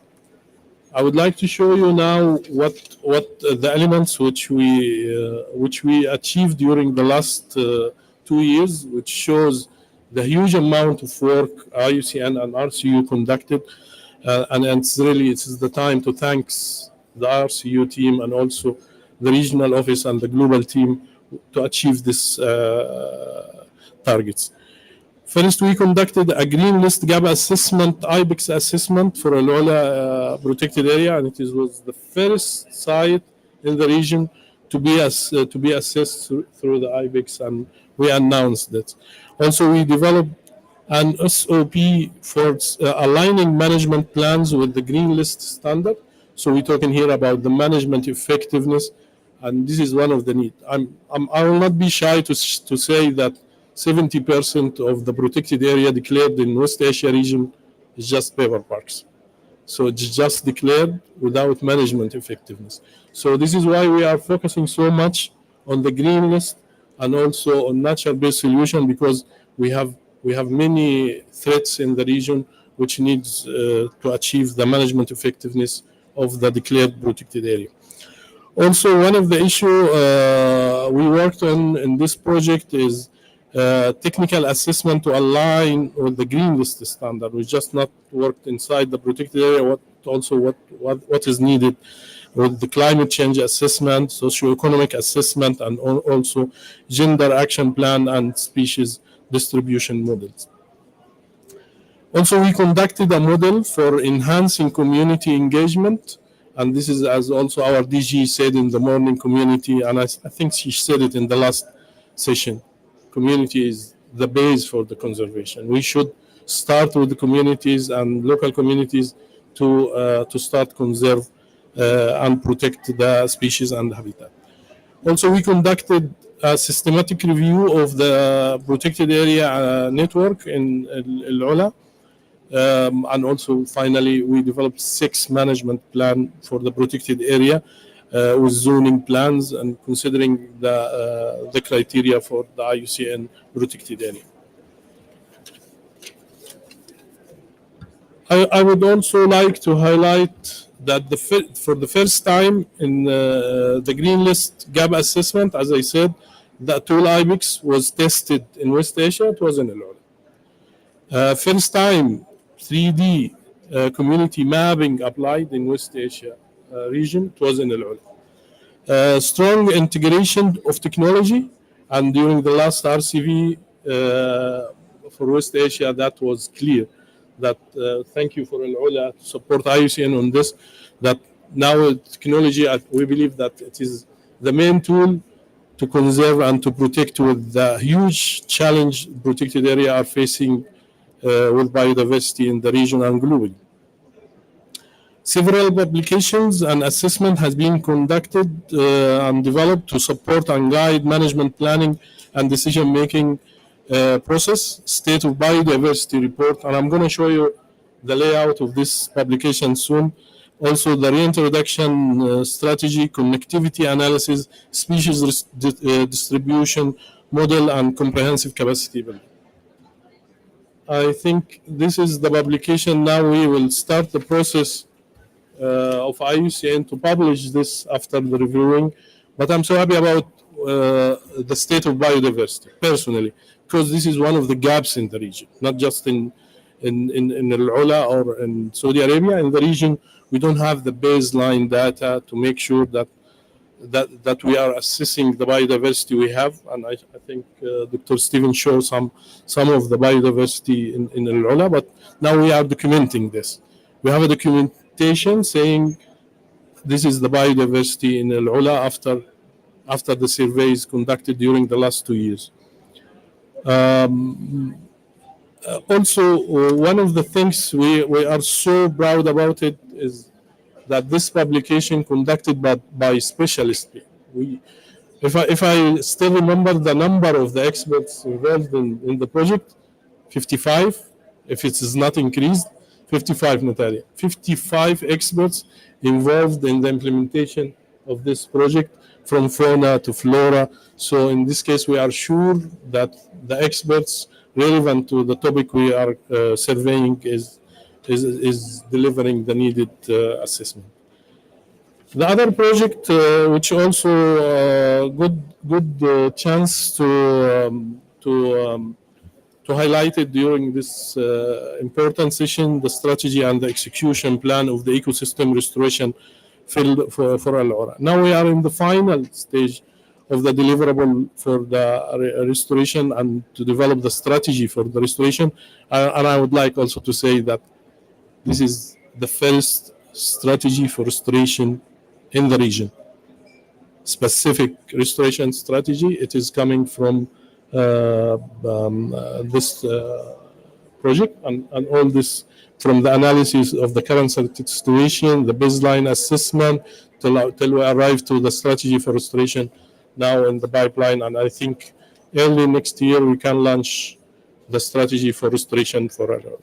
I would like to show you now what the elements which we achieved during the last 2 years, which shows the huge amount of work IUCN and RCU conducted, and it's the time to thank the RCU team and also the regional office and the global team to achieve these targets. First, we conducted a green list gap assessment, IBEX assessment for Al-Ula protected area, and it was the first site in the region to be assessed through the IBEX, and we announced that. Also, we developed an SOP for aligning management plans with the green list standard. So we're talking here about the management effectiveness, and this is one of the needs. I will not be shy to say that 70% of the protected area declared in West Asia region is just paper parks. So it's just declared without management effectiveness. So this is why we are focusing so much on the green list and also on nature-based solution, because we have many threats in the region which needs to achieve the management effectiveness of the declared protected area. Also, one of the issues we worked on in this project is technical assessment to align with the green list standard. We just not worked inside the protected area, what is needed with the climate change assessment, socioeconomic assessment, and also gender action plan and species distribution models. Also, we conducted a model for enhancing community engagement, and this is, as also our DG said in the morning, community, and I think she said it in the last session, community is the base for the conservation. We should start with the communities and local communities to start conserve and protect the species and habitat. Also, we conducted a systematic review of the protected area network in Al Ula. And also, finally, we developed 6 management plan for the protected area with zoning plans and considering the criteria for the IUCN protected area. I would also like to highlight that for the first time in the green list gap assessment, as I said, the tool IBEX was tested in West Asia. It was in Al Ula. First time 3D community mapping applied in West Asia region. It was in Al Ula. Strong integration of technology, and during the last RCV for West Asia, that was clear. That thank you for Al Ula to support IUCN on this. That now technology, we believe that it is the main tool to conserve and to protect with the huge challenge protected area are facing with biodiversity in the region and globally. Several publications and assessment has been conducted and developed to support and guide management planning and decision-making process, State of Biodiversity Report, and I'm going to show you the layout of this publication soon. Also, the reintroduction strategy, connectivity analysis, species distribution model, and comprehensive capacity building. I think this is the publication. Now we will start the process of IUCN to publish this after the reviewing. But I'm so happy about the state of biodiversity, personally, because this is one of the gaps in the region, not just in Al Ula or in Saudi Arabia. In the region, we don't have the baseline data to make sure that we are assessing the biodiversity we have. And I think Dr. Stephen showed some of the biodiversity in Al Ula, but now we are documenting this. We have a documentation saying this is the biodiversity in Al Ula after the surveys conducted during the last 2 years. Also, one of the things we are so proud about it is that this publication conducted by specialists. If I still remember the number of the experts involved in the project, 55, if it is not increased, 55, Natalia, 55 experts involved in the implementation of this project, from fauna to flora. So in this case, we are sure that the experts relevant to the topic we are surveying is delivering the needed assessment. The other project, which also good chance to highlight it during this important session, the strategy and the execution plan of the ecosystem restoration field for Al Ula. Now we are in the final stage of the deliverable for the restoration and to develop the strategy for the restoration. And I would like also to say that this is the first strategy for restoration in the region. Specific restoration strategy. It is coming from this project and all this from the analysis of the current situation, the baseline assessment, till we arrive to the strategy for restoration now in the pipeline. And I think early next year we can launch the strategy for restoration for Al-Ula.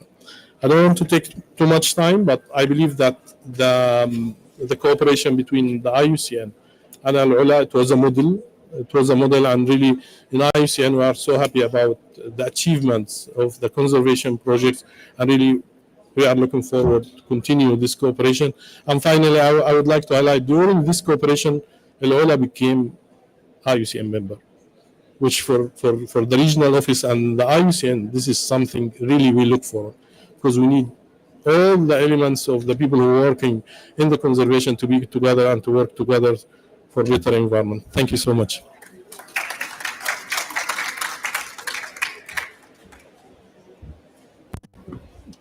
I don't want to take too much time, but I believe that the cooperation between the IUCN and Al-Ula, it was a model. It was a model, and really in IUCN we are so happy about the achievements of the conservation projects, and really we are looking forward to continue this cooperation. And finally, I would like to highlight, during this cooperation, Al-Ula became IUCN member, which for the regional office and the IUCN, this is something really we look for, because we need all the elements of the people who are working in the conservation to be together and to work together for better environment. Thank you so much.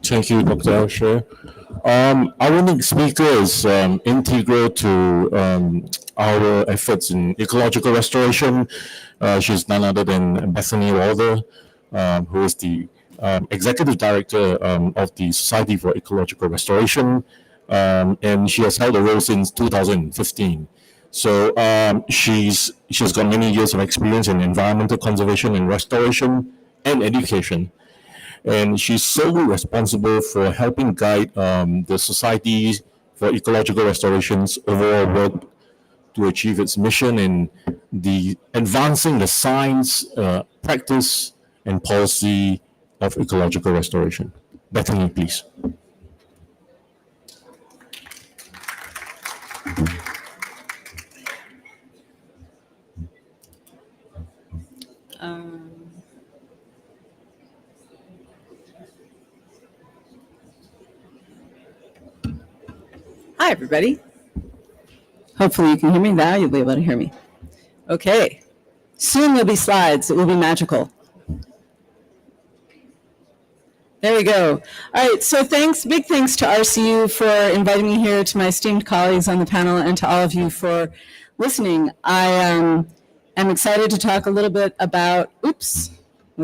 Thank you, Dr. Alsher. Our next speaker is integral to our efforts in ecological restoration. She's none other than Bethany Walder, who is the Executive Director of the Society for Ecological Restoration, and she has held the role since 2015. So she's got many years of experience in environmental conservation and restoration and education. And she's solely responsible for helping guide the Society for Ecological Restoration's overall work to achieve its mission in the advancing the science, practice, and policy of ecological restoration. Bethany, please. Hi, everybody. Hopefully you can hear me now. You'll be able to hear me. Okay. Soon there'll be slides. It will be magical. There we go. All right. So big thanks to RCU for inviting me here, to my esteemed colleagues on the panel, and to all of you for listening. I am excited to talk a little bit about, let's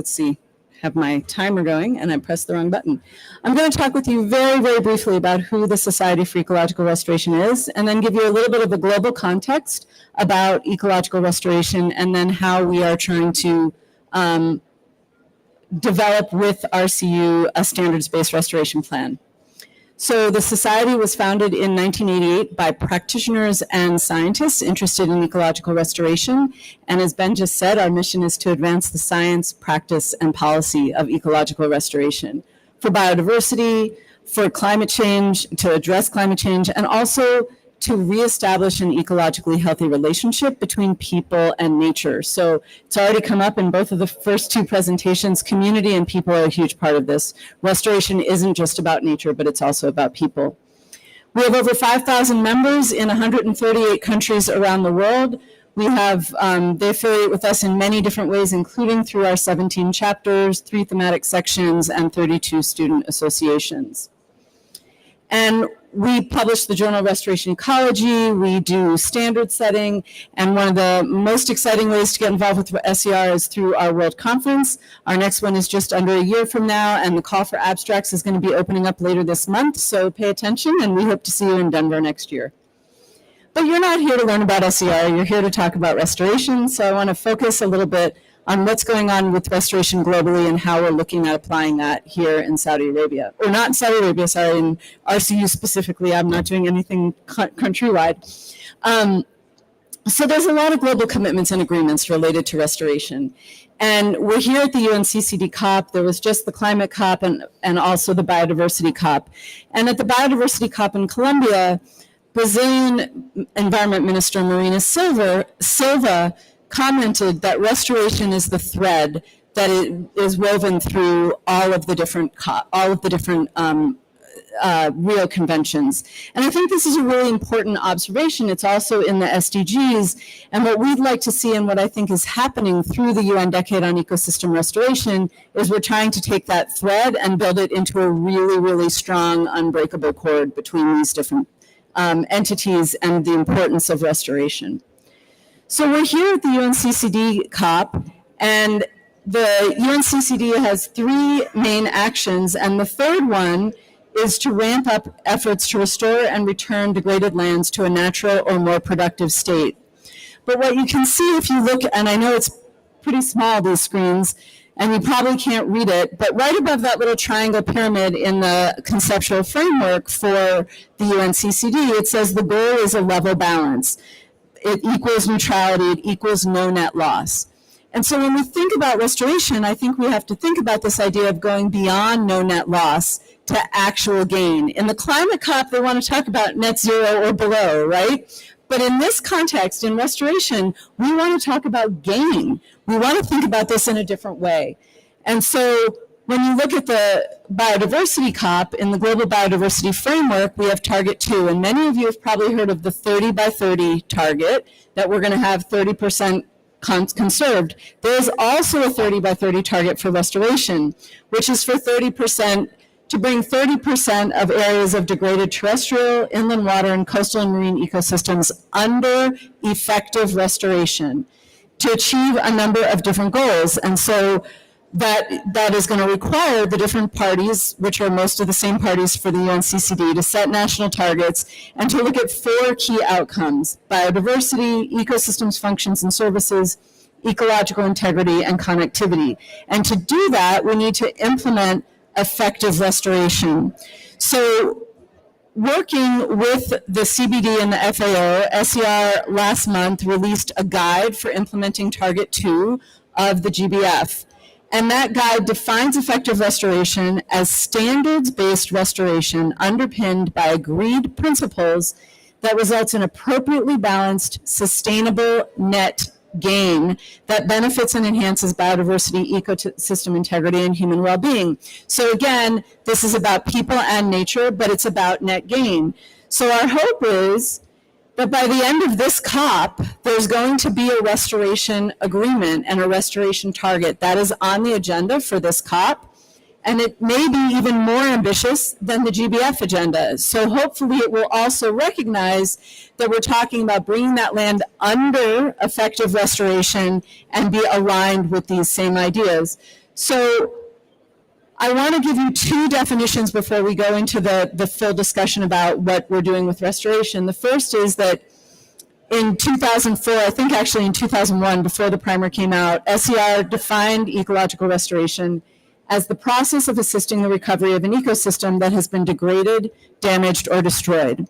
see. Have my timer going, and I pressed the wrong button. I'm going to talk with you very, very briefly about who the Society for Ecological Restoration is, and then give you a little bit of the global context about ecological restoration, and then how we are trying to develop with RCU a standards-based restoration plan. So the Society was founded in 1988 by practitioners and scientists interested in ecological restoration. And as Ben just said, our mission is to advance the science, practice, and policy of ecological restoration for biodiversity, for climate change, to address climate change, and also to reestablish an ecologically healthy relationship between people and nature. So it's already come up in both of the first two presentations. Community and people are a huge part of this. Restoration isn't just about nature, but it's also about people. We have over 5,000 members in 138 countries around the world. We have, they affiliate with us in many different ways, including through our 17 chapters, 3 thematic sections, and 32 student associations. And we publish the journal Restoration Ecology, we do standard setting, and one of the most exciting ways to get involved with SER is through our World Conference. Our next one is just under a year from now, and the call for abstracts is going to be opening up later this month, so pay attention, and we hope to see you in Denver next year. But you're not here to learn about SER, you're here to talk about restoration, so I want to focus a little bit on what's going on with restoration globally and how we're looking at applying that here in Saudi Arabia. Or not in Saudi Arabia, sorry, in RCU specifically. I'm not doing anything countrywide. So there's a lot of global commitments and agreements related to restoration. And we're here at the UNCCD COP. There was just the climate COP and also the biodiversity COP. And at the biodiversity COP in Colombia, Brazilian Environment Minister Marina Silva commented that restoration is the thread that is woven through all of the different Rio conventions. And I think this is a really important observation. It's also in the SDGs. And what we'd like to see, and what I think is happening through the UN Decade on Ecosystem Restoration, is we're trying to take that thread and build it into a really, really strong, unbreakable cord between these different entities and the importance of restoration. So we're here at the UNCCD COP, and the UNCCD has 3 main actions, and the third one is to ramp up efforts to restore and return degraded lands to a natural or more productive state. But what you can see if you look, and I know it's pretty small, these screens, and you probably can't read it, but right above that little triangle pyramid in the conceptual framework for the UNCCD, it says the goal is a level balance. It equals neutrality, it equals no net loss. And so when we think about restoration, I think we have to think about this idea of going beyond no net loss to actual gain. In the climate COP, they want to talk about net zero or below, right? But in this context, in restoration, we want to talk about gain. We want to think about this in a different way. And so when you look at the biodiversity COP, in the global biodiversity framework, we have target 2. And many of you have probably heard of the 30 by 30 target, that we're going to have 30% conserved. There is also a 30 by 30 target for restoration, which is for 30%, to bring 30% of areas of degraded terrestrial, inland water, and coastal and marine ecosystems under effective restoration to achieve a number of different goals. And so that is going to require the different parties, which are most of the same parties for the UNCCD, to set national targets and to look at 4 key outcomes: biodiversity, ecosystems, functions, and services, ecological integrity, and connectivity. And to do that, we need to implement effective restoration. So working with the CBD and the FAO, SER last month released a guide for implementing Target 2 of the GBF. And that guide defines effective restoration as standards-based restoration underpinned by agreed principles that results in appropriately balanced, sustainable net gain that benefits and enhances biodiversity, ecosystem integrity, and human well-being. So again, this is about people and nature, but it's about net gain. So our hope is that by the end of this COP, there's going to be a restoration agreement and a restoration target that is on the agenda for this COP. And it may be even more ambitious than the GBF agenda. So hopefully it will also recognize that we're talking about bringing that land under effective restoration and be aligned with these same ideas. So I want to give you 2 definitions before we go into the full discussion about what we're doing with restoration. The first is that in 2004, I think actually in 2001, before the primer came out, SER defined ecological restoration as the process of assisting the recovery of an ecosystem that has been degraded, damaged, or destroyed.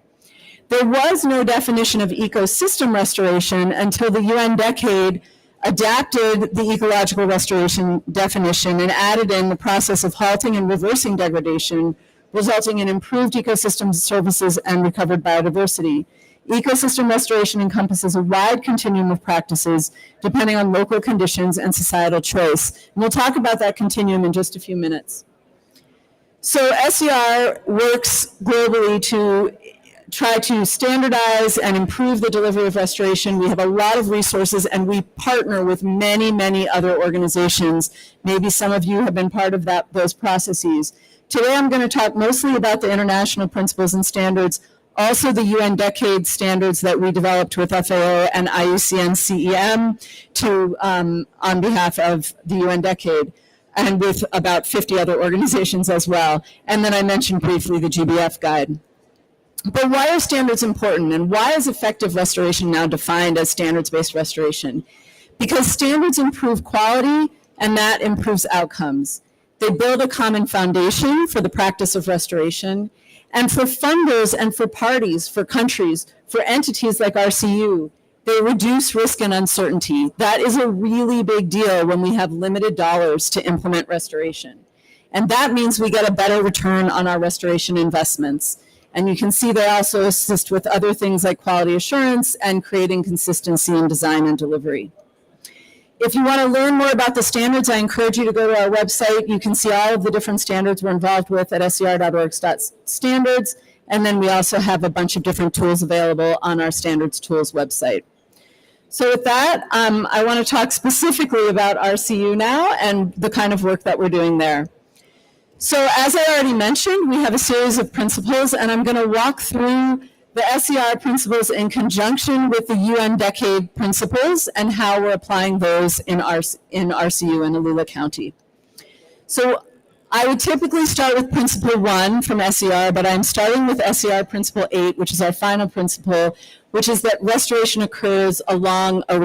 There was no definition of ecosystem restoration until the UN decade adapted the ecological restoration definition and added in the process of halting and reversing degradation, resulting in improved ecosystem services and recovered biodiversity. Ecosystem restoration encompasses a wide continuum of practices depending on local conditions and societal choice. And we'll talk about that continuum in just a few minutes. So SER works globally to try to standardize and improve the delivery of restoration. We have a lot of resources and we partner with many, many other organizations. Maybe some of you have been part of those processes. Today I'm going to talk mostly about the international principles and standards, also the UN decade standards that we developed with FAO and IUCN CEM on behalf of the UN decade, and with about 50 other organizations as well. And then I mentioned briefly the GBF guide. But why are standards important, and why is effective restoration now defined as standards-based restoration? Because standards improve quality and that improves outcomes. They build a common foundation for the practice of restoration. And for funders and for parties, for countries, for entities like RCU, they reduce risk and uncertainty. That is a really big deal when we have limited dollars to implement restoration. And that means we get a better return on our restoration investments. And you can see they also assist with other things like quality assurance and creating consistency in design and delivery. If you want to learn more about the standards, I encourage you to go to our website. You can see all of the different standards we're involved with at ser.org/standards. And then we also have a bunch of different tools available on our standards tools website. So with that, I want to talk specifically about RCU now and the kind of work that we're doing there. So as I already mentioned, we have a series of principles, and I'm going to walk through the SER principles in conjunction with the UN decade principles and how we're applying those in RCU in Alula County. So I would typically start with principle 1 from SER, but I'm starting with SER principle 8, which is our final principle, which is that restoration occurs along a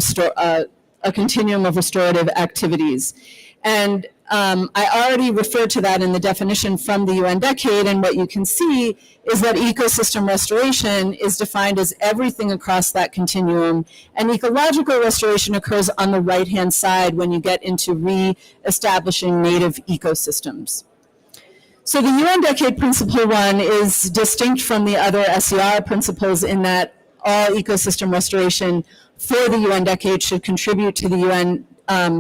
a continuum of restorative activities. And I already referred to that in the definition from the UN decade, and what you can see is that ecosystem restoration is defined as everything across that continuum, and ecological restoration occurs on the right-hand side when you get into re-establishing native ecosystems. So the UN Decade Principle 1 is distinct from the other SCR principles in that all ecosystem restoration for the UN Decade should contribute to the UN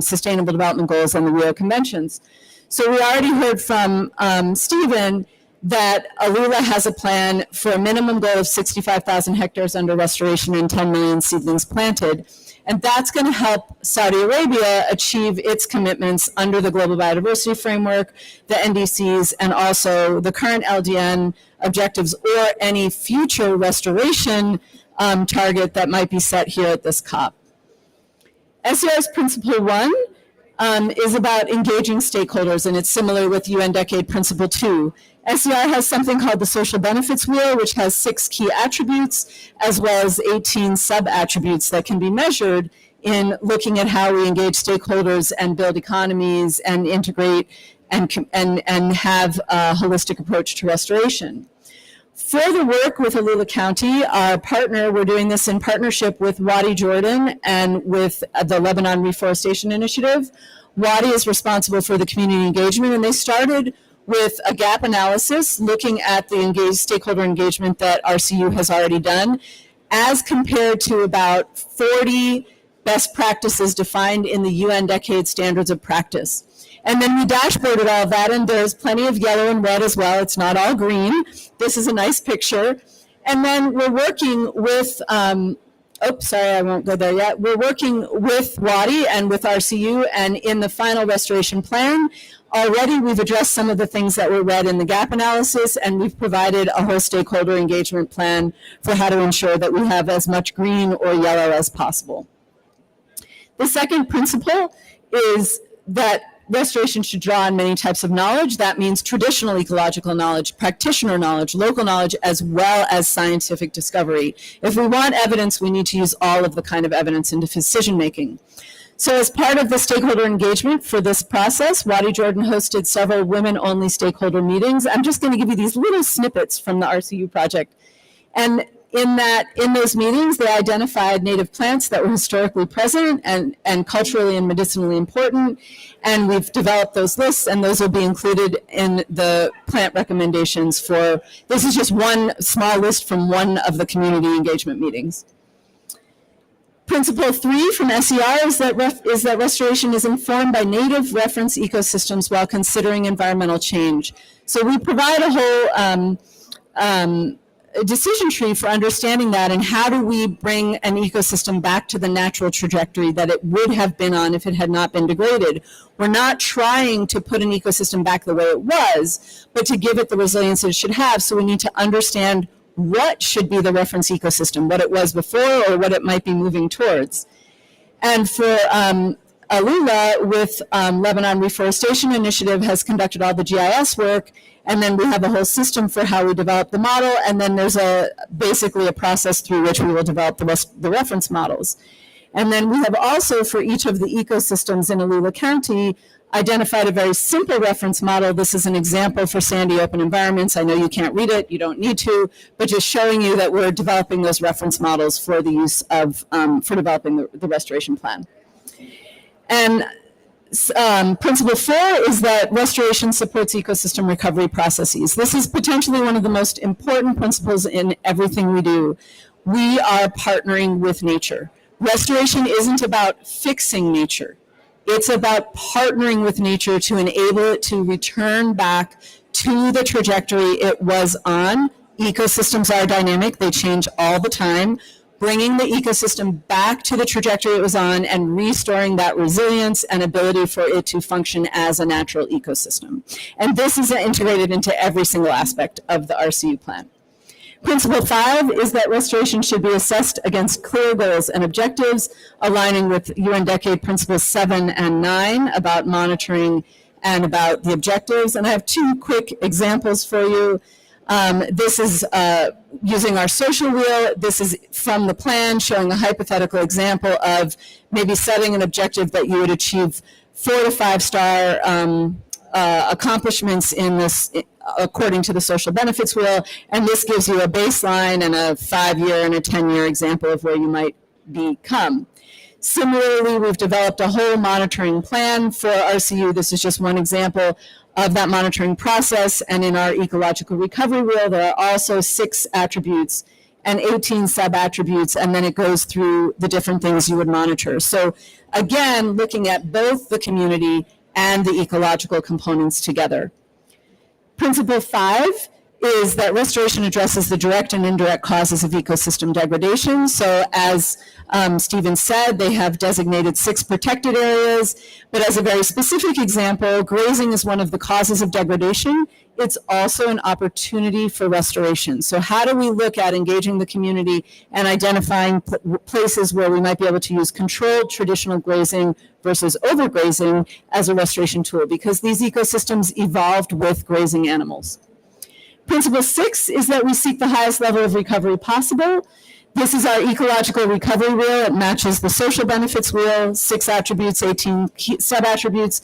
Sustainable Development Goals and the Rio Conventions. So we already heard from Stephen that ALULA has a plan for a minimum goal of 65,000 hectares under restoration and 10 million seedlings planted. And that's going to help Saudi Arabia achieve its commitments under the Global Biodiversity Framework, the NDCs, and also the current LDN objectives or any future restoration target that might be set here at this COP. SCR's Principle 1 is about engaging stakeholders, and it's similar with UN Decade Principle 2. SCR has something called the Social Benefits Wheel, which has 6 key attributes, as well as 18 sub-attributes that can be measured in looking at how we engage stakeholders and build economies and integrate and have a holistic approach to restoration. For the work with ALULA County, our partner, we're doing this in partnership with Wadi Jordan and with the Lebanon Reforestation Initiative. Wadi is responsible for the community engagement, and they started with a gap analysis looking at the stakeholder engagement that RCU has already done, as compared to about 40 best practices defined in the UN Decade Standards of Practice. And then we dashboarded all of that, and there's plenty of yellow and red as well. It's not all green. This is a nice picture. And then we're working with, sorry, I won't go there yet. We're working with Wadi and with RCU, and in the final restoration plan, already we've addressed some of the things that were read in the gap analysis, and we've provided a whole stakeholder engagement plan for how to ensure that we have as much green or yellow as possible. The second principle is that restoration should draw on many types of knowledge. That means traditional ecological knowledge, practitioner knowledge, local knowledge, as well as scientific discovery. If we want evidence, we need to use all of the kind of evidence into decision making. So as part of the stakeholder engagement for this process, Wadi Jordan hosted several women-only stakeholder meetings. I'm just going to give you these little snippets from the RCU project. And in those meetings, they identified native plants that were historically present and culturally and medicinally important. And we've developed those lists, and those will be included in the plant recommendations for, this is just one small list from one of the community engagement meetings. Principle 3 from SCR is that restoration is informed by native reference ecosystems while considering environmental change. So we provide a whole decision tree for understanding that, and how do we bring an ecosystem back to the natural trajectory that it would have been on if it had not been degraded. We're not trying to put an ecosystem back the way it was, but to give it the resilience it should have. So we need to understand what should be the reference ecosystem, what it was before or what it might be moving towards. And for ALULA, with Lebanon Reforestation Initiative, has conducted all the GIS work, and then we have a whole system for how we develop the model, and then there's basically a process through which we will develop the reference models. And then we have also, for each of the ecosystems in ALULA County, identified a very simple reference model. This is an example for sandy open environments. I know you can't read it, you don't need to, but just showing you that we're developing those reference models for the use of, for developing the restoration plan. And principle 4 is that restoration supports ecosystem recovery processes. This is potentially one of the most important principles in everything we do. We are partnering with nature. Restoration isn't about fixing nature. It's about partnering with nature to enable it to return back to the trajectory it was on. Ecosystems are dynamic, they change all the time. Bringing the ecosystem back to the trajectory it was on and restoring that resilience and ability for it to function as a natural ecosystem. And this is integrated into every single aspect of the RCU plan. Principle 5 is that restoration should be assessed against clear goals and objectives, aligning with UN Decade Principles 7 and 9 about monitoring and about the objectives. And I have 2 quick examples for you. This is using our social wheel. This is from the plan showing a hypothetical example of maybe setting an objective that you would achieve 4 to 5 star accomplishments in this according to the social benefits wheel. And this gives you a baseline and a 5-year and a 10-year example of where you might become. Similarly, we've developed a whole monitoring plan for RCU. This is just one example of that monitoring process. And in our ecological recovery wheel, there are also 6 attributes and 18 sub-attributes, and then it goes through the different things you would monitor. So again, looking at both the community and the ecological components together. Principle 5 is that restoration addresses the direct and indirect causes of ecosystem degradation. So as Stephen said, they have designated 6 protected areas, but as a very specific example, grazing is one of the causes of degradation. It's also an opportunity for restoration. So how do we look at engaging the community and identifying places where we might be able to use controlled traditional grazing versus overgrazing as a restoration tool? Because these ecosystems evolved with grazing animals. Principle 6 is that we seek the highest level of recovery possible. This is our ecological recovery wheel. It matches the social benefits wheel, 6 attributes, 18 sub-attributes.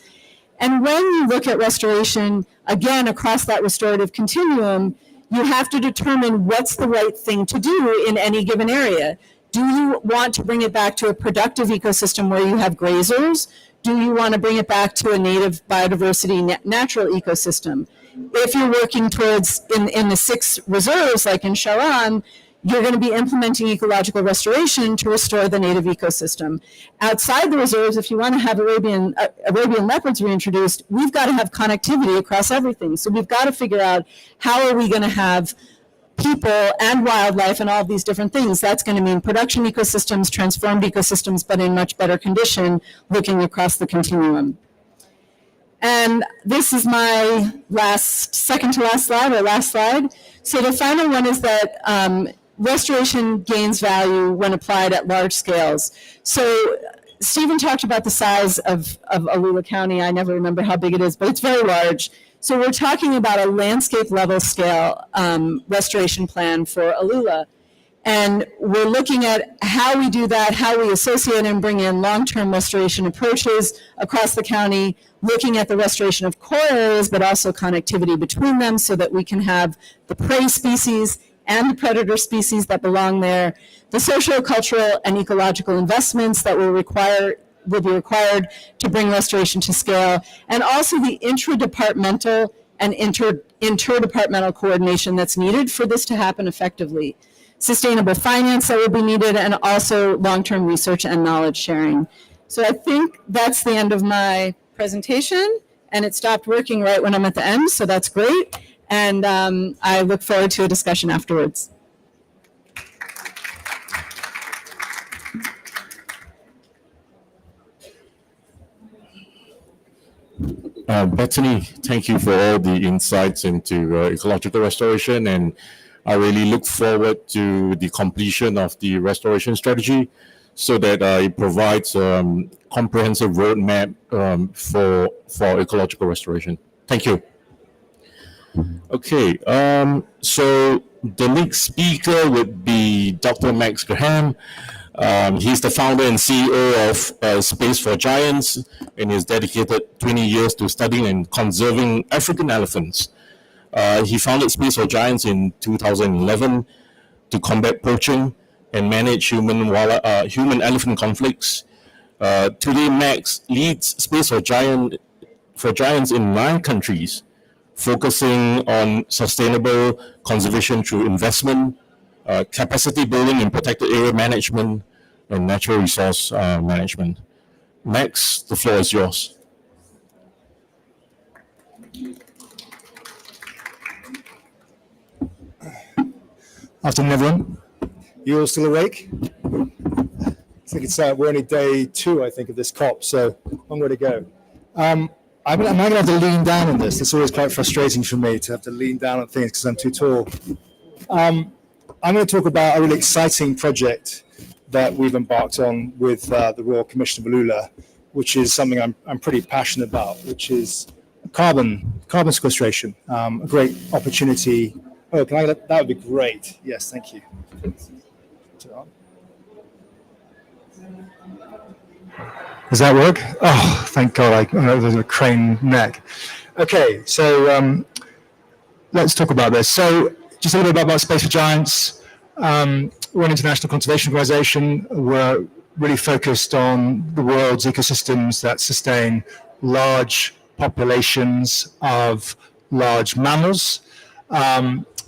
And when you look at restoration, again, across that restorative continuum, you have to determine what's the right thing to do in any given area. Do you want to bring it back to a productive ecosystem where you have grazers? Do you want to bring it back to a native biodiversity natural ecosystem? If you're working towards in the 6 reserves, like in Sharon, you're going to be implementing ecological restoration to restore the native ecosystem. Outside the reserves, if you want to have Arabian leopards reintroduced, we've got to have connectivity across everything. So we've got to figure out how are we going to have people and wildlife and all of these different things. That's going to mean production ecosystems, transformed ecosystems, but in much better condition, looking across the continuum. And this is my second to last slide. So the final one is that restoration gains value when applied at large scales. So Stephen talked about the size of Alula County. I never remember how big it is, but it's very large. So we're talking about a landscape level scale restoration plan for Alula. And we're looking at how we do that, how we associate and bring in long-term restoration approaches across the county, looking at the restoration of core areas, but also connectivity between them so that we can have the prey species and the predator species that belong there, the social, cultural, and ecological investments that will be required to bring restoration to scale, and also the intradepartmental and interdepartmental coordination that's needed for this to happen effectively. Sustainable finance that will be needed, and also long-term research and knowledge sharing. So I think that's the end of my presentation, and it stopped working right when I'm at the end, so that's great. And I look forward to a discussion afterwards. Bethany, thank you for all the insights into ecological restoration, and I really look forward to the completion of the restoration strategy so that it provides comprehensive roadmap for ecological restoration. Thank you. Okay, so the next speaker would be Dr. Max Graham. He's the founder and CEO of Space for Giants, and he's dedicated 20 years to studying and conserving African elephants. He founded Space for Giants in 2011 to combat poaching and manage human-elephant conflicts. Today, Max leads Space for Giants in 9 countries, focusing on sustainable conservation through investment, capacity building in protected area management, and natural resource management. Max, the floor is yours. Afternoon, everyone. You all still awake? I think we're only day 2, I think, of this COP, so long way to go. I'm going to have to lean down on this. It's always quite frustrating for me to have to lean down on things because I'm too tall. I'm going to talk about a really exciting project that we've embarked on with the Royal Commission of Alula, which is something I'm pretty passionate about, which is carbon sequestration. A great opportunity Oh, that would be great. Yes, thank you. Does that work? Oh, thank God. I know there's a crane neck. Okay, so let's talk about this. So just a little bit about Space for Giants. We're an international conservation organization. We're really focused on the world's ecosystems that sustain large populations of large mammals.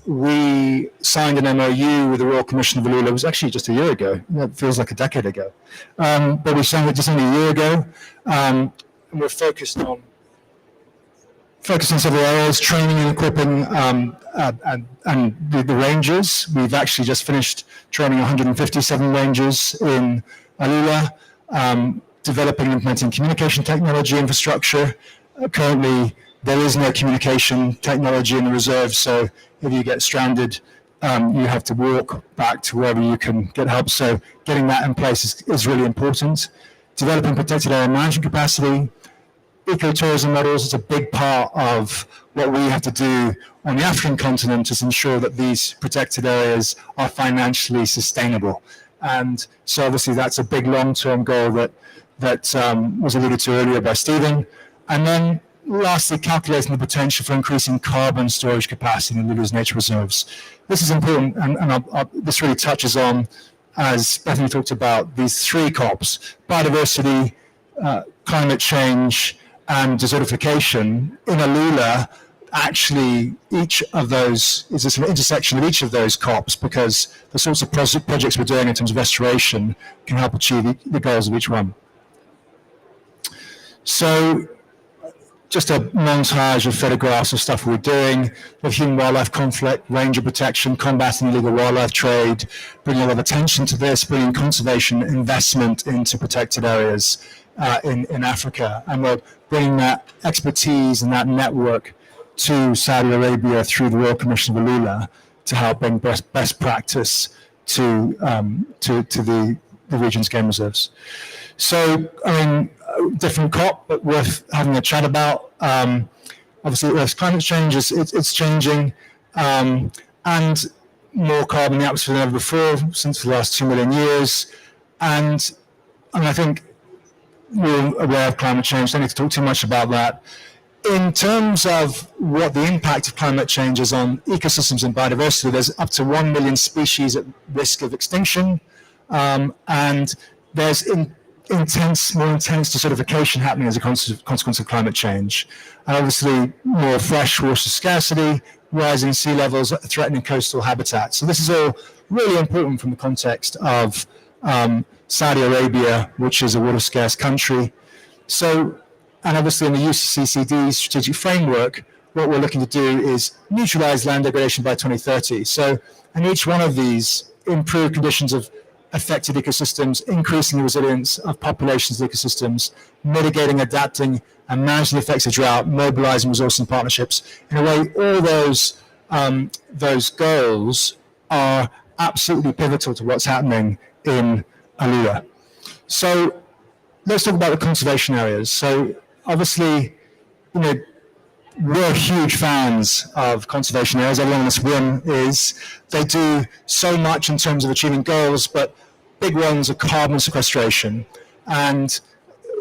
We signed an MOU with the Royal Commission of Ulula. It was actually just a year ago. It feels like a decade ago. But we signed it just only a year ago. And we're focused on several areas, training and equipping and the rangers. We've actually just finished training 157 rangers in Ulula, developing and implementing communication technology infrastructure. Currently, there is no communication technology in the reserve, so if you get stranded, you have to walk back to wherever you can get help. So getting that in place is really important. Developing protected area management capacity. Ecotourism models is a big part of what we have to do on the African continent to ensure that these protected areas are financially sustainable. And so obviously that's a big long-term goal that was alluded to earlier by Stephen. And then lastly, calculating the potential for increasing carbon storage capacity in Ulula's nature reserves. This is important, and this really touches on, as Bethany talked about, these three COPs: biodiversity, climate change, and desertification. In Ulula, actually, each of those is an intersection of each of those COPs, because the sorts of projects we're doing in terms of restoration can help achieve the goals of each one. So, just a montage of photographs of stuff we're doing, of human-wildlife conflict, ranger protection, combating illegal wildlife trade, bringing a lot of attention to this, bringing conservation investment into protected areas in Africa. And we're bringing that expertise and that network to Saudi Arabia through the Royal Commission of Ulula to help bring best practice to the region's game reserves. So, I mean, different COP, but worth having a chat about. Obviously, Earth's climate change it's changing, and more carbon in the atmosphere than ever before since the last 2 million years. And I think we're aware of climate change. Don't need to talk too much about that. In terms of what the impact of climate change is on ecosystems and biodiversity, there's up to 1 million species at risk of extinction, and there's more intense desertification happening as a consequence of climate change. And obviously, more freshwater scarcity, rising sea levels, threatening coastal habitats. So this is all really important from the context of Saudi Arabia, which is a water-scarce country. So, and obviously in the UNCCD strategic framework, what we're looking to do is neutralize land degradation by 2030. So, in each one of these, improve conditions of affected ecosystems, increasing the resilience of populations of ecosystems, mitigating, adapting, and managing the effects of drought, mobilizing resource and partnerships. In a way, all those goals are absolutely pivotal to what's happening in Ulula. So let's talk about the conservation areas. So obviously, we're huge fans of conservation areas. Everyone in this room is. They do so much in terms of achieving goals, but big ones are carbon sequestration. And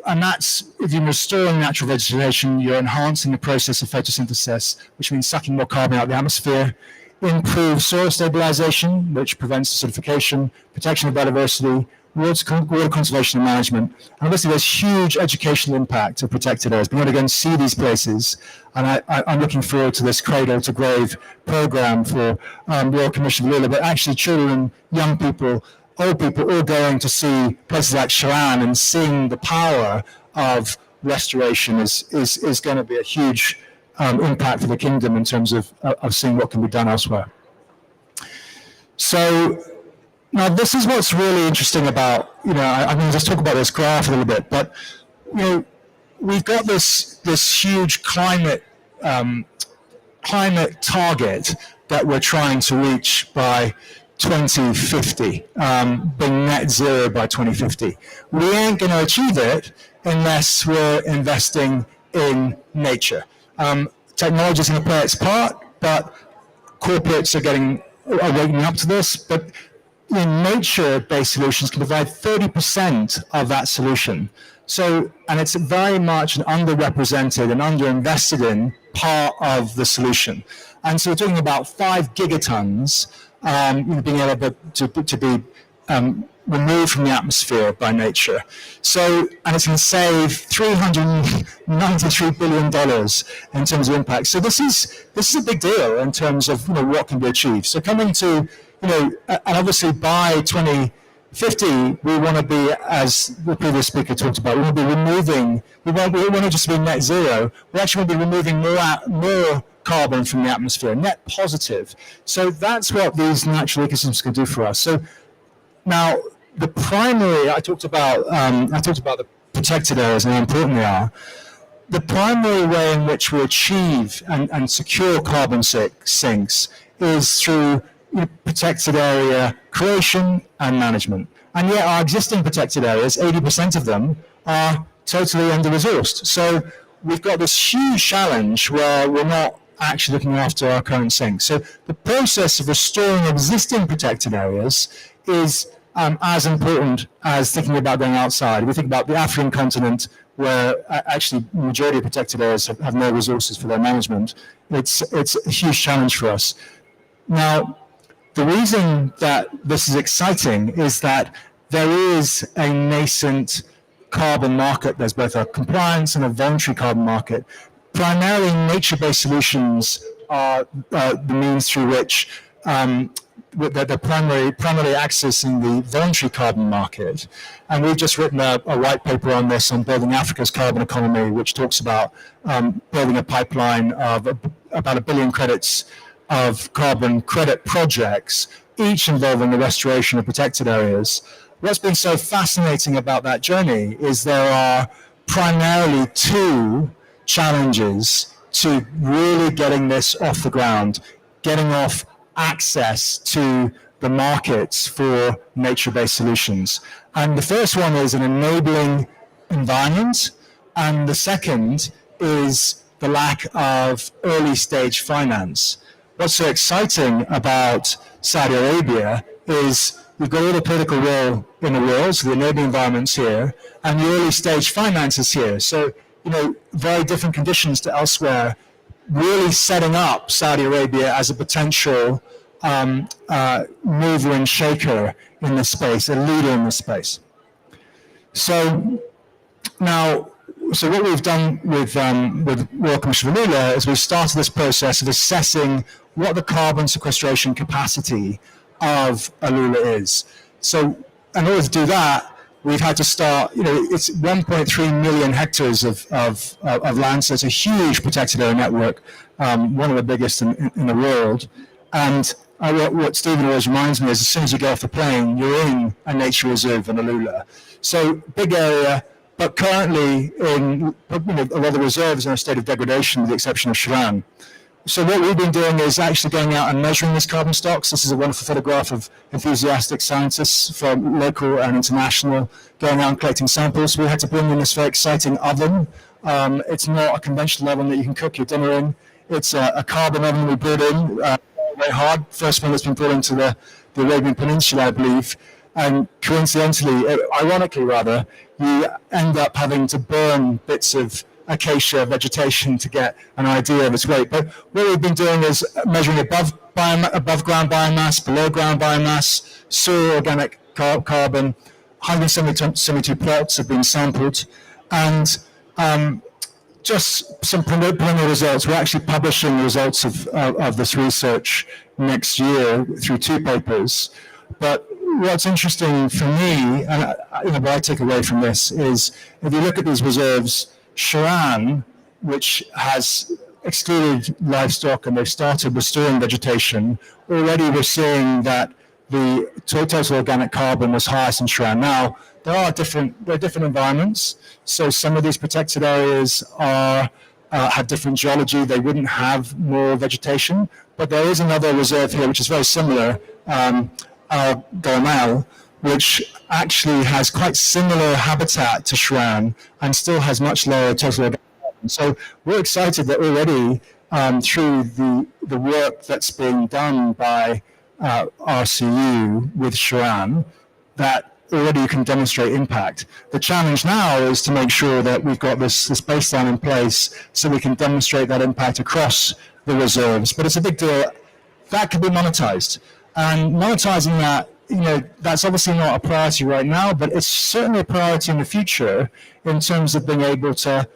that's, if you're restoring natural vegetation, you're enhancing the process of photosynthesis, which means sucking more carbon out of the atmosphere, improve soil stabilization, which prevents acidification, protection of biodiversity, water conservation and management. And obviously there's huge educational impact of protected areas. Being able to go and see these places, and I'm looking forward to this Cradle to Grave program for the Royal Commission of Ulula, but actually children, young people, old people all going to see places like Sharan and seeing the power of restoration is going to be a huge impact for the kingdom in terms of seeing what can be done elsewhere. So now this is what's really interesting about, I'm going to just talk about this graph a little bit, but we've got this huge climate target that we're trying to reach by 2050, being net zero by 2050. We ain't going to achieve it unless we're investing in nature. Technology is going to play its part, but corporates are waking up to this, but nature-based solutions can provide 30% of that solution. So, and it's very much an underrepresented and underinvested in part of the solution. And so we're talking about 5 gigatons being able to be removed from the atmosphere by nature. So, and it's going to save $393 billion in terms of impact. So this is a big deal in terms of what can be achieved. So coming to and obviously by 2050 we want to be, as the previous speaker talked about, we want to be removing. We want to just be net zero. We actually want to be removing more carbon from the atmosphere, net positive. So that's what these natural ecosystems can do for us. So now, the primary, I talked about the protected areas and how important they are. The primary way in which we achieve and secure carbon sinks is through protected area creation and management. And yet our existing protected areas, 80% of them, are totally under-resourced. So we've got this huge challenge where we're not actually looking after our current sinks. So the process of restoring existing protected areas is as important as thinking about going outside. We think about the African continent, where actually the majority of protected areas have no resources for their management. It's a huge challenge for us. Now, the reason that this is exciting is that there is a nascent carbon market. There's both a compliance and a voluntary carbon market. Primarily, nature-based solutions are the means through which they're primarily accessing the voluntary carbon market. And we've just written a white paper on this, on building Africa's carbon economy, which talks about building a pipeline of about 1 billion credits of carbon credit projects, each involving the restoration of protected areas. What's been so fascinating about that journey is there are primarily 2 challenges to really getting this off the ground, getting off access to the markets for nature-based solutions. And the first one is an enabling environment, and the second is the lack of early-stage finance. What's so exciting about Saudi Arabia is we've got all the political will in the world, so the enabling environment's here, and the early-stage finance is here. So, very different conditions to elsewhere, really setting up Saudi Arabia as a potential mover and shaker in this space, a leader in this space. So now, what we've done with Royal Commission for Lula is we've started this process of assessing what the carbon sequestration capacity of Alula is. So in order to do that, we've had to start, it's 1.3 million hectares of land, so it's a huge protected area network, one of the biggest in the world. And what Stephen always reminds me is as soon as you get off the plane, you're in a nature reserve in Alula. So big area, but currently a lot of the reserves are in a state of degradation with the exception of Shiran. So what we've been doing is actually going out and measuring these carbon stocks. This is a wonderful photograph of enthusiastic scientists from local and international going out and collecting samples. We had to bring in this very exciting oven. It's not a conventional oven that you can cook your dinner in. It's a carbon oven we brought in very hard. First one that's been brought into the Arabian Peninsula, I believe. And coincidentally, ironically rather, you end up having to burn bits of acacia vegetation to get an idea of its weight. But what we've been doing is measuring above ground biomass, below ground biomass, soil organic carbon. 172 plots have been sampled, and just some preliminary results. We're actually publishing the results of this research next year through 2 papers. But what's interesting for me, and what I take away from this, is if you look at these reserves, Shiran, which has excluded livestock and they've started restoring vegetation, already we're seeing that the total organic carbon was highest in Shiran. Now, there are different environments. So some of these protected areas have different geology. They wouldn't have more vegetation. But there is another reserve here, which is very similar, Gormal, which actually has quite similar habitat to Shiran and still has much lower total organic carbon. So we're excited that already through the work that's been done by RCU with Sharan that already can demonstrate impact. The challenge now is to make sure that we've got this baseline in place so we can demonstrate that impact across the reserves. But it's a big deal. That could be monetized. And monetizing that, that's obviously not a priority right now, but it's certainly a priority in the future in terms of being able to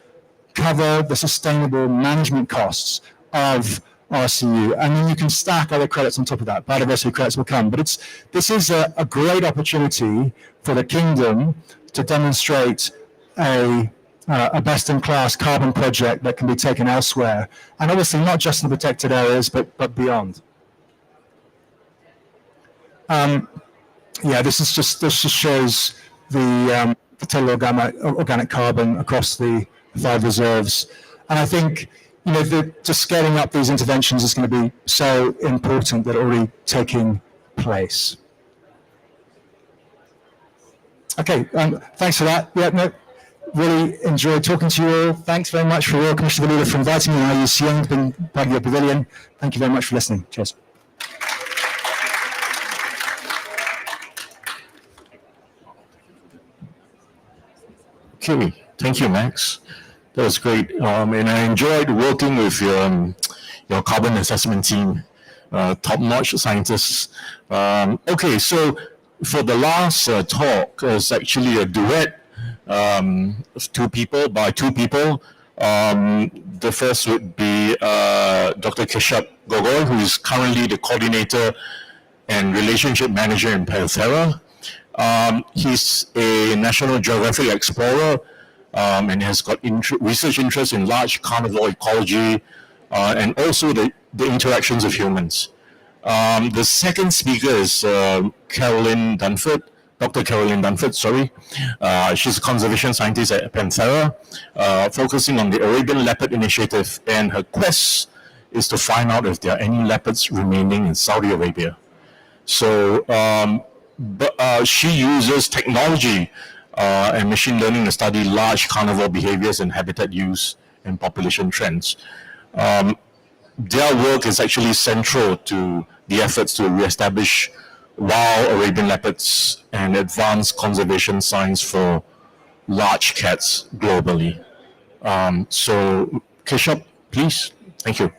cover the sustainable management costs of RCU, and then you can stack other credits on top of that. Biodiversity credits will come, but this is a great opportunity for the kingdom to demonstrate a best-in-class carbon project that can be taken elsewhere, and obviously not just in the protected areas, but beyond. This just shows the total organic carbon across the 5 reserves, and I think just scaling up these interventions is going to be so important that are already taking place. Okay, thanks for that. Really enjoyed talking to you all. Thanks very much for Royal Commissioner Leader for inviting me to IUCN to be part of your pavilion. Thank you very much for listening. Cheers. Okay, thank you, Max. That was great, and I enjoyed working with your carbon assessment team, top-notch scientists. Okay, so for the last talk, it's actually a duet of two people. The first would be Dr. Keshap Gogoi, who is currently the coordinator and relationship manager in Panthera. He's a National Geographic explorer, and has got research interest in large carnivore ecology and also the interactions of humans. The second speaker is Dr. Caroline Dunford, sorry. She's a conservation scientist at Panthera, focusing on the Arabian Leopard Initiative, and her quest is to find out if there are any leopards remaining in Saudi Arabia. So she uses technology and machine learning to study large carnivore behaviors and habitat use and population trends. Their work is actually central to the efforts to reestablish wild Arabian leopards and advance conservation science for large cats globally. So, Keshap, please. Thank you.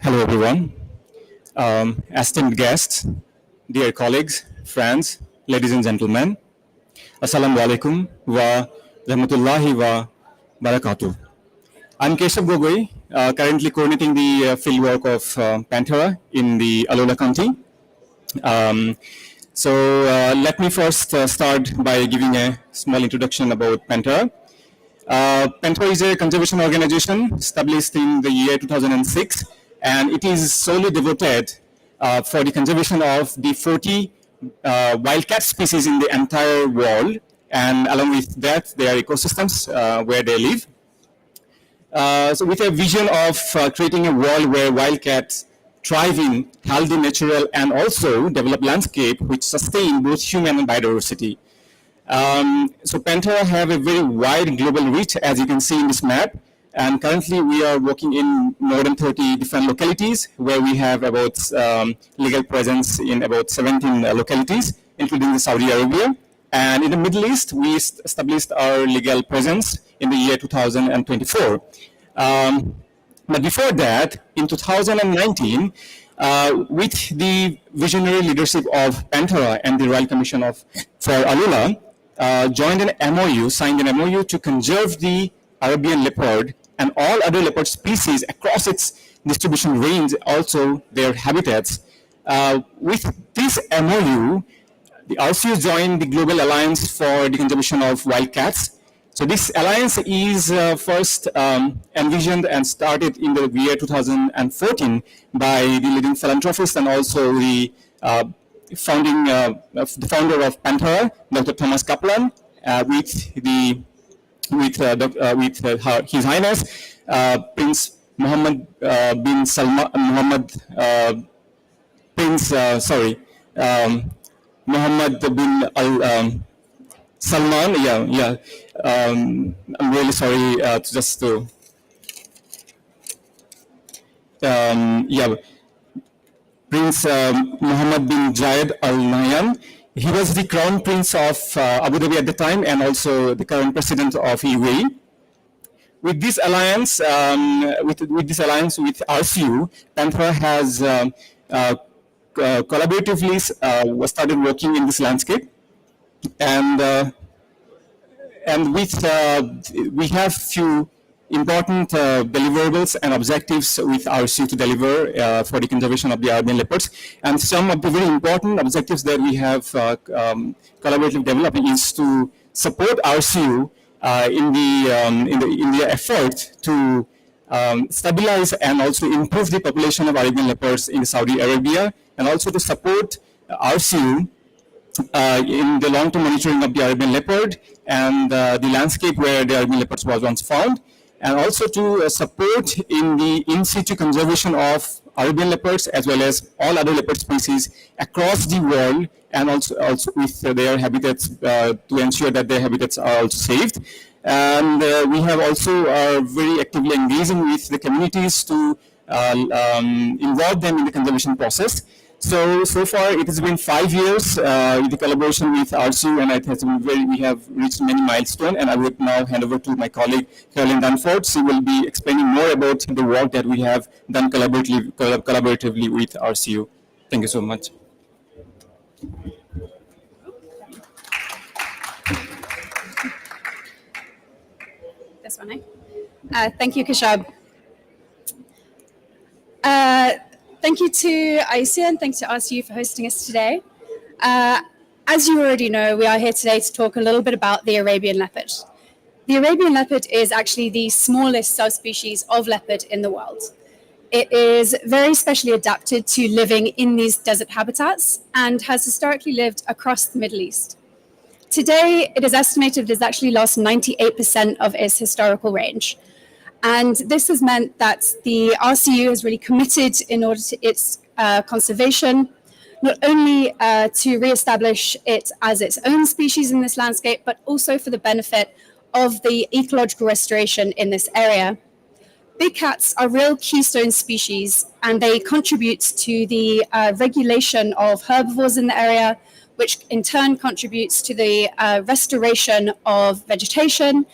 Hello, everyone. Esteemed guests, dear colleagues, friends, ladies and gentlemen, Assalamu alaikum wa rahmatullahi wa barakatuh. I'm Keshav Gogoi, currently coordinating the fieldwork of Panthera in the Alola County. Let me first start by giving a small introduction about Panthera. Panthera is a conservation organization established in the year 2006, and it is solely devoted for the conservation of the 40 wildcat species in the entire world, and along with that, their ecosystems where they live. So with a vision of creating a world where wildcats thrive in healthy, natural, and also develop landscape which sustain both human and biodiversity. So Panthera have a very wide global reach, as you can see in this map. And currently we are working in more than 30 different localities, where we have about legal presence in about 17 localities, including the Saudi Arabia. And in the Middle East, we established our legal presence in the year 2024. But before that, in 2019, with the visionary leadership of Panthera and the Royal Commission for Alula, signed an MOU to conserve the Arabian leopard and all other leopard species across its distribution range, also their habitats. With this MOU, the RCU joined the Global Alliance for the Conservation of Wildcats. So this alliance is first envisioned and started in the year 2014 by the leading philanthropist and also the founder of Panthera, Dr. Thomas Kaplan, with His Highness Prince Mohammed bin Salman, Mohammed bin Salman, I'm really sorry Prince Mohammed bin Zayed Al Nahyan. He was the crown prince of Abu Dhabi at the time and also the current president of UAE. With this alliance, with RCU, Panthera has collaboratively started working in this landscape, and we have few important deliverables and objectives with RCU to deliver for the conservation of the Arabian leopards. And some of the very important objectives that we have collaboratively developed is to support RCU in the effort to stabilize and also improve the population of Arabian leopards in Saudi Arabia, and also to support RCU in the long-term monitoring of the Arabian leopard and the landscape where the Arabian leopards was once found, and also to support in the in-situ conservation of Arabian leopards as well as all other leopard species across the world, and also with their habitats to ensure that their habitats are also saved. And we have also very actively engaging with the communities to involve them in the conservation process. So far it has been 5 years in the collaboration with RCU, and it has been we have reached many milestones. And I would now hand over to my colleague Caroline Danforth. She will be explaining more about the work that we have done collaboratively with RCU. Thank you so much. This one, thank you, Kashab. Thank you to IUCN, thanks to RCU for hosting us today. As you already know, we are here today to talk a little bit about the Arabian leopard. The Arabian leopard is actually the smallest subspecies of leopard in the world. It is very specially adapted to living in these desert habitats and has historically lived across the Middle East. Today, it is estimated it has actually lost 98% of its historical range. And this has meant that the RCU has really committed in order to its conservation, not only to reestablish it as its own species in this landscape, but also for the benefit of the ecological restoration in this area. Big cats are real keystone species, and they contribute to the regulation of herbivores in the area, which in turn contributes to the restoration of vegetation,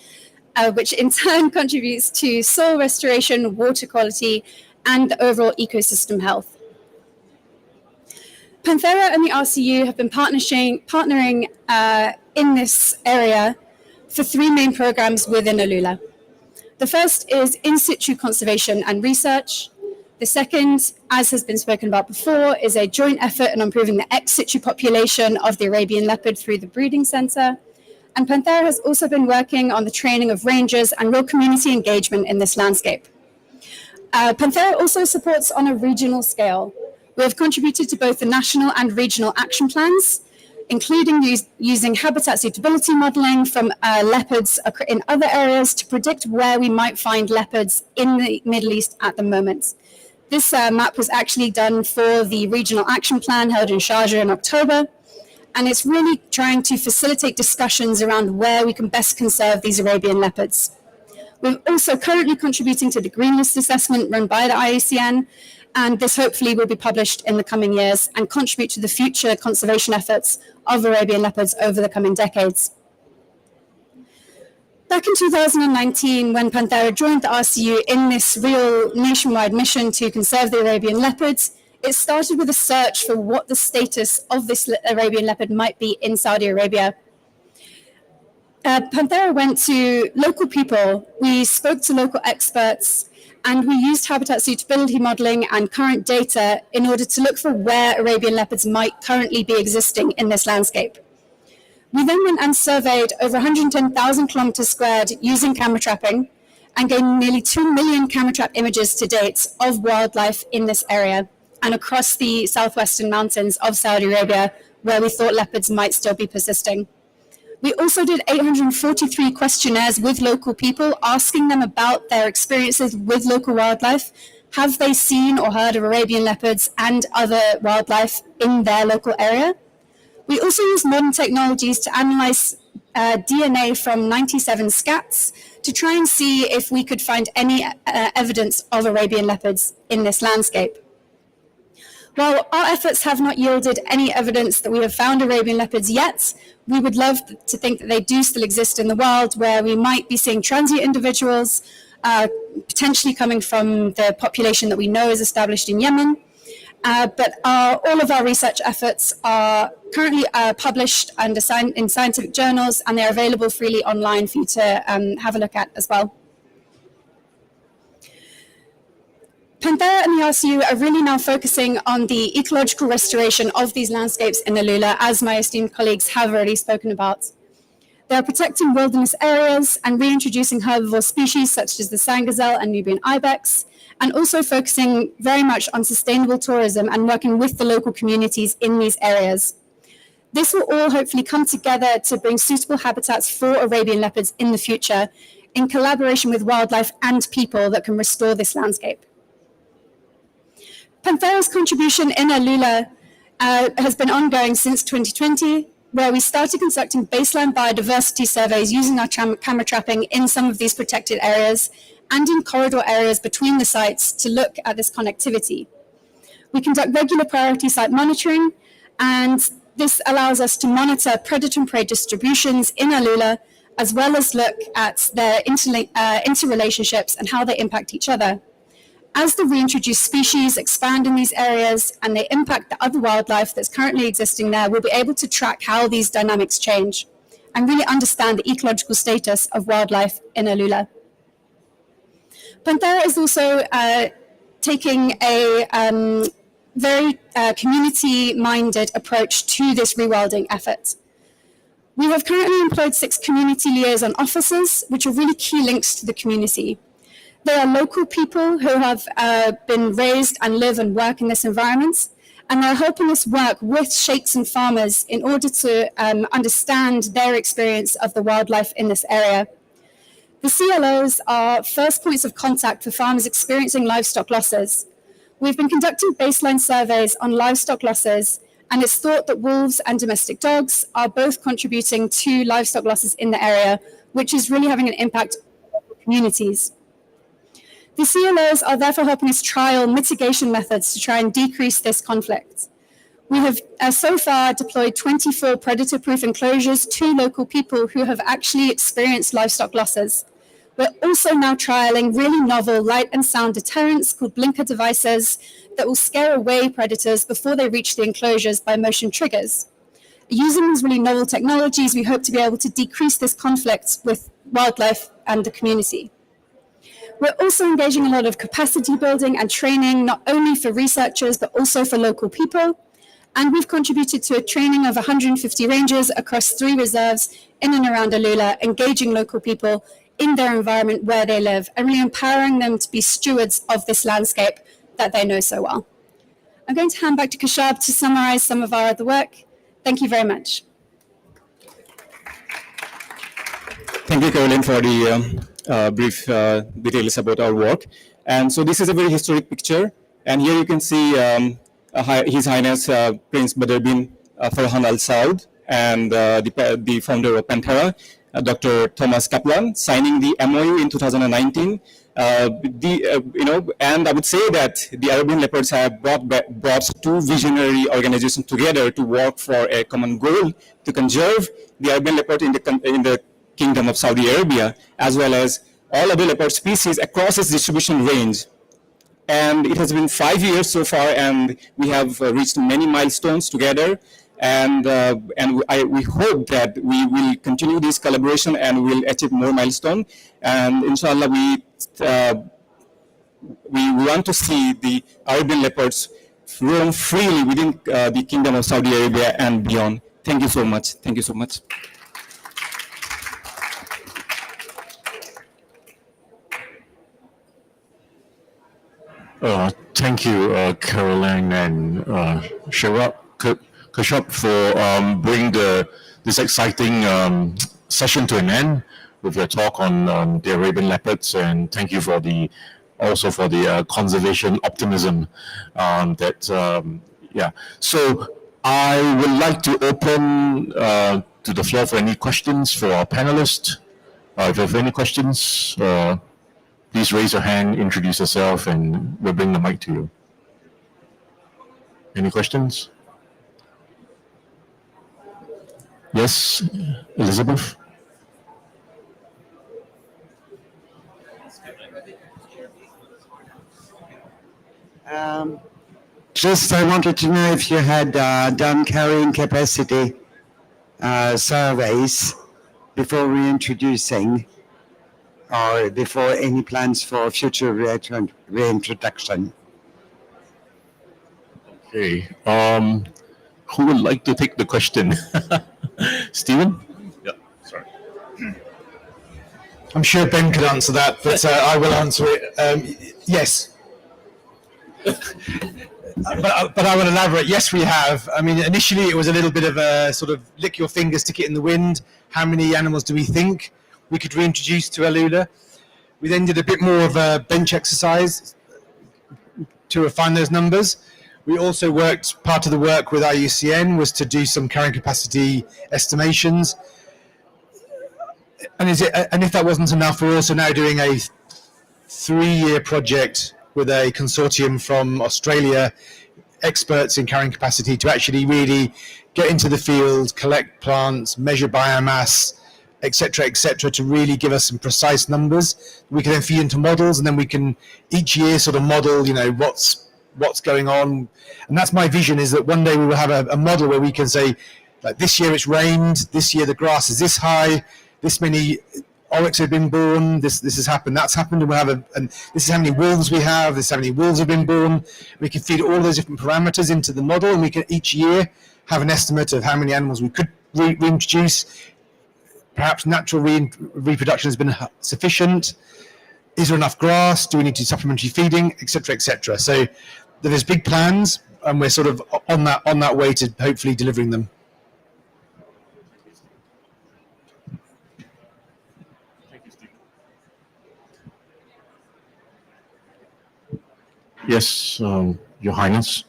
which in turn contributes to soil restoration, water quality, and the overall ecosystem health. Panthera and the RCU have been partnering in this area for 3 main programs within ALULA. The first is in situ conservation and research. The second, as has been spoken about before, is a joint effort in improving the ex situ population of the Arabian leopard through the breeding center. And Panthera has also been working on the training of rangers and real community engagement in this landscape. Panthera also supports on a regional scale. We have contributed to both the national and regional action plans, including using habitat suitability modeling from leopards in other areas to predict where we might find leopards in the Middle East at the moment. This map was actually done for the regional action plan held in Sharjah in October. And it's really trying to facilitate discussions around where we can best conserve these Arabian leopards. We're also currently contributing to the Green List assessment run by the IUCN, and this hopefully will be published in the coming years and contribute to the future conservation efforts of Arabian leopards over the coming decades. Back in 2019, when Panthera joined the RCU in this real nationwide mission to conserve the Arabian leopards, it started with a search for what the status of this Arabian leopard might be in Saudi Arabia. Panthera went to local people, we spoke to local experts, and we used habitat suitability modeling and current data in order to look for where Arabian leopards might currently be existing in this landscape. We then went and surveyed over 110,000 kilometers squared using camera trapping and gained nearly 2 million camera trap images to date of wildlife in this area and across the southwestern mountains of Saudi Arabia, where we thought leopards might still be persisting. We also did 843 questionnaires with local people, asking them about their experiences with local wildlife. Have they seen or heard of Arabian leopards and other wildlife in their local area? We also used modern technologies to analyze DNA from 97 scats to try and see if we could find any evidence of Arabian leopards in this landscape. While our efforts have not yielded any evidence that we have found Arabian leopards yet, we would love to think that they do still exist in the wild, where we might be seeing transient individuals, potentially coming from the population that we know is established in Yemen. But all of our research efforts are currently published in scientific journals, and they're available freely online for you to have a look at as well. Panthera and the RCU are really now focusing on the ecological restoration of these landscapes in Alula, as my esteemed colleagues have already spoken about. They are protecting wilderness areas and reintroducing herbivore species such as the sand gazelle and Nubian ibex, and also focusing very much on sustainable tourism and working with the local communities in these areas. This will all hopefully come together to bring suitable habitats for Arabian leopards in the future, in collaboration with wildlife and people that can restore this landscape. Panthera's contribution in Alula has been ongoing since 2020, where we started conducting baseline biodiversity surveys using our camera trapping in some of these protected areas and in corridor areas between the sites to look at this connectivity. We conduct regular priority site monitoring, and this allows us to monitor predator and prey distributions in Alula, as well as look at their interrelationships and how they impact each other. As the reintroduced species expand in these areas and they impact the other wildlife that's currently existing there, we'll be able to track how these dynamics change and really understand the ecological status of wildlife in Alula. Panthera is also taking a very community-minded approach to this rewilding effort. We have currently employed 6 community liaison officers, which are really key links to the community. They are local people who have been raised and live and work in this environment, and they're helping us work with sheikhs and farmers in order to understand their experience of the wildlife in this area. The CLOs are first points of contact for farmers experiencing livestock losses. We've been conducting baseline surveys on livestock losses, and it's thought that wolves and domestic dogs are both contributing to livestock losses in the area, which is really having an impact on local communities. The CLOs are therefore helping us trial mitigation methods to try and decrease this conflict. We have so far deployed 24 predator-proof enclosures to local people who have actually experienced livestock losses. We're also now trialing really novel light and sound deterrents called blinker devices that will scare away predators before they reach the enclosures by motion triggers. Using these really novel technologies, we hope to be able to decrease this conflict with wildlife and the community. We're also engaging a lot of capacity building and training, not only for researchers, but also for local people. And we've contributed to a training of 150 rangers across 3 reserves in and around Alula, engaging local people in their environment where they live and really empowering them to be stewards of this landscape that they know so well. I'm going to hand back to Kashab to summarize some of our other work. Thank you very much. Thank you, Caroline, for the brief details about our work. And so this is a very historic picture. And here you can see His Highness Prince Badr bin Farhan Al Saud and the founder of Panthera, Dr. Thomas Kaplan, signing the MOU in 2019. And I would say that the Arabian leopards have brought 2 visionary organizations together to work for a common goal to conserve the Arabian leopard in the Kingdom of Saudi Arabia, as well as all other leopard species across its distribution range. And it has been 5 years so far, and we have reached many milestones together. And we hope that we will continue this collaboration and will achieve more milestones. And inshallah, we want to see the Arabian leopards roam freely within the Kingdom of Saudi Arabia and beyond. Thank you so much. Thank you so much. Thank you, Caroline and Kashab, for bringing this exciting session to an end with your talk on the Arabian leopards, and thank you for also for the conservation optimism. So I would like to open to the floor for any questions for our panelists. If you have any questions, please raise your hand, introduce yourself, and we'll bring the mic to you. Any questions? Yes, Elizabeth? Just I wanted to know if you had done carrying capacity surveys before reintroducing or before any plans for future reintroduction. Okay. Who would like to take the question? Stephen? Yeah, sorry. I'm sure Ben could answer that, but I will answer it. Yes. But I will elaborate. Yes, we have. I mean, initially it was a little bit of a sort of lick your fingers, stick it in the wind. How many animals do we think we could reintroduce to Alula? We then did a bit more of a bench exercise to refine those numbers. We also worked, part of the work with IUCN was to do some carrying capacity estimations. And if that wasn't enough, we're also now doing a 3-year project with a consortium from Australia, experts in carrying capacity, to actually really get into the field, collect plants, measure biomass, et cetera, to really give us some precise numbers. We can then feed into models, and then we can each year sort of model, what's going on. And that's my vision, is that one day we will have a model where we can say, like, this year it's rained, this year the grass is this high, this many oryx have been born, this has happened, that's happened, and we'll have and this is how many wolves we have, this is how many wolves have been born. We can feed all those different parameters into the model, and we can each year have an estimate of how many animals we could reintroduce. Perhaps natural reproduction has been sufficient. Is there enough grass? Do we need to do supplementary feeding, et cetera, So there's big plans, and we're sort of on that way to hopefully delivering them. Yes, Your Highness.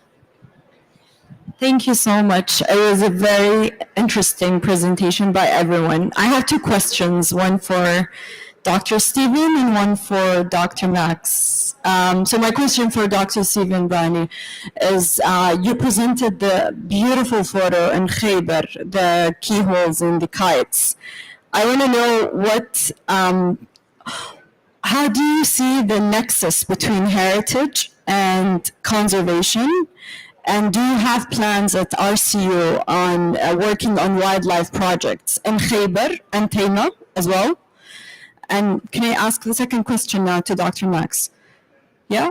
Thank you so much. It was a very interesting presentation by everyone. I have 2 questions, one for Dr. Stephen and one for Dr. Max. So my question for Dr. Stephen Bani is, you presented the beautiful photo in Khaybar, the keyholes in the kites. I want to know how do you see the nexus between heritage and conservation? And do you have plans at RCU on working on wildlife projects in Khaybar and Taima as well? And can I ask the second question now to Dr. Max? Yeah?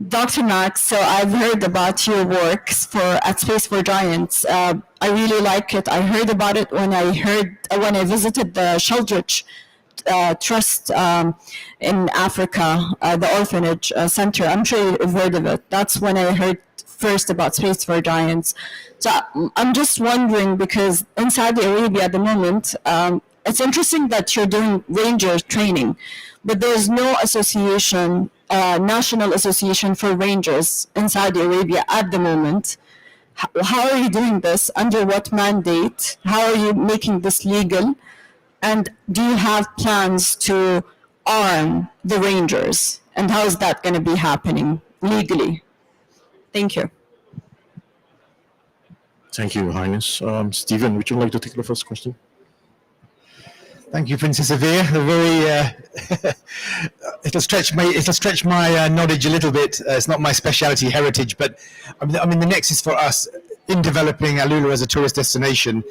Dr. Max, so I've heard about your work at Space for Giants. I really like it. I heard about it when I visited the Sheldrich Trust in Africa, the orphanage center. I'm sure you've heard of it. That's when I heard first about Space for Giants. So I'm just wondering, because in Saudi Arabia at the moment, it's interesting that you're doing ranger training, but there's no association, national association for rangers in Saudi Arabia at the moment. How are you doing this? Under what mandate? How are you making this legal? And do you have plans to arm the rangers? And how is that going to be happening legally? Thank you. Thank you, Your Highness. Stephen, would you like to take the first question? Thank you, Princess Avir. It'll stretch my knowledge a little bit. It's not my speciality, heritage, but I mean the nexus for us in developing Alula as a tourist destination.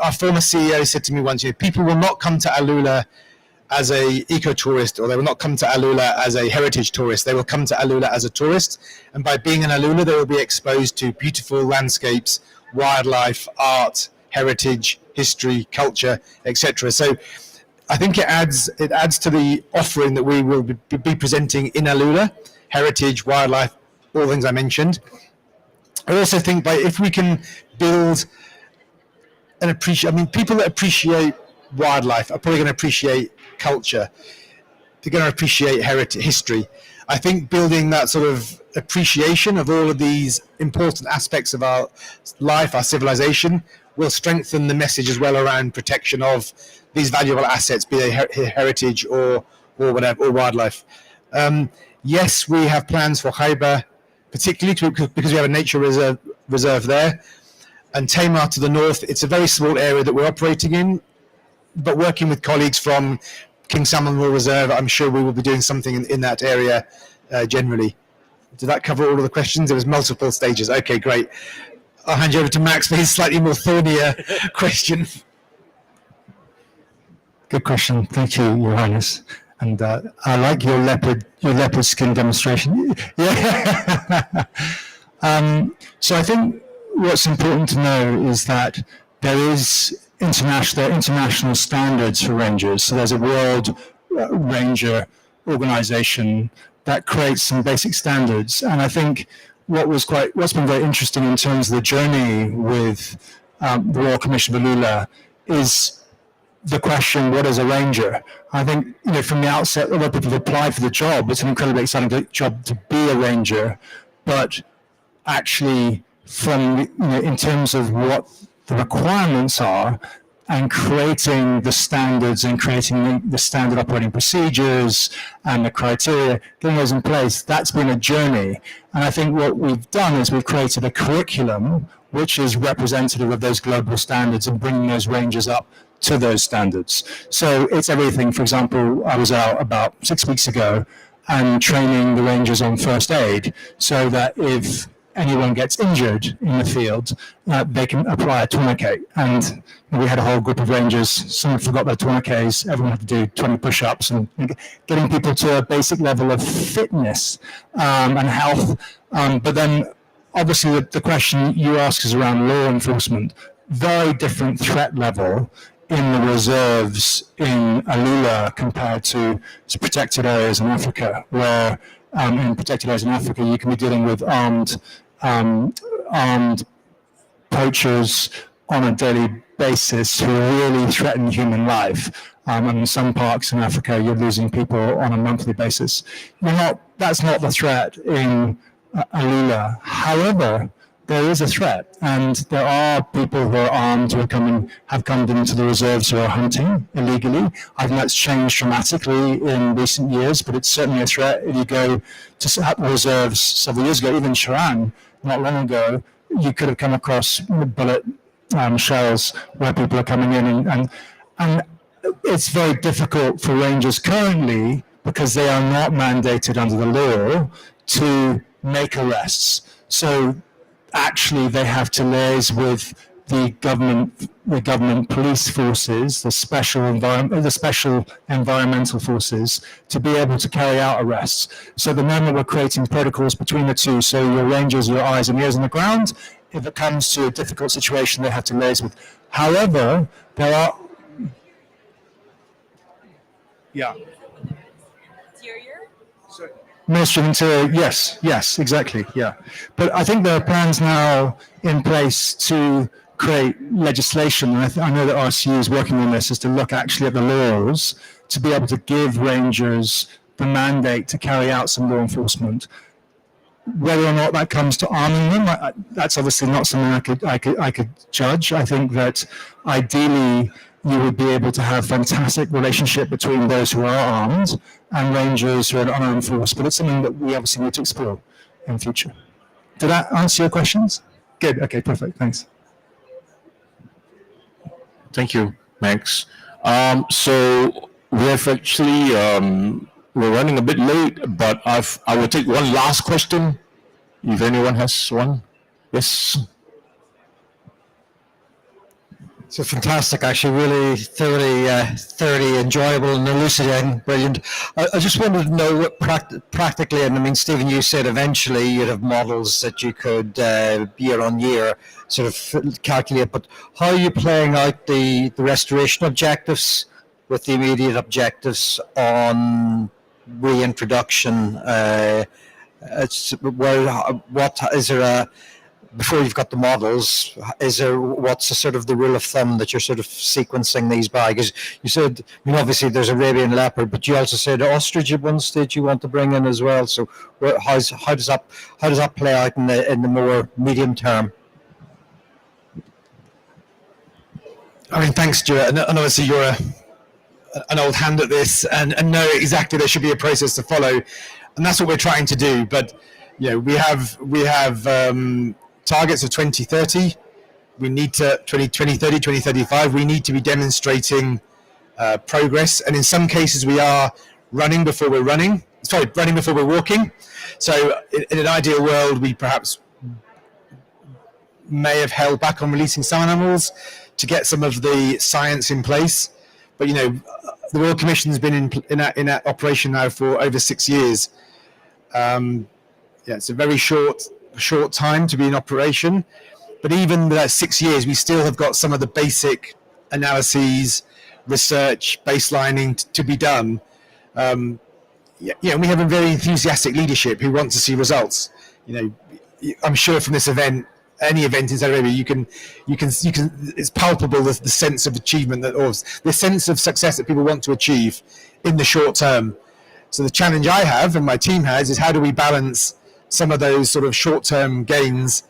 Our former CEO said to me once, people will not come to Alula as a eco-tourist, or they will not come to Alula as a heritage tourist. They will come to Alula as a tourist, and by being in Alula, they will be exposed to beautiful landscapes, wildlife, art, heritage, history, culture, etc. So I think it adds to the offering that we will be presenting in Alula: heritage, wildlife, all the things I mentioned. I also think if we can build and appreciate, people that appreciate wildlife are probably going to appreciate culture. they're going to appreciate history. I think building that sort of appreciation of all of these important aspects of our life, our civilization, will strengthen the message as well around protection of these valuable assets, be they heritage or whatever, or wildlife. Yes, we have plans for Khyber, particularly because we have a nature reserve there, and Tamar to the north. It's a very small area that we're operating in, but working with colleagues from King Salman Reserve, I'm sure we will be doing something in that area generally. Did that cover all of the questions? There was multiple stages. Okay, great. I'll hand you over to Max for his slightly more thornier question. Good question. Thank you, Your Highness. And I like your leopard skin demonstration. Yeah. So I think what's important to know is that there is international standards for rangers. So there's a World Ranger organization that creates some basic standards. And I think what's been very interesting in terms of the journey with the Royal Commission of Alula is the question, what is a ranger? I think, from the outset, a lot of people have applied for the job. It's an incredibly exciting job to be a ranger, but actually in terms of what the requirements are and creating the standards and creating the standard operating procedures and the criteria, getting those in place, that's been a journey. And I think what we've done is we've created a curriculum which is representative of those global standards and bringing those rangers up to those standards. So it's everything. For example, I was out about 6 weeks ago and training the rangers on first aid so that if anyone gets injured in the field, they can apply a tourniquet. And we had a whole group of rangers, someone forgot their tourniquets, everyone had to do 20 push-ups, and getting people to a basic level of fitness and health. But then obviously the question you ask is around law enforcement. Very different threat level in the reserves in Alula compared to protected areas in Africa, where in protected areas in Africa you can be dealing with armed poachers on a daily basis who really threaten human life. And in some parks in Africa, you're losing people on a monthly basis. That's not the threat in Alula. However, there is a threat, and there are people who are armed who have come into the reserves who are hunting illegally. I think that's changed dramatically in recent years, but it's certainly a threat. If you go to reserves several years ago, even Sharan, not long ago, you could have come across bullet shells where people are coming in, and it's very difficult for rangers currently, because they are not mandated under the law, to make arrests. So actually they have to liaise with the government police forces, the special environmental forces, to be able to carry out arrests. So at the moment we're creating protocols between the two. So your rangers, your eyes and ears on the ground. If it comes to a difficult situation, they have to liaise with. However, there are. Yeah. Ministry of Interior, yes, exactly, yeah. But I think there are plans now in place to create legislation, and I know that RCU is working on this, is to look actually at the laws to be able to give rangers the mandate to carry out some law enforcement. Whether or not that comes to arming them, that's obviously not something I could judge. I think that ideally you would be able to have fantastic relationship between those who are armed and rangers who are unarmed force, but it's something that we obviously need to explore in future. Did that answer your questions? Good, okay, perfect, thanks. Thank you, Max. So we have actually, we're running a bit late, but I will take one last question, if anyone has one. Yes. So fantastic, actually, really thoroughly enjoyable and elucidating, brilliant. I just wanted to know what practically, and I mean, Stephen, you said eventually you'd have models that you could year on year sort of calculate, but how are you playing out the restoration objectives with the immediate objectives on reintroduction? What is there before you've got the models, what's the sort of the rule of thumb that you're sort of sequencing these by? Because you said, I mean, obviously there's Arabian leopard, but you also said ostrich at one stage you want to bring in as well. So how does that play out in the more medium term? I mean, thanks, Stuart. And obviously you're an old hand at this and know exactly there should be a process to follow. And that's what we're trying to do. But, you know, we have targets of 2030. We need to 2030, 2035. We need to be demonstrating progress. And in some cases we are running before we're walking. So in an ideal world, we perhaps may have held back on releasing some animals to get some of the science in place. But, you know, the Royal Commission has been in operation now for over 6 years. It's a very short time to be in operation. But even that 6 years, we still have got some of the basic analyses, research, baselining to be done. We have a very enthusiastic leadership who want to see results. You know, I'm sure from this event, any event in Saudi Arabia, you can, it's palpable the sense of achievement or the sense of success that people want to achieve in the short term. So the challenge I have and my team has is how do we balance some of those sort of short-term gains,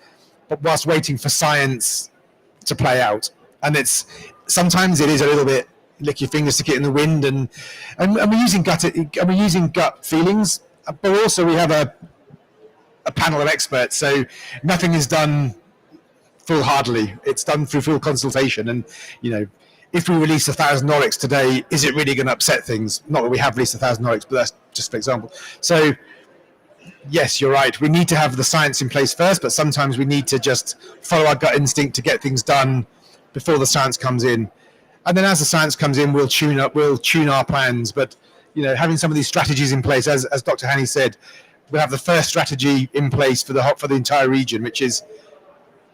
but whilst waiting for science to play out. And sometimes it is a little bit lick your fingers, stick it in the wind, and we're using gut feelings, but also we have a panel of experts, so nothing is done foolhardily. It's done through full consultation. And, you know, if we release 1,000 oryx today, is it really going to upset things? Not that we have released 1,000 oryx, but that's just for example. So, yes, you're right. We need to have the science in place first, but sometimes we need to just follow our gut instinct to get things done before the science comes in. And then as the science comes in, we'll tune our plans. But, you know, having some of these strategies in place, as Dr. Hani said, we'll have the first strategy in place for the entire region, which is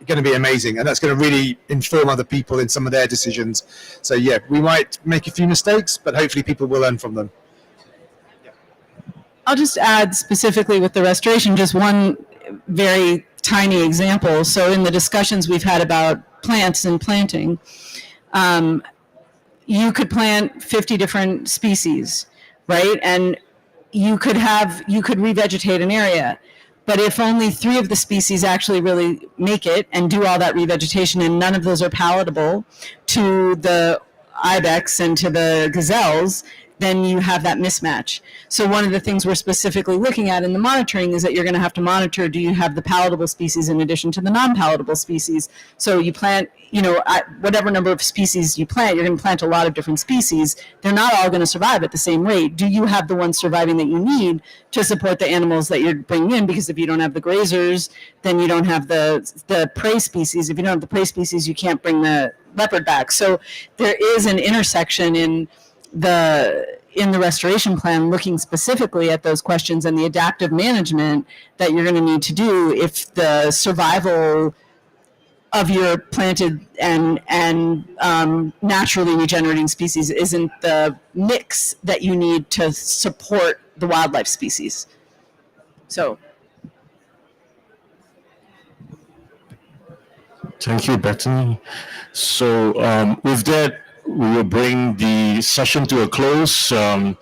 going to be amazing, and that's going to really inform other people in some of their decisions. So yeah, we might make a few mistakes, but hopefully people will learn from them. I'll just add specifically with the restoration, just one very tiny example. So in the discussions we've had about plants and planting, you could plant 50 different species, right? And you could revegetate an area. But if only 3 of the species actually really make it and do all that revegetation, and none of those are palatable to the ibex and to the gazelles, then you have that mismatch. So one of the things we're specifically looking at in the monitoring is that you're going to have to monitor, do you have the palatable species in addition to the non-palatable species? So you plant, you know, whatever number of species you plant, you're going to plant a lot of different species. They're not all going to survive at the same rate. Do you have the ones surviving that you need to support the animals that you're bringing in? Because if you don't have the grazers, then you don't have the prey species. If you don't have the prey species, you can't bring the leopard back. So there is an intersection in the restoration plan looking specifically at those questions and the adaptive management that you're going to need to do if the survival of your planted and naturally regenerating species isn't the mix that you need to support the wildlife species. So. Thank you, Bethany. So with that, we will bring the session to a close. A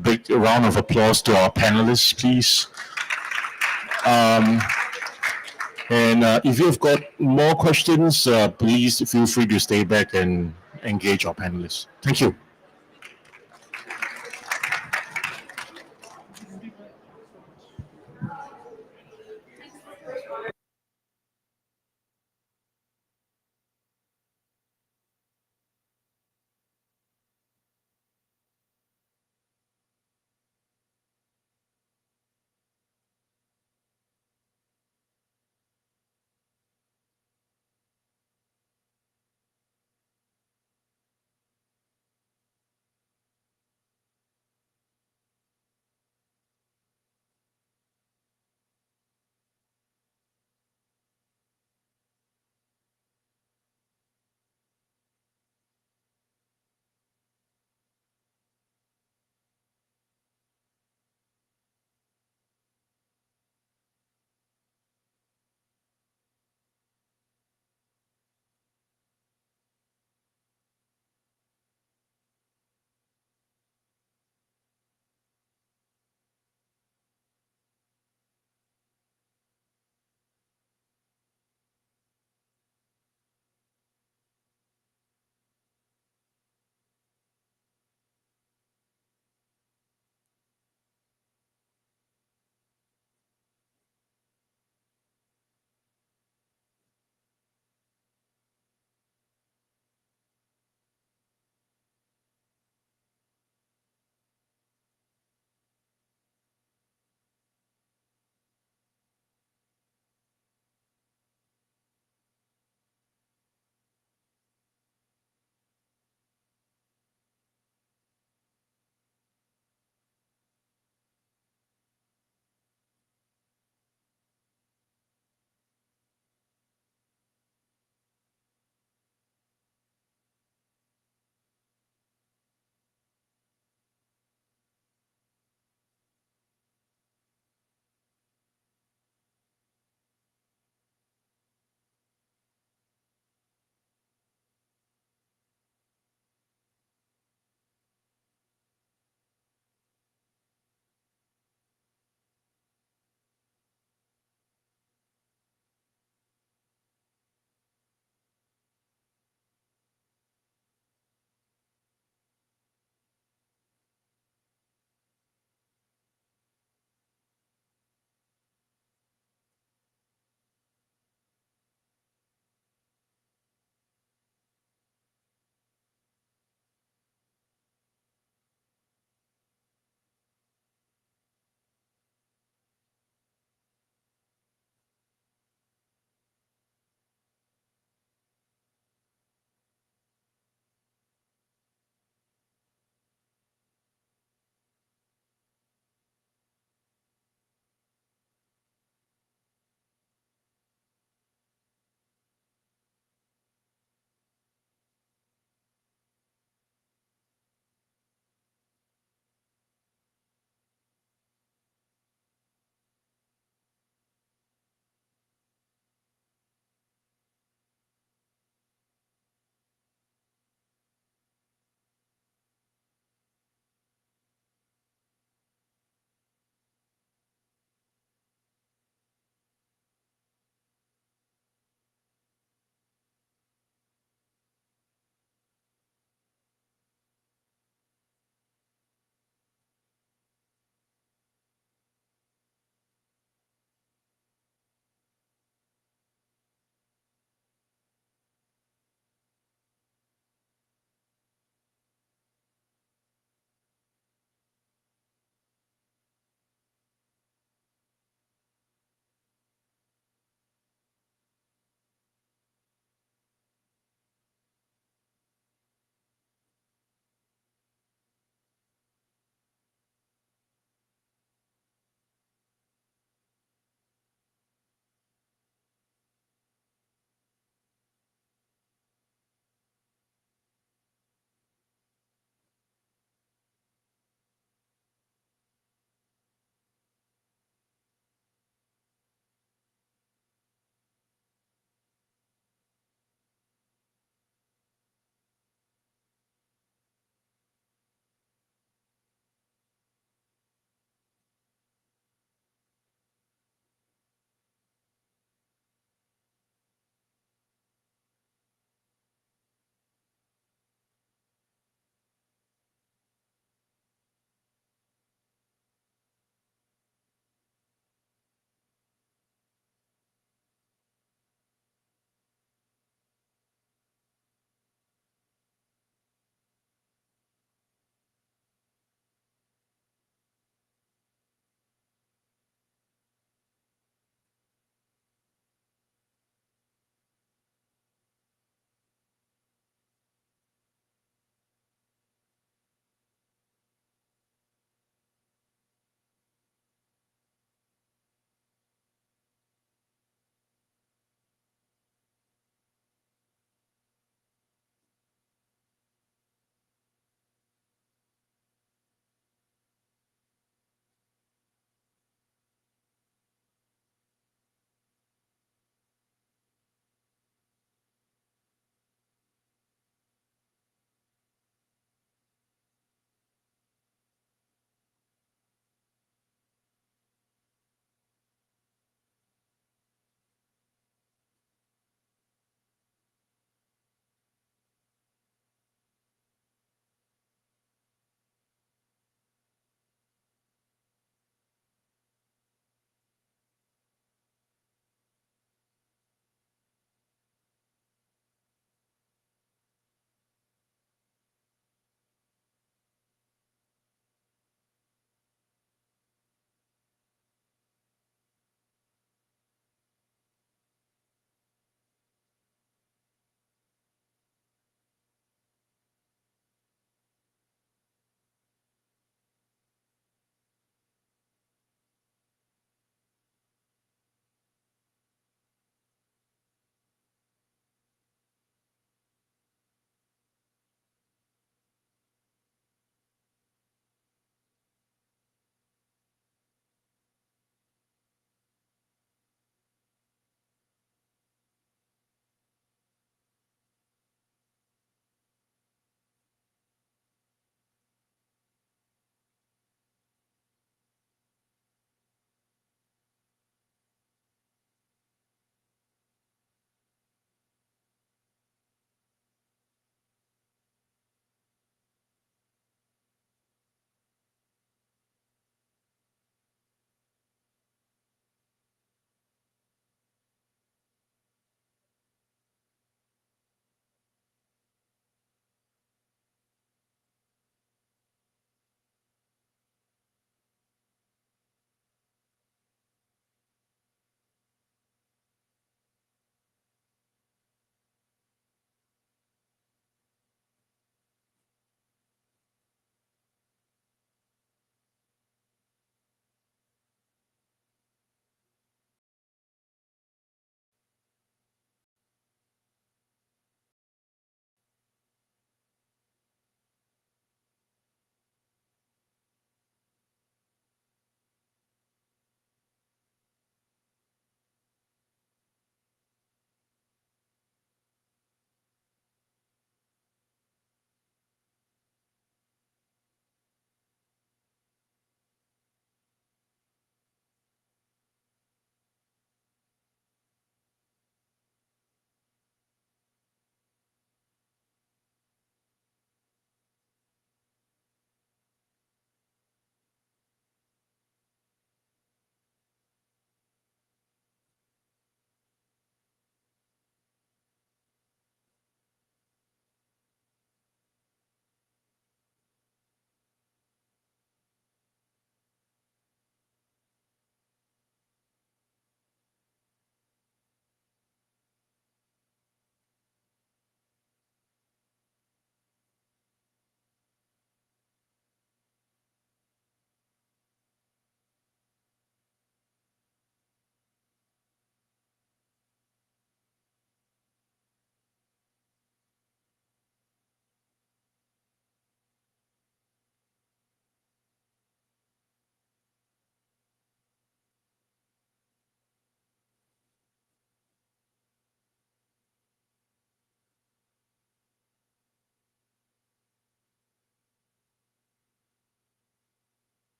big round of applause to our panelists, please. And if you've got more questions, please feel free to stay back and engage our panelists. Thank you.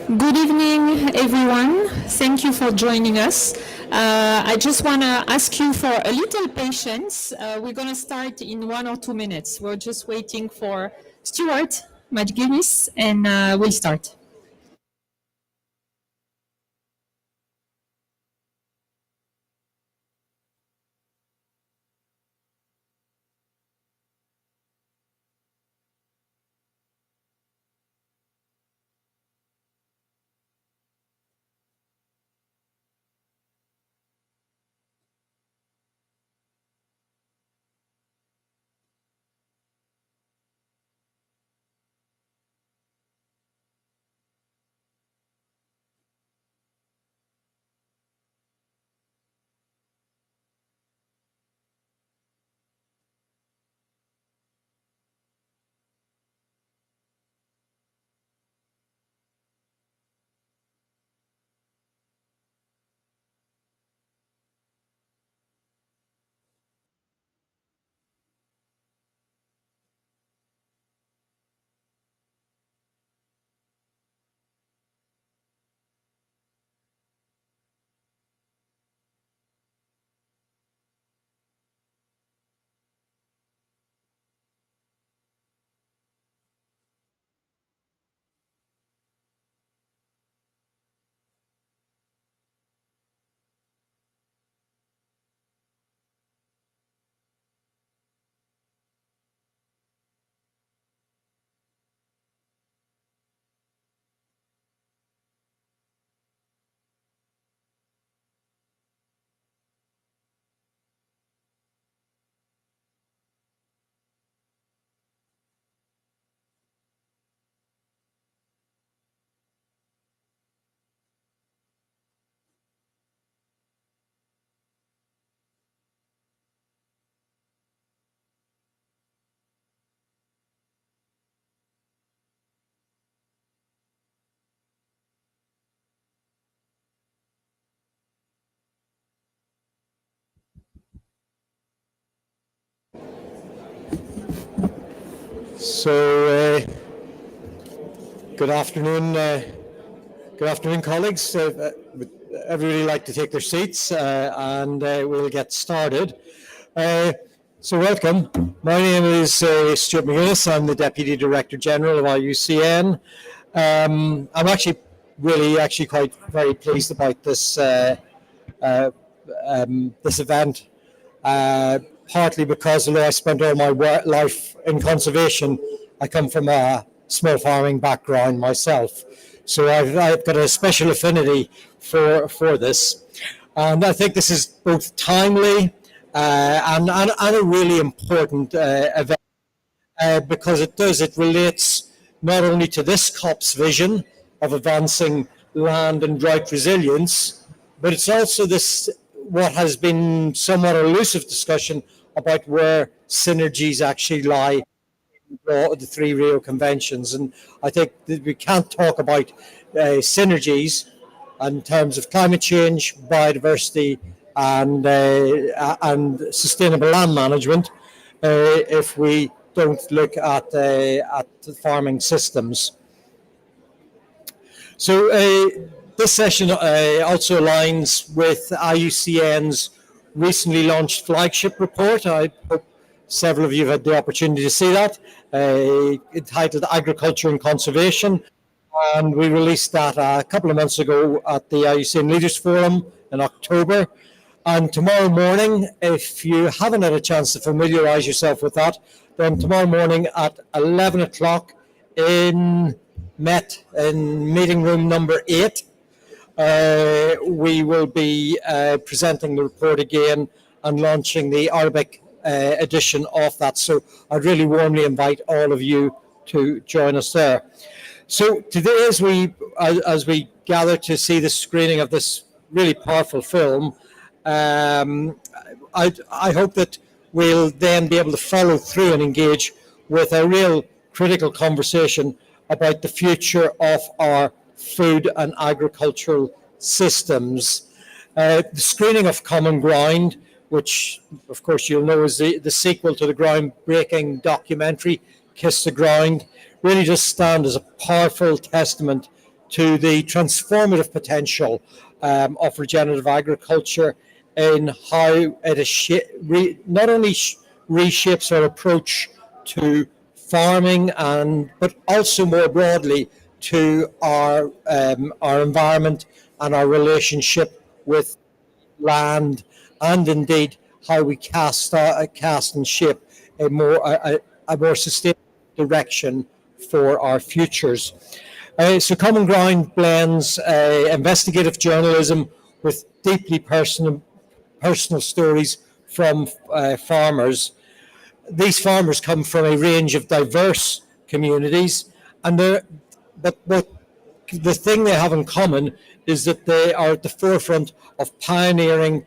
Good evening, everyone. Thank you for joining us. I just want to ask you for a little patience. We're going to start in 1 or 2 minutes. We're just waiting for Stuart McGuinness, and we'll start. So, good afternoon, colleagues. Everybody like to take their seats, and we'll get started. So, welcome. My name is Stuart McGuinness. I'm the Deputy Director General of IUCN. I'm actually quite very pleased about this this event. Partly because although I spent all my life in conservation, I come from a small farming background myself. So I've got a special affinity for this. And I think this is both timely and a really important event because it relates not only to this COP's vision of advancing land and drought resilience, but it's also what has been somewhat elusive discussion about where synergies actually lie in the three Rio conventions. And I think that we can't talk about synergies in terms of climate change, biodiversity, and sustainable land management if we don't look at the farming systems. So this session also aligns with IUCN's recently launched flagship report. I hope several of you have had the opportunity to see that, entitled Agriculture and Conservation. And we released that a couple of months ago at the IUCN Leaders Forum in October. And tomorrow morning, if you haven't had a chance to familiarize yourself with that, then tomorrow morning at 11 o'clock in meeting room number 8, we will be presenting the report again and launching the Arabic edition of that. So I'd really warmly invite all of you to join us there. So today, as we gather to see the screening of this really powerful film, I hope that we'll then be able to follow through and engage with a real critical conversation about the future of our food and agricultural systems. The screening of Common Ground, which of course you'll know is the sequel to the groundbreaking documentary Kiss the Ground, really does stand as a powerful testament to the transformative potential of regenerative agriculture in how it is not only reshapes our approach to farming but also more broadly to our environment and our relationship with land, and indeed how we cast and shape a more sustainable direction for our futures. So Common Ground blends investigative journalism with deeply personal stories from farmers. These farmers come from a range of diverse communities, and but the thing they have in common is that they are at the forefront of pioneering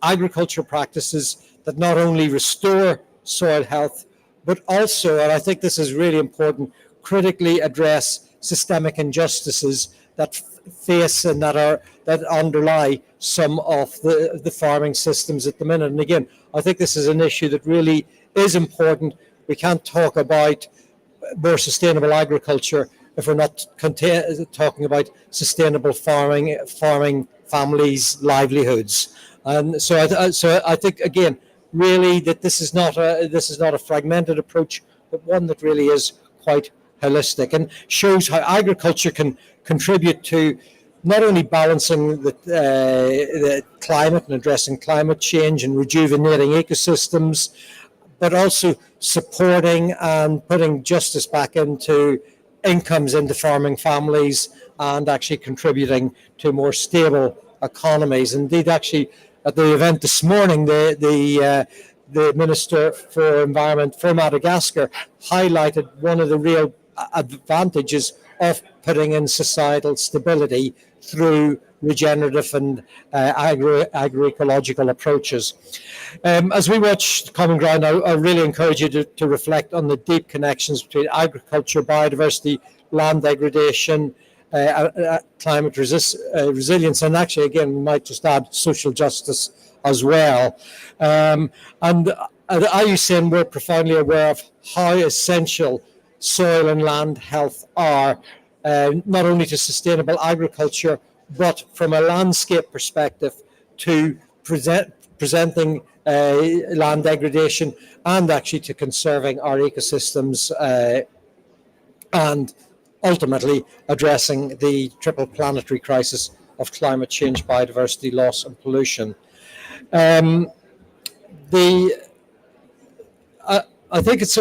agricultural practices that not only restore soil health, but also, and I think this is really important, critically address systemic injustices that face and that underlie some of the farming systems at the minute. And again, I think this is an issue that really is important. We can't talk about more sustainable agriculture if we're not talking about sustainable farming families' livelihoods. And so I think again, really, that this is not a fragmented approach, but one that really is quite holistic and shows how agriculture can contribute to not only balancing the climate and addressing climate change and rejuvenating ecosystems, but also supporting and putting justice back into incomes into farming families and actually contributing to more stable economies. Indeed, actually, at the event this morning, the Minister for Environment for Madagascar highlighted one of the real advantages of putting in societal stability through regenerative and agroecological approaches. As we watch Common Ground, I really encourage you to reflect on the deep connections between agriculture, biodiversity, land degradation, climate resilience, and actually, again, we might just add social justice as well. And at IUCN, we're profoundly aware of how essential soil and land health are, not only to sustainable agriculture, but from a landscape perspective to presenting land degradation and actually to conserving our ecosystems and ultimately addressing the triple planetary crisis of climate change, biodiversity loss and pollution. I think it's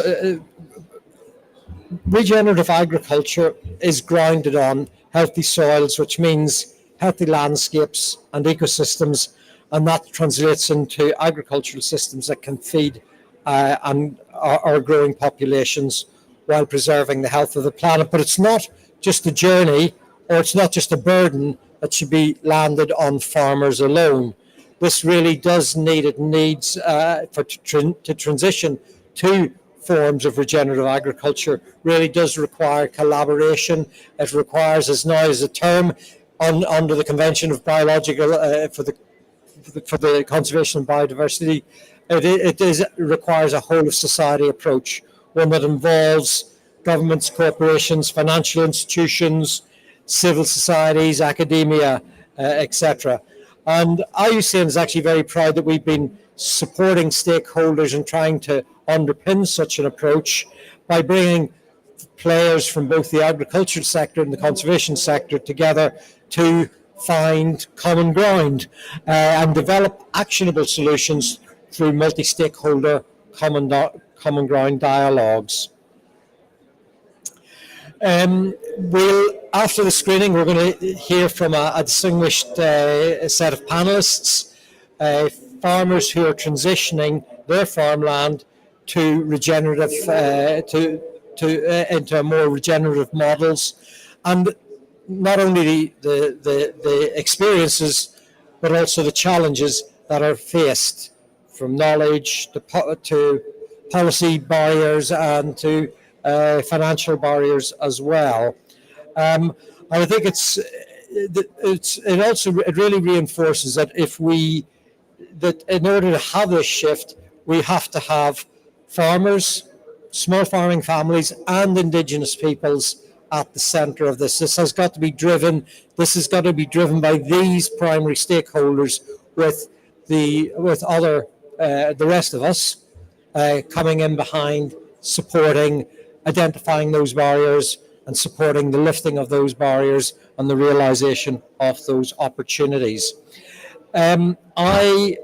regenerative agriculture is grounded on healthy soils, which means healthy landscapes and ecosystems, and that translates into agricultural systems that can feed our growing populations while preserving the health of the planet. But it's not just a journey, or it's not just a burden that should be landed on farmers alone. This really does needs to transition to forms of regenerative agriculture really does require collaboration. It requires, as now is a term under the Convention of Biological for the Conservation of Biodiversity, it requires a whole of society approach, one that involves governments, corporations, financial institutions, civil societies, academia, etc. And IUCN is actually very proud that we've been supporting stakeholders and trying to underpin such an approach by bringing players from both the agricultural sector and the conservation sector together to find common ground and develop actionable solutions through multi-stakeholder common ground dialogues. After the screening, we're going to hear from a distinguished set of panelists, farmers who are transitioning their farmland to regenerative, into more regenerative models, and not only the experiences, but also the challenges that are faced, from knowledge to policy barriers and to financial barriers as well. And I think it really reinforces that that in order to have this shift, we have to have farmers, small farming families, and indigenous peoples at the center of this. This has got to be driven by these primary stakeholders with the rest of us coming in behind, supporting, identifying those barriers and supporting the lifting of those barriers and the realization of those opportunities. I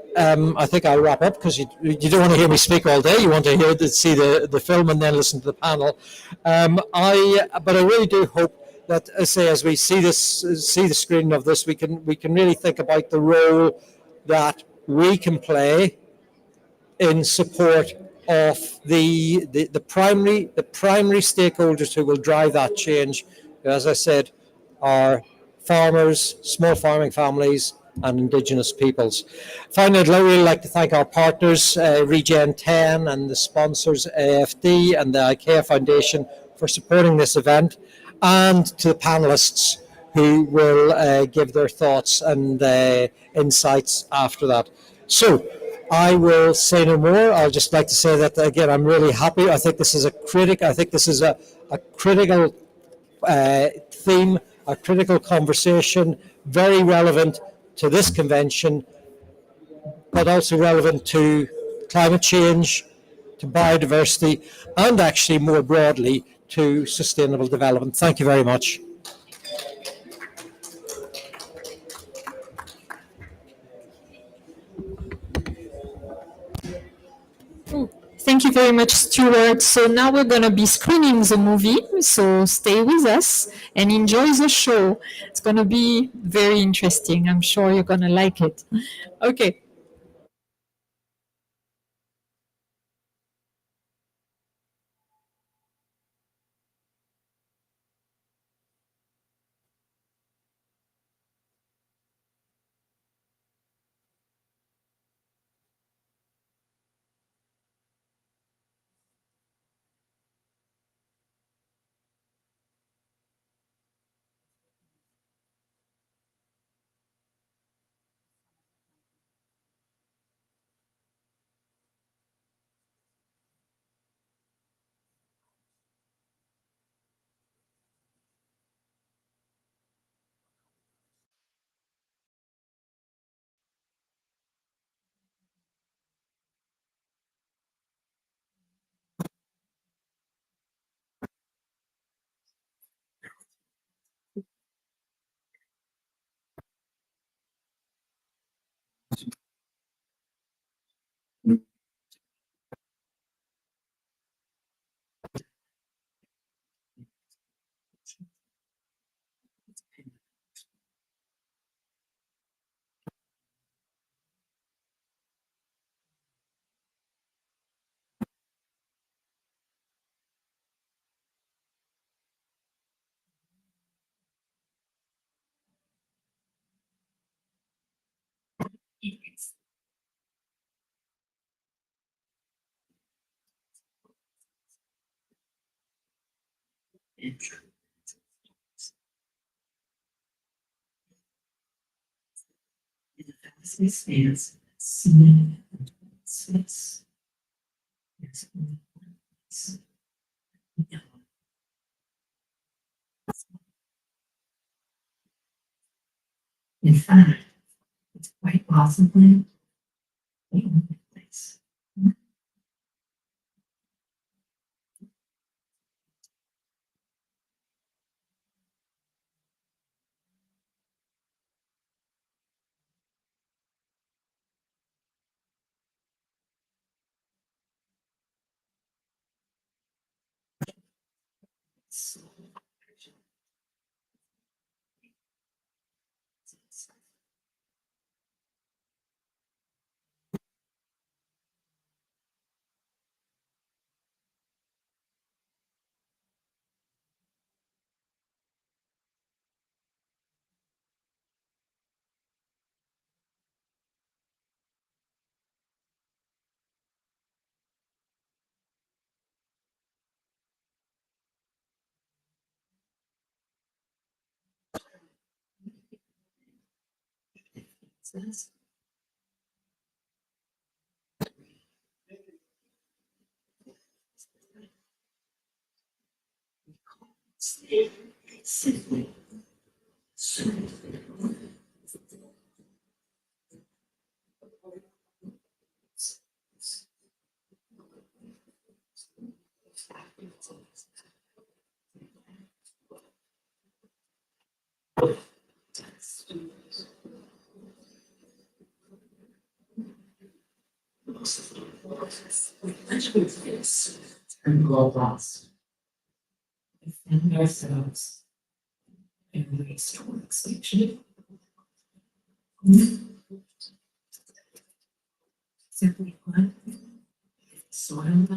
think I'll wrap up because you don't want to hear me speak all day. You want to see the film and then listen to the panel. But I really do hope that, as we see the screening of this, we can really think about the role that we can play in support of the primary stakeholders who will drive that change. As I said, are farmers, small farming families, and Indigenous peoples. Finally, I'd really like to thank our partners, Regen 10 and the sponsors, AFD and the IKEA Foundation, for supporting this event, and to the panelists who will give their thoughts and insights after that. So, I will say no more. I'd just like to say that, again, I'm really happy. I think this is a critical theme, a critical conversation, very relevant to this convention, but also relevant to climate change, to biodiversity, and actually more broadly to sustainable development. Thank you very much. Thank you very much, Stuart. So now we're going to be screening the movie. So stay with us and enjoy the show. It's going to be very interesting. I'm sure you're going to like it. Okay. In fact, it's quite possibly the only place. simply and go lost. Defend ourselves and race toward extinction. Simply put, soil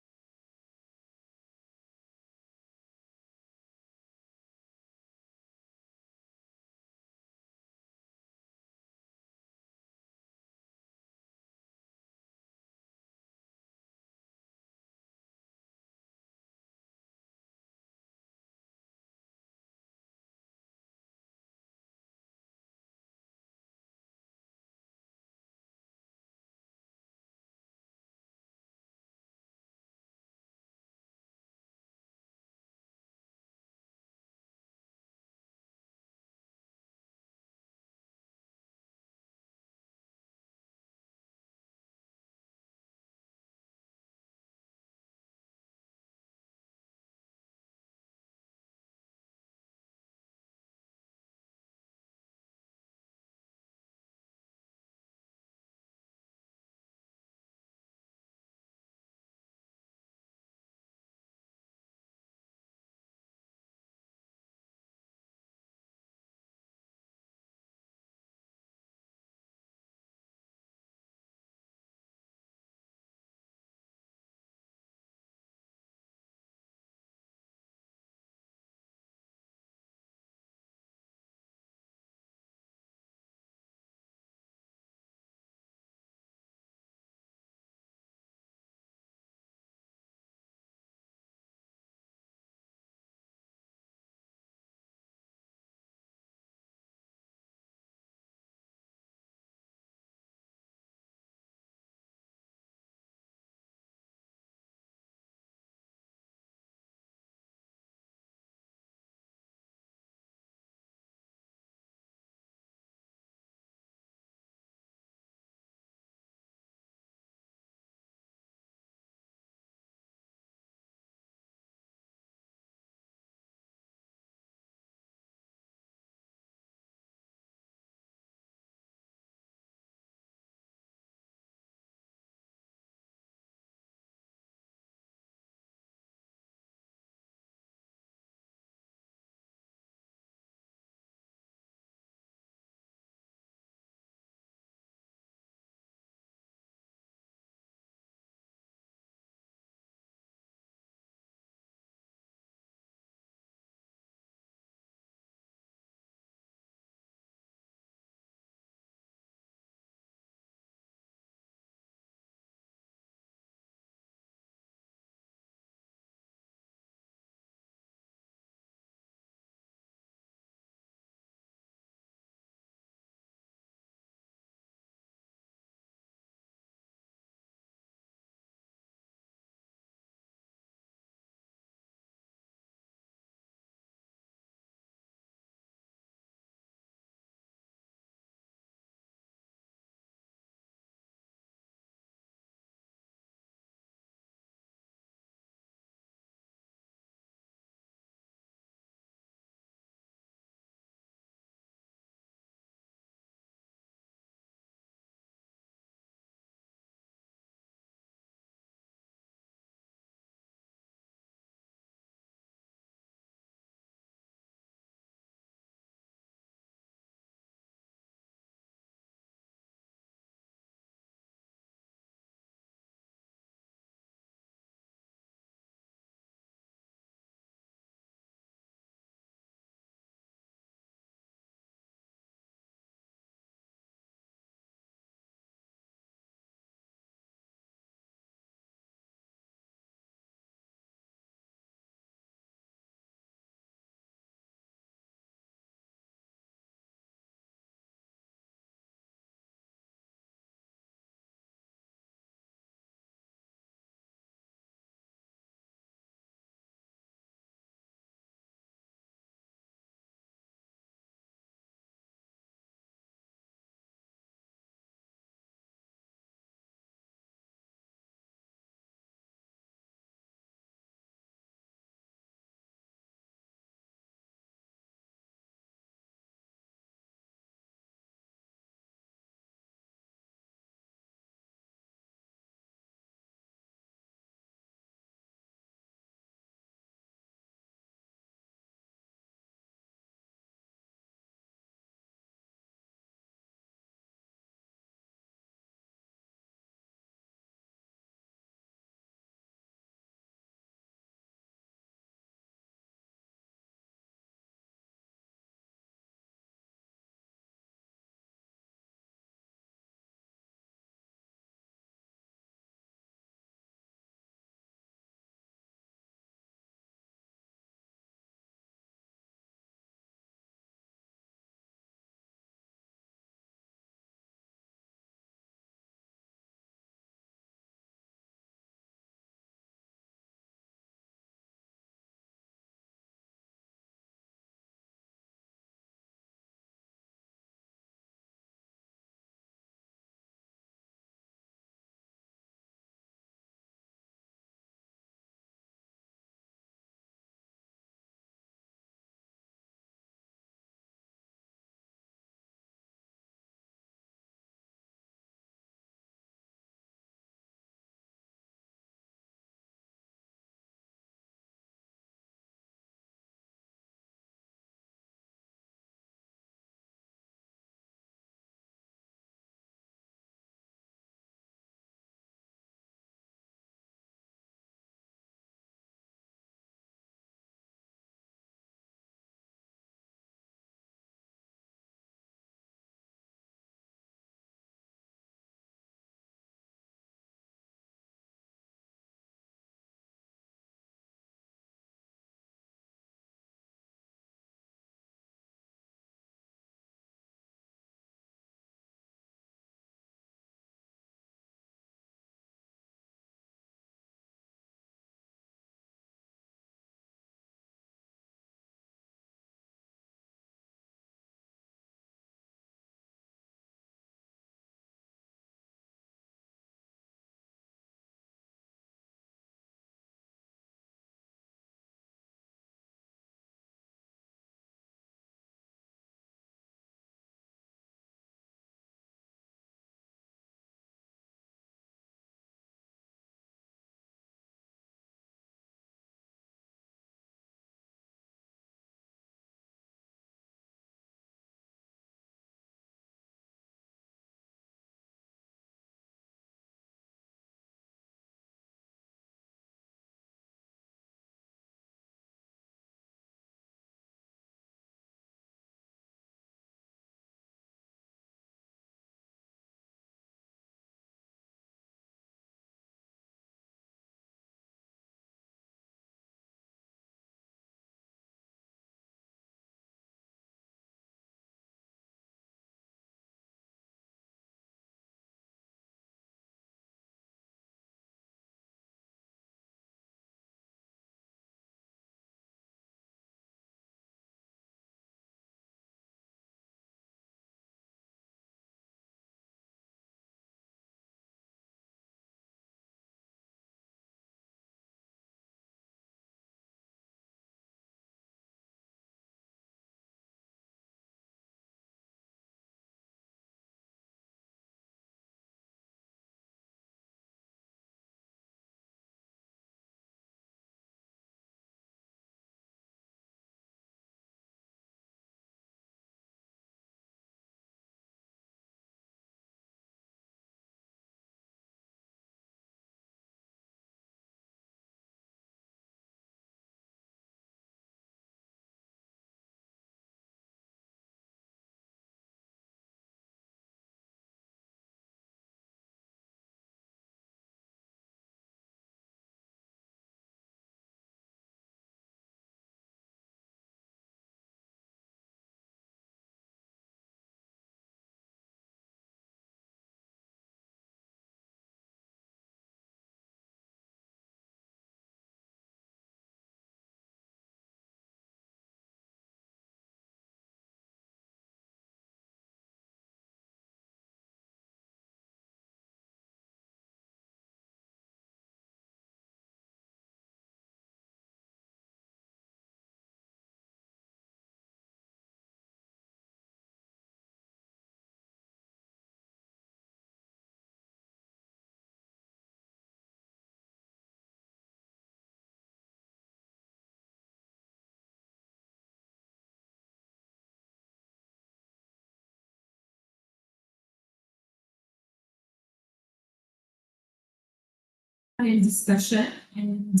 panel discussion, and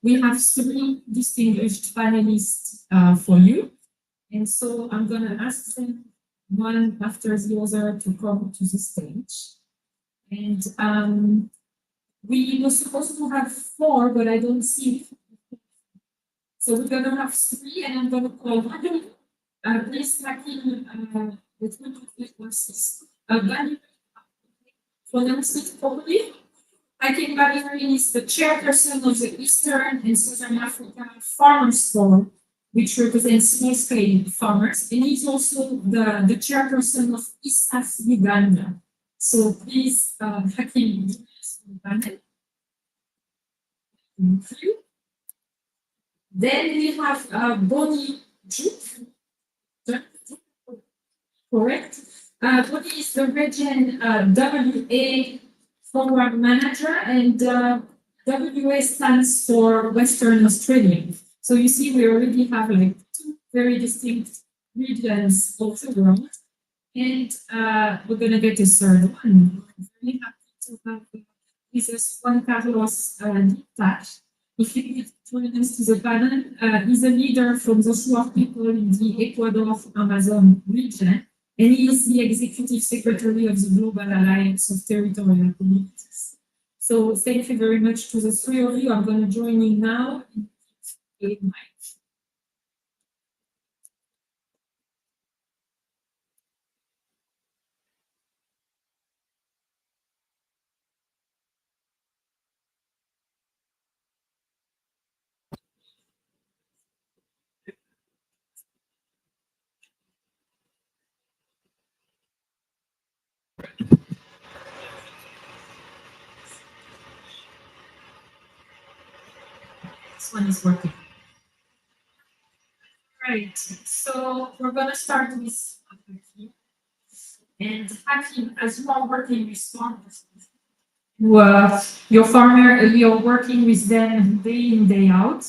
we have three distinguished panelists for you. And so I'm going to ask them one after the other to come to the stage. And we were supposed to have four, but I don't see. So we're going to have three, and I'm going to call one. Please tracking the 20 courses. Pronounce it properly. Hakim Badiri is the chairperson of the Eastern and Southern Africa Farmers Forum, which represents small-scale farmers, and he's also the chairperson of ISAF Uganda. So please, Hakim, Uganda. Thank you. Then we have Bonnie Juk. Correct. Bonnie is the region WA program manager, and WA stands for Western Australia. So you see, we already have like two very distinct regions of the world, and we're going to get a third one. I'm very happy to have with us Juan Carlos Littach. If you could join us to the panel, he's a leader from the Shuar people in the Ecuador Amazon region, and he is the executive secretary of the Global Alliance of Territorial Communities. So thank you very much to the three of you. I'm going to join you now. This one is working. Right, so we're going to start with Hakim. And Hakim, as you are working with farmers, you're working with them day in, day out.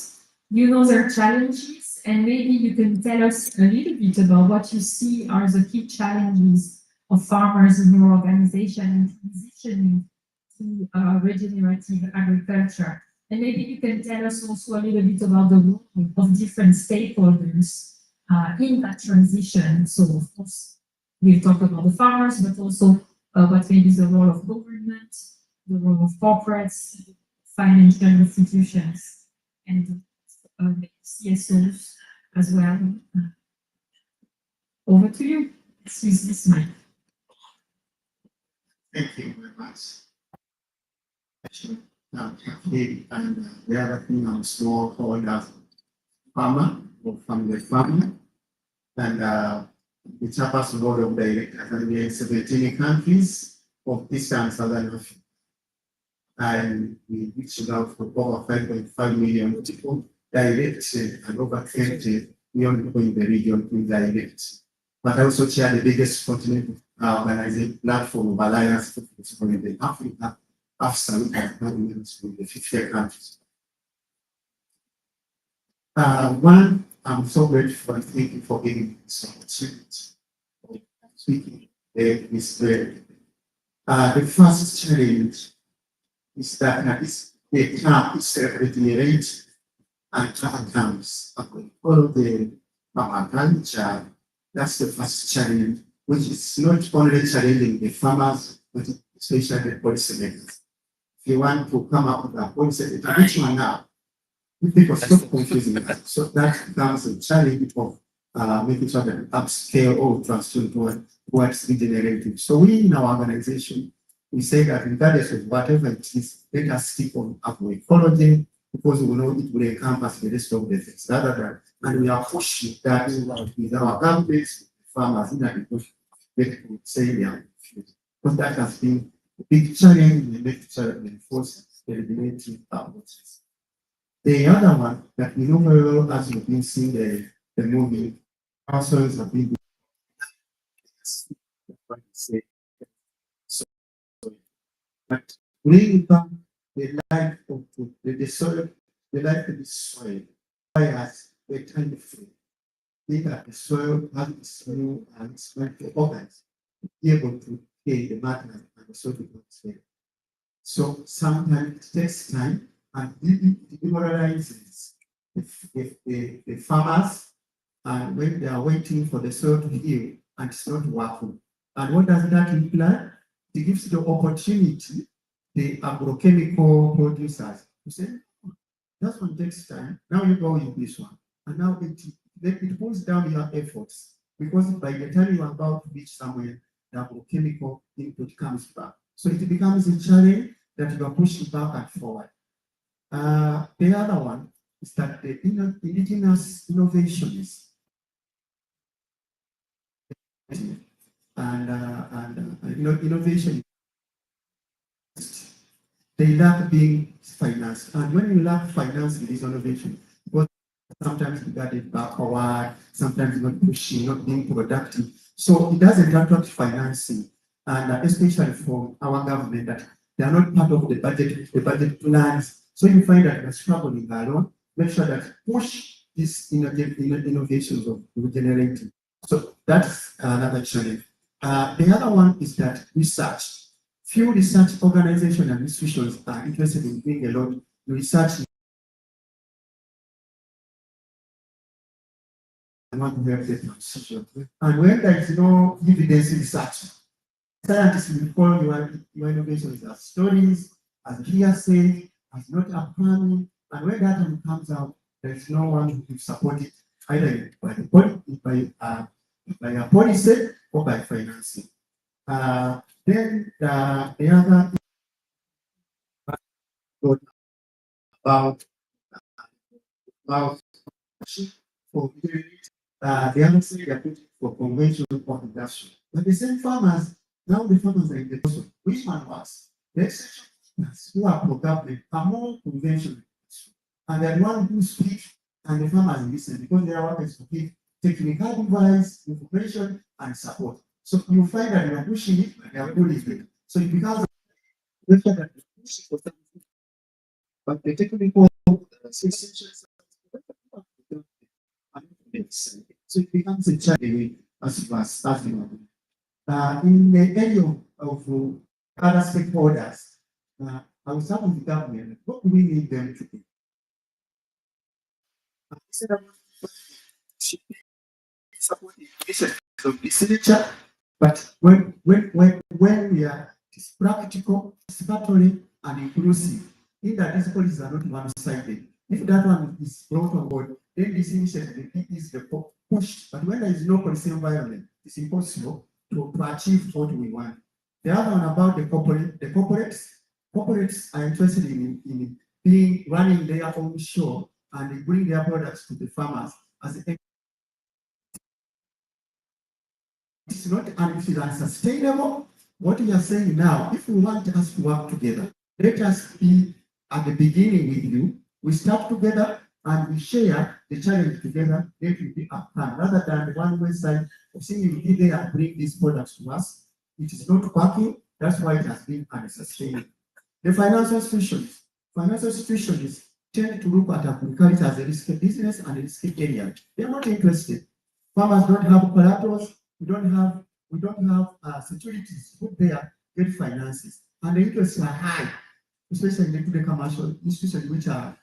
You know their challenges, and maybe you can tell us a little bit about what you see are the key challenges of farmers in your organization in transitioning to regenerative agriculture. And maybe you can tell us also a little bit about the role of different stakeholders in that transition. So, of course, we'll talk about the farmers, but also what maybe the role of government, the role of corporates, financial institutions, and CSOs as well. Over to you. Excuse this mic. Thank you very much. And we are working on smallholder farmer or family farmer, and the chairperson board of directors, and we are in 17 countries of Eastern and Southern Africa. And we reached out for over 5.5 million people direct and over 20 million people in the region indirect. But I also chair the biggest continental organization platform of Alliance for the Africa, Africa, with the 50 countries. One, I'm so grateful and thank you for giving me this opportunity of speaking this way. The first challenge is that the term is regenerate and terms all the agriculture. That's the first challenge, which is not only challenging the farmers, but especially the policymakers. If you want to come up with a policy, which one now? If people stop confusing that, so that becomes a challenge of making sure that upscale or transition towards regenerative. So we in our organization, we say that regardless of whatever it is, let us stick on agroecology, because we know it will encompass the rest of the things. And we are pushing that with our governments, farmers in agriculture, they could say they are confused. Because that has been a big challenge in the making sure that we enforce the regulative process. The other one that we know very well, as we've been seeing the movie, households have been but bring back the life of the soil, the life of the soil, as a kind of food. That the soil has its new and its organs to be able to pay the matter and the soil becomes fair. So sometimes it takes time and it demoralizes the farmers, and when they are waiting for the soil to heal and it's not working. And what does that imply? It gives the opportunity the agrochemical producers to say, that one takes time. Now you go with this one. And now it pulls down your efforts, because by the time you are about to reach somewhere, the agrochemical input comes back. So it becomes a challenge that you are pushing back and forward. The other one is that the indigenous innovations and innovation, they lack being financed. And when you lack finance in this innovation, because sometimes you got it backward, sometimes not pushing, not being productive. So it doesn't attract financing, and especially from our government, that they are not part of the budget plans. So you find that you're struggling alone. Make sure that push these innovations of regenerating. So that's another challenge. The other one is that research. Few research organizations and institutions are interested in doing a lot of research. I want to help the transition. And when there is no evidence research, scientists will call your innovations as stories, as hearsay, as not affirming. And when that one comes out, there is no one who will support it, either by a policy or by financing. Then the other about for the other side are putting for conventional or industrial. But the same farmers, now the farmers are in the question, which one works? The exceptions who are pro-government are more conventional. And the one who speak and the farmers listen, because they are workers to give technical advice, information, and support. So you find that they are pushing it, but they are pulling it. So it becomes but the technical situations, so it becomes a challenge as you are starting. In the area of other stakeholders, I will start with the government. What do we need them to do? Supporting of this nature, but when we are, it's practical, participatory, and inclusive. In that these policies are not one-sided. If that one is brought on board, then this initiative is the push. But when there is no policy environment, it's impossible to achieve what we want. The other one about the corporates are interested in being running their own show and they bring their products to the farmers as a it's not, and it is unsustainable. What we are saying now, if we want us to work together, let us be at the beginning with you. We start together and we share the challenge together. Let it be a plan rather than the one website of saying you be there and bring these products to us. It is not working. That's why it has been unsustainable. The financial institutions tend to look at agriculture as a risky business and a risky area. They are not interested. Farmers don't have collaterals. We don't have securities put there, get finances, and the interests are high, especially into the commercial institutions which are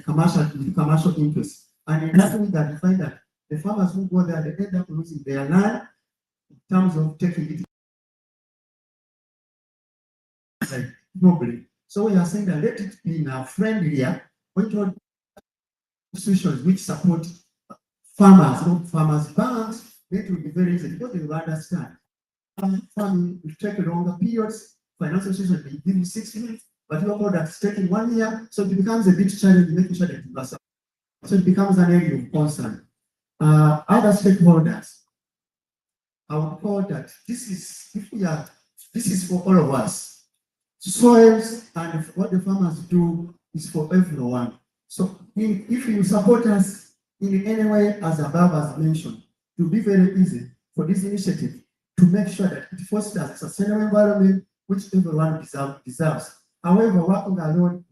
commercial interests. And in that way, that you find that the farmers who go there, they end up losing their land in terms of taking it like globally. So we are saying that let it be now friendlier, institutions which support farmers, not farmers' banks. It will be very easy because they will understand. Farming will take longer periods. Financial institutions will give you 6 months, but your products taking 1 year. So it becomes a big challenge making sure that you pass. So it becomes an area of concern. Other stakeholders, I would call that this is for all of us. Soils and what the farmers do is for everyone. So if you support us in any way, as above as mentioned, it will be very easy for this initiative to make sure that it fosters a sustainable environment which everyone deserves. However, working alone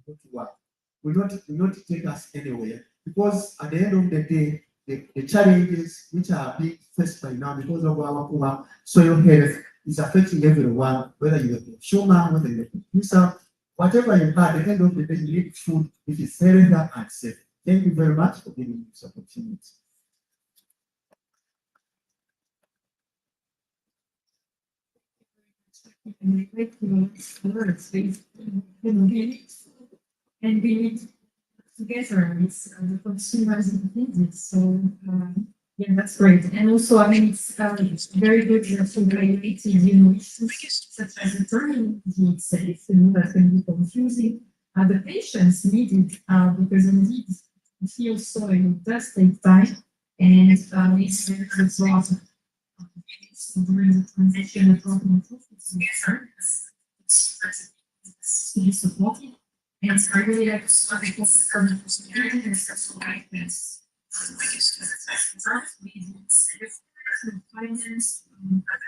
will not take us anywhere, because at the end of the day, the challenges which are being faced by now because of our poor soil health It's affecting everyone, whether you're a consumer, whether you're a producer, whatever you have, at the end of the day, you need food which is healthier and safe. Thank you very much for giving me this opportunity. And we need together with the consumers and business. So yeah, that's great. And also, I mean, it's very good to regulate issues such as the turning safe. That can be confusing. The patients need it because indeed the field soil does take time, and it's a lot of during the transition of problem to be supported. And so I really like to because finance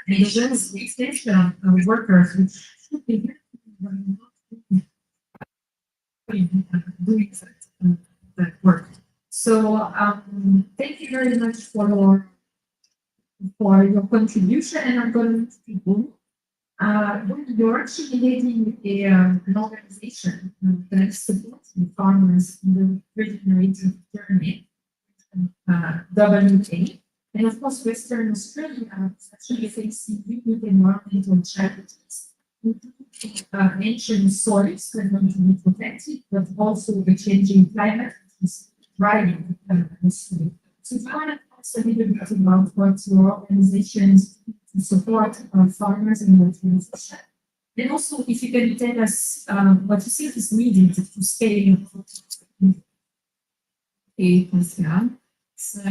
and as well as the extension of workers which should be doing that work. So thank you very much for your contribution, and I'm going to people. You're actually leading an organization that supports farmers in the regenerative journey, WA. And of course, Western Australia is actually facing unique environmental challenges. Ancient soils that need to be protected, but also the changing climate is driving this. So, if you want to talk a little bit about what your organizations to support farmers in the transition, and also if you can tell us what you think is needed to scale. Okay, Pascal. So,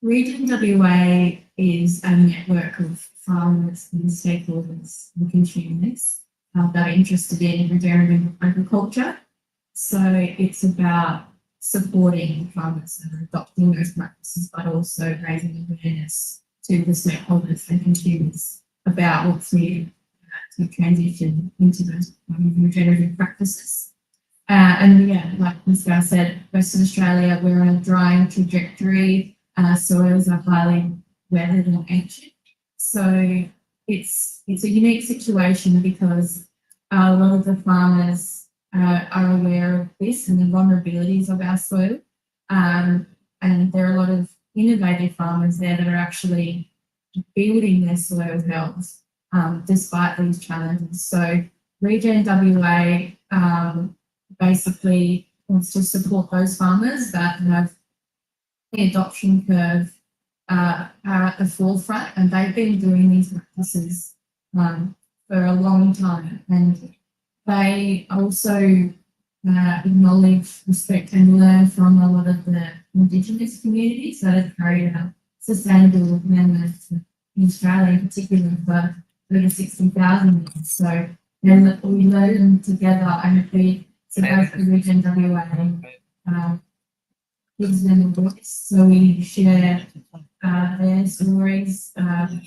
Region WA is a network of farmers and stakeholders and consumers that are interested in regenerative agriculture. So it's about supporting farmers and adopting those practices, but also raising awareness to the stakeholders and consumers about what's needed to transition into those regenerative practices. And yeah, like Pascal said, Western Australia, we're on a drying trajectory. Soils are highly weathered and ancient. So it's a unique situation because a lot of the farmers are aware of this and the vulnerabilities of our soil. And there are a lot of innovative farmers there that are actually building their soil health despite these challenges. So Regen WA basically wants to support those farmers that have the adoption curve are at the forefront, and they've been doing these practices for a long time. And they also acknowledge, respect, and learn from a lot of the Indigenous communities that have carried out sustainable amendments in Australia, in particular for 60,000 years. So then we learn together, and we suppose the Region WA gives them a voice. So we share their stories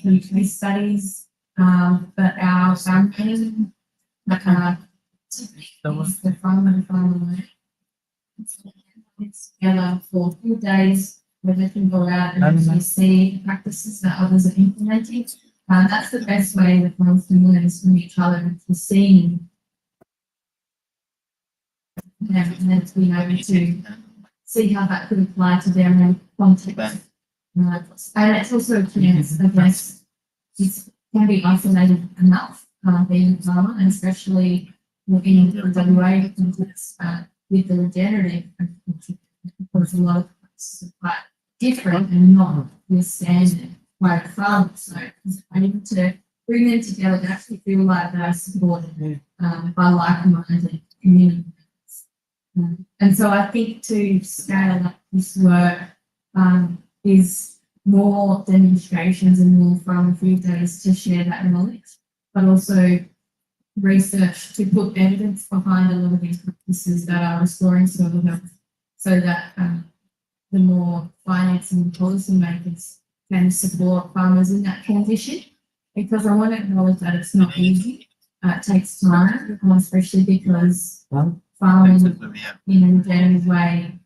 through case studies, but our campaign, the farmer it's together for a few days where they can go out and actually see practices that others are implementing. That's the best way that ones can learn is from each other and to seeing and then to be able to see how that could apply to their own context. And it's also a chance, I guess, it can be isolated enough being a farmer, and especially in the WA context with the regenerative agriculture, because a lot of practices are quite different and not the standard way of farming. So I'm able to bring them together and actually feel like they're supported by like-minded communities. And so I think to scale up this work is more demonstrations and more farm food days to share that knowledge, but also research to put evidence behind a lot of these practices that are restoring soil health, so that the more finance and policy makers can support farmers in that transition. Because I want to acknowledge that it's not easy. It takes time, especially because farming in a regenerative way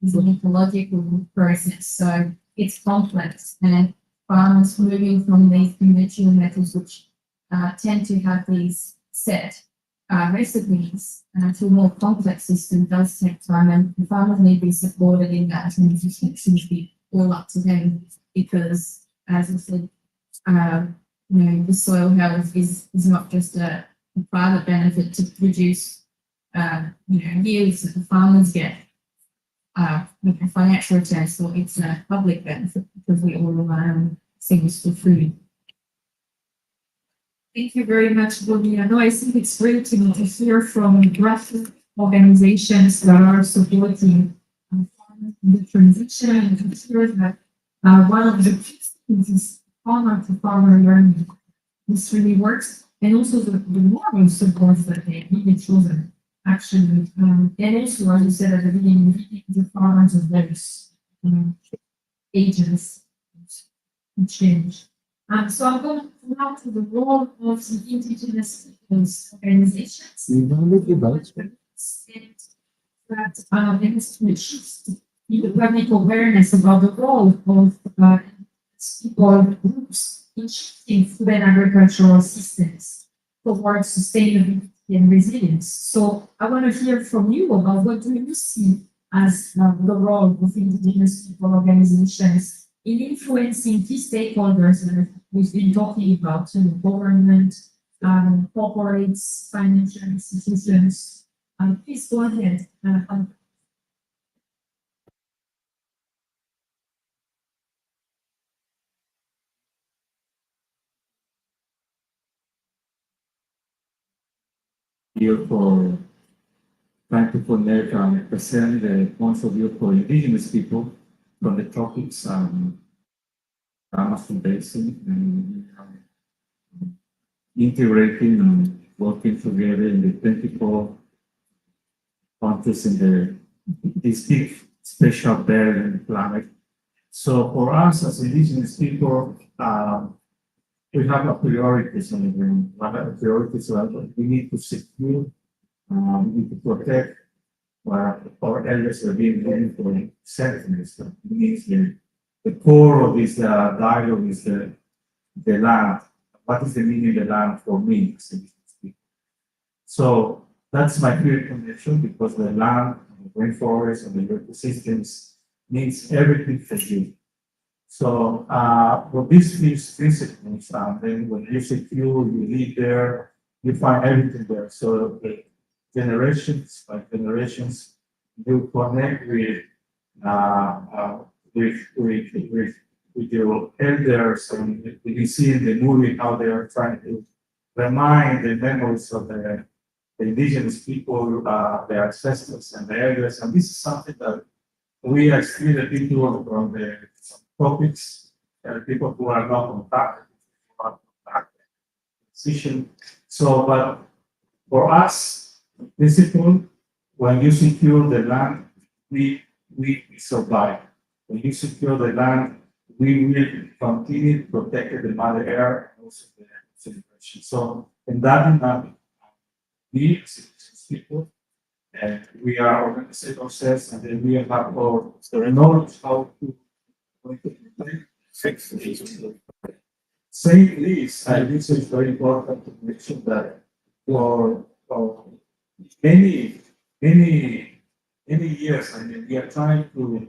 is an ecological process. So it's complex, and farmers moving from these conventional methods, which tend to have these set recipes to a more complex system does take time, and the farmers need to be supported in that, and it should be all up to them because, as I said, the soil health is not just a private benefit to produce, yields that the farmers get, financial returns, so it's a public benefit because we all things for food. Thank you very much, Bonnie. I think it's great to hear from grassroots organizations that are supporting the transition and to hear that one of the key things is farmer to farmer learning. This really works, and also the moral support that they give the children actually, and also, as you said at the beginning, the farmers are those agents to change. So I'm going to now to the role of the indigenous peoples organizations. That the public awareness about the role of people groups in food and agricultural systems towards sustainability and resilience. So I want to hear from you about what do you see as the role of indigenous people organizations in influencing key stakeholders that we've been talking about, government, corporates, financial institutions. Please go ahead. Here for trying to connect and present the points of view for indigenous people from the tropics Amazon basin, and integrating and working together in the 24 countries in this big special belt in the planet. So for us as indigenous people, we have a priorities on the ground. One of the priorities are that we need to secure, we need to protect what our elders are being doing for centuries. The core of this dialogue is the land. What is the meaning of the land for me? So that's my clear conviction, because the land, the rainforest, and the ecosystems means everything for you. So for these principles, then when you secure, you live there, you find everything there. So the generations by generations, you connect with your elders, and you see in the movie how they are trying to remind the memories of the indigenous people, their ancestors and the elders. And this is something that we are still the people from the tropics, people who are not contacted, decision. So, but for us, principle, when you secure the land, we survive. When you secure the land, we will continue to protect the mother air and also the celebration. So, in that dynamic, we as people, and we are organizing ourselves, and then we have our knowledge how to fix this. Saying this, I think it's very important to mention that for many years, I mean, we are trying to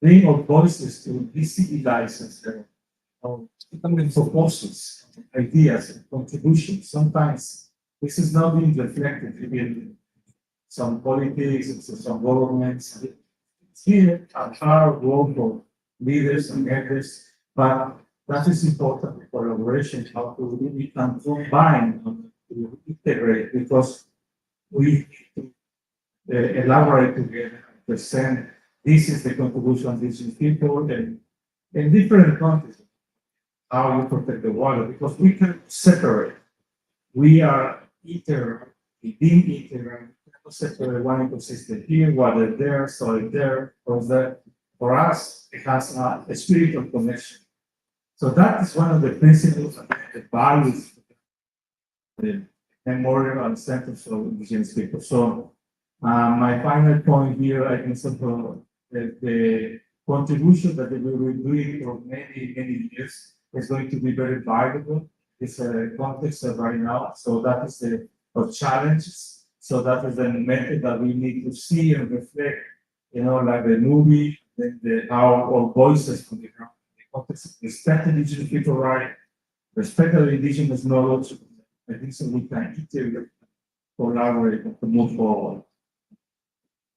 bring our voices to decivilize proposals, ideas, and contributions. Sometimes this is not being reflected in some politics and some governments. It's here at our role for leaders and elders, but that is important for collaboration, how to really can combine and to integrate, because we elaborate together and present this is the contribution of these people and in different countries, how you protect the water, because we can separate. We are integral, being integral, separate one ecosystem here, water there, soil there, because that for us it has a spiritual connection. So that is one of the principles and the values, the memorial and centers of indigenous people. So my final point here, I think the contribution that we will be doing for many years is going to be very valuable. this context right now. So that is the challenges. So that is the method that we need to see and reflect, like the movie, how our voices from the ground, the context, respect indigenous people rights, respect the indigenous knowledge. I think so we can integrate, collaborate, and to move forward.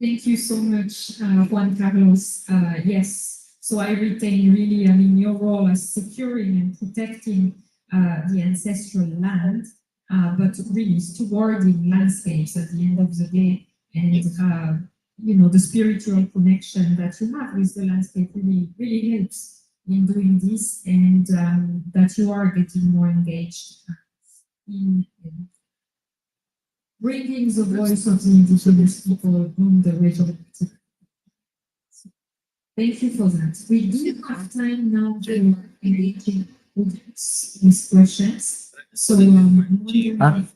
Thank you so much, Juan Carlos. Yes, so I retain really, your role as securing and protecting the ancestral land, but really stewarding landscapes at the end of the day, and the spiritual connection that you have with the landscape really helps in doing this, and that you are getting more engaged in bringing the voice of the indigenous people in the region. Thank you for that. We do have time now to engage in these questions. So I'm wondering if you would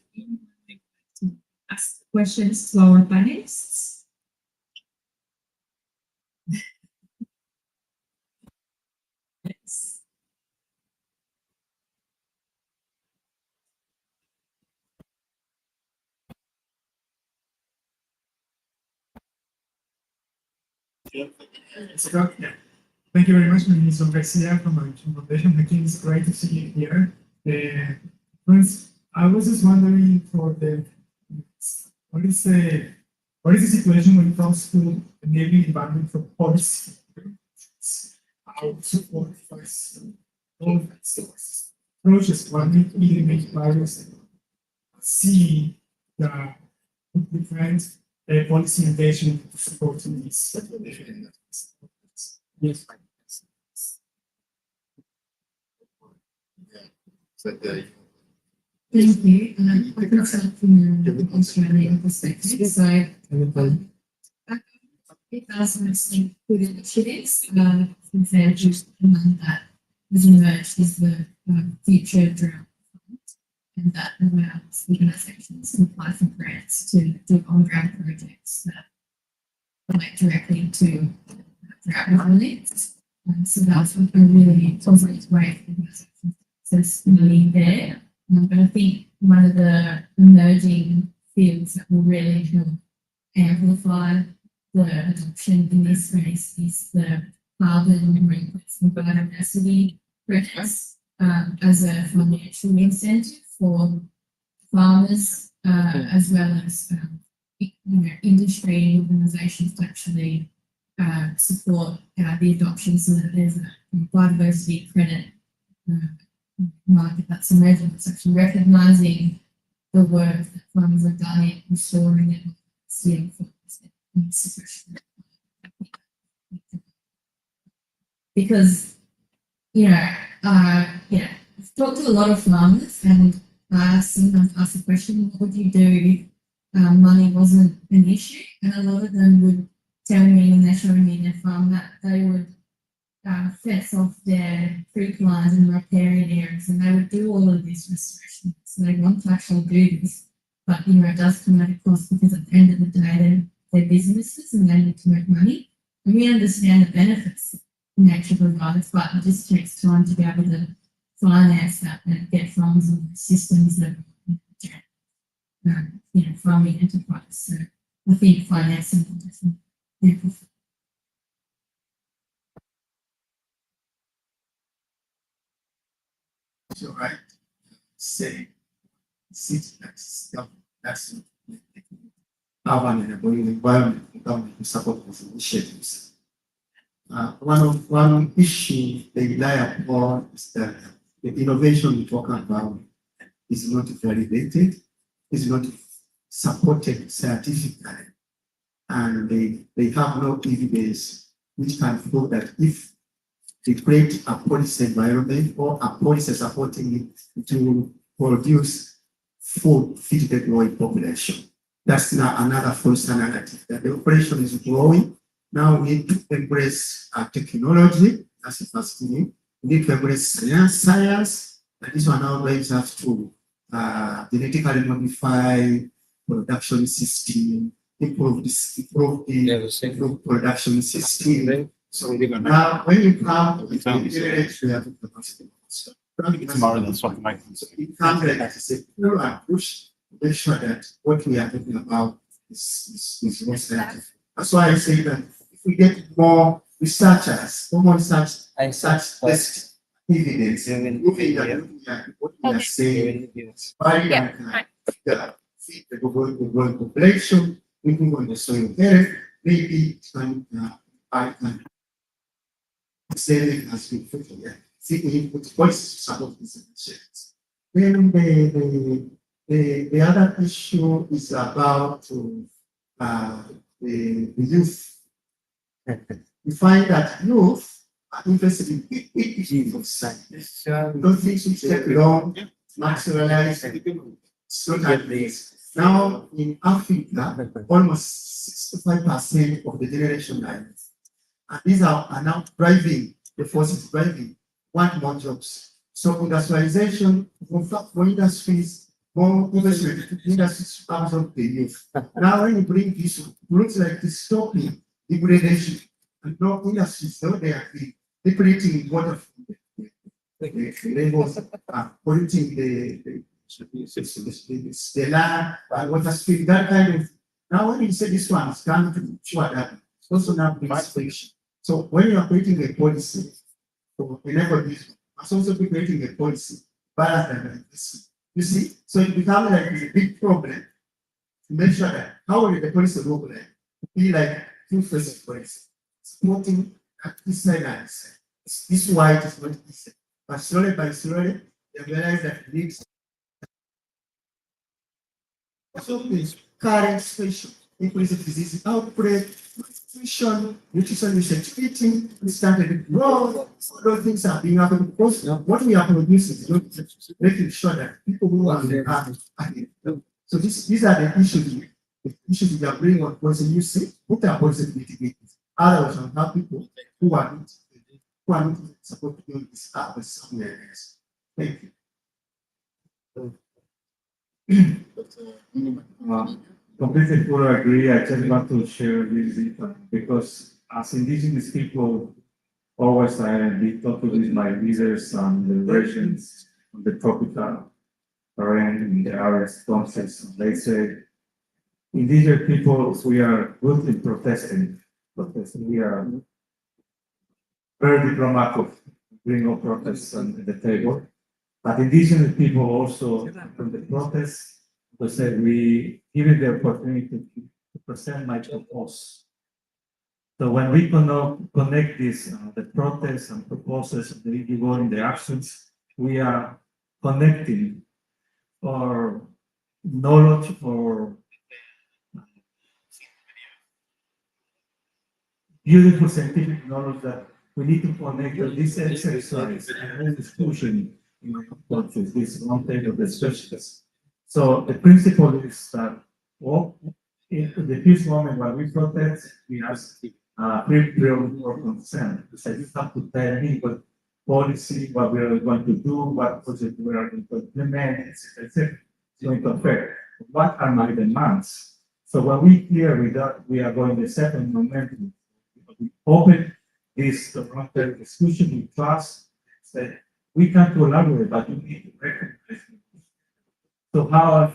like to ask questions to our panelists. Yes. Thank you very much. My name is Garcia from my foundation. I think it's great to see you here. First, I was just wondering what is the situation when it comes to enabling environmental policy? How to support all sources approaches one need make barriers see the different policy engagement to supporting this. Yes. Thank you. I can start from an Australian perspective. So, 2000 good initiatives compared to among that has emerged as the future drought fund, and that allows organisations to apply for grants to do on-ground projects that relate directly to drought relief. So that's a really positive way for organisations to access money there. But I think one of the emerging fields that will really help amplify the adoption in this space is the carbon request and biodiversity credits as a financial incentive for farmers as well as industry and organisations to actually support the adoption, so that there's a biodiversity credit market that's emerging. It's actually recognising the work that farmers have done in restoring and stealing forests. Because I've talked to a lot of farmers, and I sometimes ask the question, what would you do if money wasn't an issue? And a lot of them would tell me when they're showing me their farm that they would fence off their fruit lines and riparian areas, and they would do all of this restoration. So they want to actually do this, but it does come at a cost, because at the end of the day, they're businesses and they need to make money. And we understand the benefits nature provides, but it just takes time to be able to finance that and get funds and systems that farming enterprise. So I think financing will definitely help. So I say that's urban and urban environment government to support these initiatives. One issue they rely upon is that the innovation we talk about is not validated, is not supported scientifically, and they have no evidence which can prove that if they create a policy environment or a policy supporting it to produce food fit the growing population. That's now another false narrative that the population is growing. Now we need to embrace technology. That's the first thing. We need to embrace science. And this one now brings us to genetically modify production system, improve production system. So now when you come to the village, we have to Tomorrow, that's what my it comes like as a pull and push to make sure that what we are talking about is most effective. That's why I say that if we get more researchers, more research and such best evidence, looking at what we are saying, feed the global population, looking on the soil health, maybe I can say as we put here. See, we put voices to some of these initiatives. Then the other issue is about the youth. We find that youth are interested in big issues of science. Don't think we take long, naturalize, now in Africa, almost 65% of the generation are youth. And these are now driving, the forces driving, want more jobs. So industrialization, for industries, more investment, industries comes up the youth. Now when you bring this, it looks like dystopian degradation. And no industries, no, they are depleting water, polluting the land, water stream, that kind of. Now when you say this one is coming to sure that it's also now brings friction. So when you are creating a policy for enable this, must also be creating a policy better than this. You see, so it becomes like a big problem to make sure that how will the policy look like? Be like two-faced policy, supporting this side and this side. This is why it is not easy. But slowly by slowly, they realize that it needs. So the current situation, increase of disease outbreak, nutrition insecurity, standard growth, all those things are being happened because what we are producing is making sure that people who are so these are the issues we are bringing on policy. You see, put our policy to mitigate it. Otherwise, we have people who are not supposed to do this somewhere else. Thank you. Completely fully agree. I just want to share this because as indigenous people, always I be taught to with my leaders on the regions, on the tropical terrain, in the areas, concepts. They say, indigenous people, we are good in protesting. We are very diplomatic, bring up protests on the table. But indigenous people also, from the protests, we said we give it the opportunity to present my proposal. So when we connect this, the protests and proposals, and the in the actions, we are connecting our knowledge or beautiful scientific knowledge that we need to connect this exercise and discussion in my conference, this one type of the specialists. So the principle is that in the first moment when we protest, we ask for consent. So you have to tell me what policy, what we are going to do, what project we are going to implement, etc. It's going to affect. What are my demands? So when we clear with that, we are going to set a momentum. We open this discussion with trust. Say we can collaborate, but you need to recognize. So how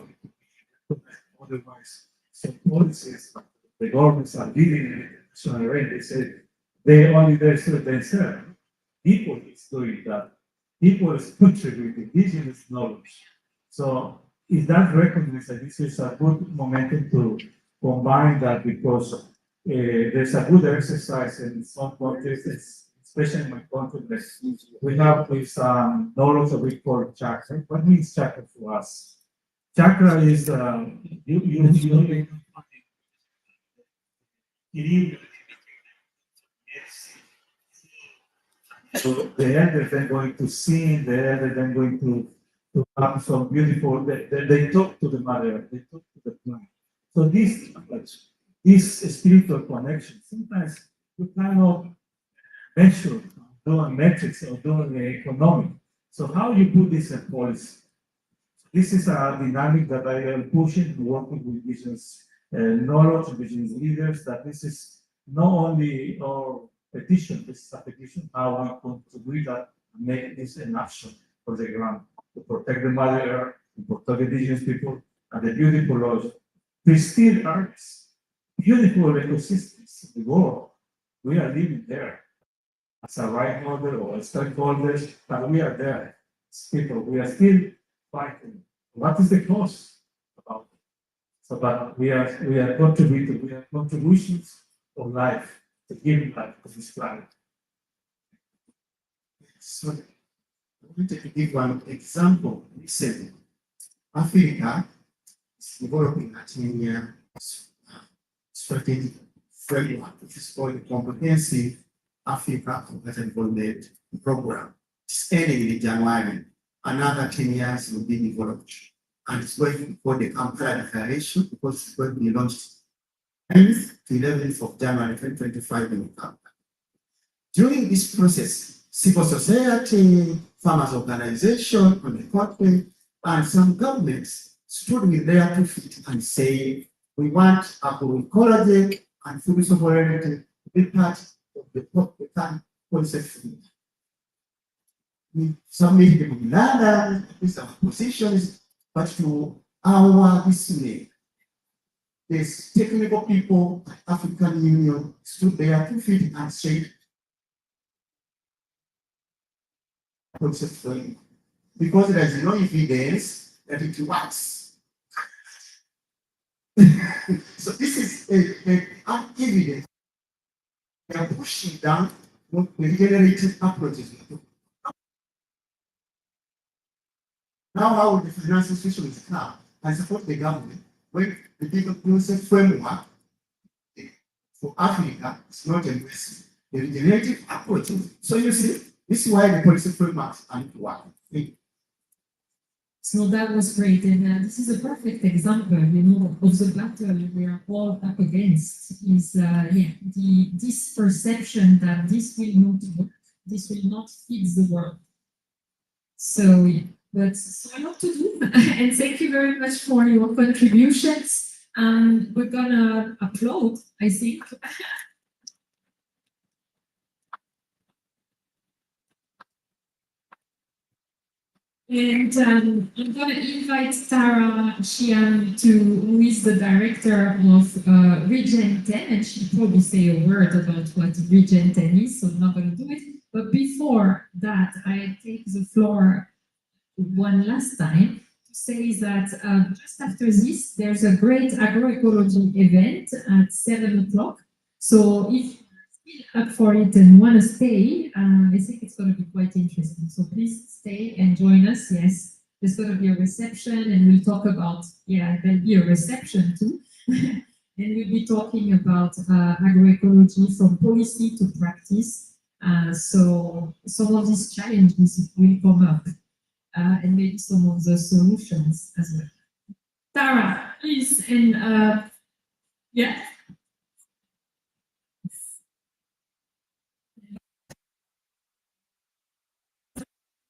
otherwise some policies the governments are leading in international rate, they say they only themselves. People is doing that. People is contributing indigenous knowledge. So is that recognized that this is a good momentum to combine that because there's a good exercise in some countries, especially in my country, we have this knowledge that we call chakra. What means chakra for us? Chakra is so the elder then going to sing, the elder then going to have some beautiful, they talk to the mother, they talk to the plant. So this spiritual connection, sometimes you cannot measure, doing metrics or doing economic. So how you put this in policy? This is a dynamic that I am pushing, working with business knowledge, business leaders, that this is not only our petition, this is a petition, how we contribute that and make this an action. for the ground, to protect the Mother Earth, to protect indigenous people, and the beautiful laws. Pristine Earths, beautiful ecosystems in the world. We are living there as a right holder or as stakeholders, but we are there as people. We are still fighting. What is the cost about it? So, but we are contributing. We have contributions of life to give life to this planet. So, I wanted to give one example. Recently, Africa is developing a 10-year strategic framework, which is called the Comprehensive Africa Forgotten Development Program. It's ending in January. Another 10 years will be developed. And it's going for the Kampala Declaration because it's going to be launched 10th to 11th of January 2025 in Kampala. During this process, civil society, farmers' organization on the continent, and some governments stood with their 2 feet and say, we want agroecology and food sovereignty to be part of the policy framework. We submitted the memorandum, these are positions, but to our dismay, there's technical people at African Union stood there 2 feet and said, policy framework, because there is no evidence that it works. So this is an evidence. They are pushing down the regenerative approaches. Now, how will the financial institutions come and support the government when the bigger policy framework for Africa is not embracing the regenerative approaches? So you see, this is why the policy frameworks are not working. So that was great, and this is a perfect example, of the battle we are all up against. Is this perception that this will not work, this will not fix the world. So that's a lot to do, and thank you very much for your contributions. We're gonna applaud, I think. And I'm going to invite Tara Xian, who is the director of Region 10, and she'll probably say a word about what Region 10 is, so I'm not going to do it. But before that, I take the floor one last time to say that just after this, there's a great agroecology event at 7 o'clock. So if up for it and want to stay, I think it's going to be quite interesting. So please stay and join us. Yes, there's going to be a reception, and we'll talk about, there'll be a reception too. And we'll be talking about agroecology from policy to practice. So some of these challenges will come up, and maybe some of the solutions as well. Tara, please, and yeah.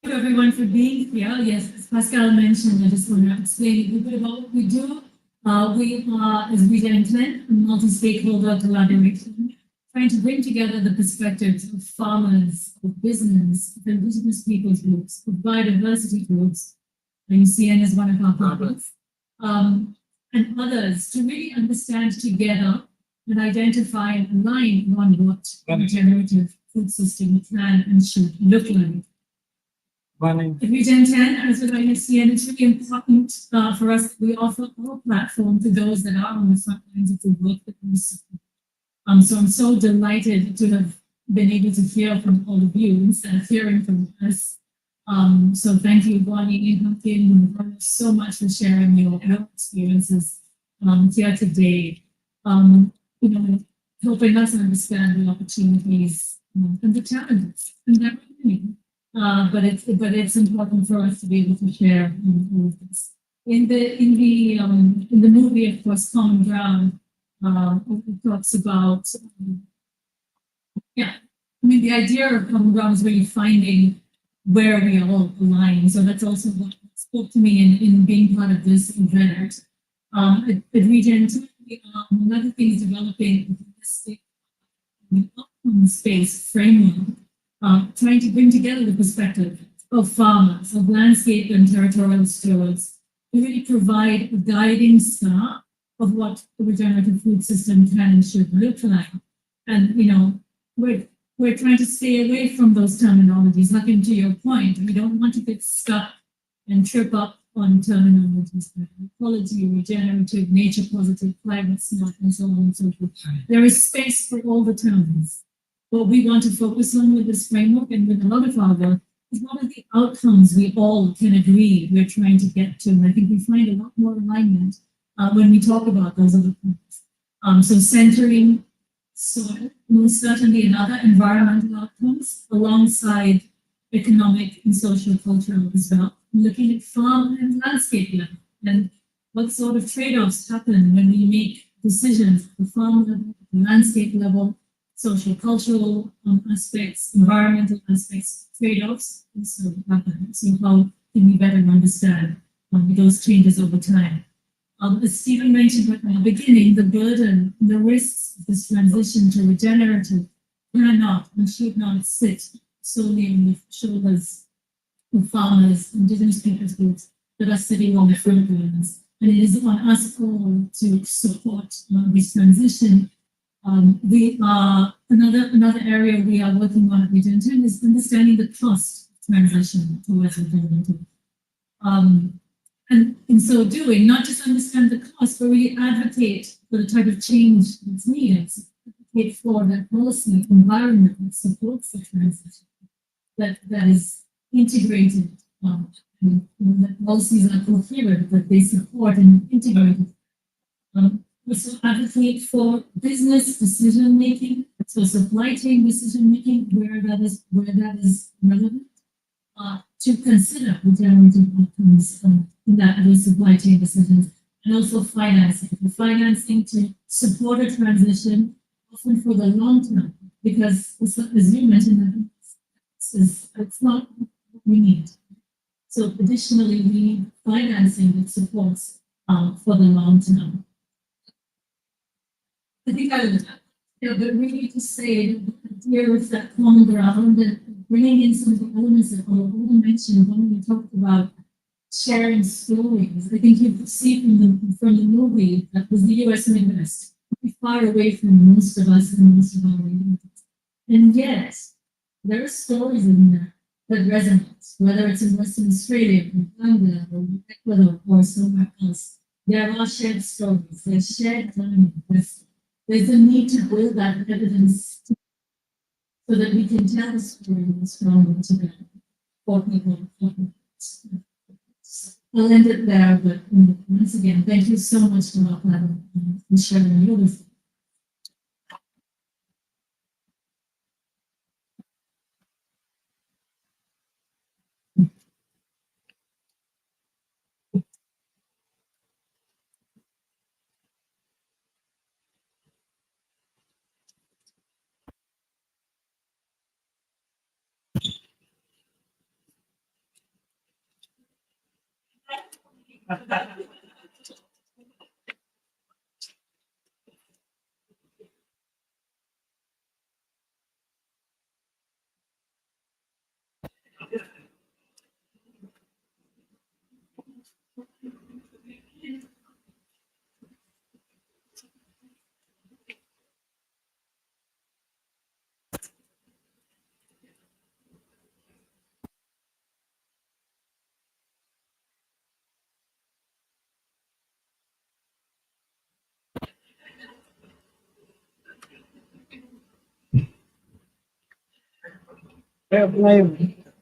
Thank you everyone for being here. Yes, as Pascal mentioned, I just want to explain a little bit about what we do. We are, as Region 10, a multi-stakeholder collaboration, trying to bring together the perspectives of farmers, of business, of indigenous peoples groups, of biodiversity groups. IUCN is one of our partners, and others to really understand together and identify and align on what a regenerative food system can and should look like. In Region 10, as with IUCN, it's really important for us that we offer our platform to those that are on the front lines of the work that we support. So I'm so delighted to have been able to hear from all of you instead of hearing from us. So thank you, Bonnie and Hakim, so much for sharing your experiences here today. Helping us understand the opportunities and the challenges and everything. But it's important for us to be able to share all of this. In the movie, of course, Common Ground, it talks about the idea of Common Ground is really finding where we are all aligned. So that's also what spoke to me in being part of this event. At Region 2, another thing is developing a space framework. Trying to bring together the perspective of farmers, of landscape and territorial stewards, to really provide a guiding star of what the regenerative food system can and should look like. And, you know, we're trying to stay away from those terminologies. Looking to your point, we don't want to get stuck and trip up on terminologies like ecology, regenerative, nature positive, climate smart, and so on and so forth. There is space for all the terms. What we want to focus on with this framework and with a lot of our work is what are the outcomes we all can agree we're trying to get to. And I think we find a lot more alignment when we talk about those other things. So centering soil, most certainly, and other environmental outcomes alongside economic and social cultural as well. Looking at farm and landscape level and what sort of trade-offs happen when we make decisions at the farm level, the landscape level, social cultural aspects, environmental aspects, trade-offs also happen. So how can we better understand those changes over time? As Stephen mentioned at the beginning, the burden, the risks of this transition to regenerative cannot and should not sit solely on the shoulders of farmers, indigenous peoples groups that are sitting on the front lines. And it is on us all to support this transition. We are another area we are working on at Regenerative is understanding the cost of transition towards regenerative. And in so doing, not just understand the cost, but really advocate for the type of change that's needed, advocate for that policy environment that supports the transition, that is integrated, and that policies are coherent, that they support and integrate. Also advocate for business decision making, so supply chain decision making where that is relevant, to consider regenerative outcomes in that those supply chain decisions, and also financing to support a transition, often for the long term, because as you mentioned, it's not what we need. So additionally, we need financing that supports for the long term. I think but really to say that here with that common ground and bringing in some of the elements that were all mentioned when we talked about sharing stories. I think you could see from the movie that was the US Midwest, far away from most of us and most of our communities. And yet, there are stories in there that resonate, whether it's in Western Australia, Uganda, or Ecuador, or somewhere else. There are shared stories, there's shared learning. There's a need to build that evidence so that we can tell the story more strongly together for people. I'll end it there, but once again, thank you so much for having me and sharing your wisdom.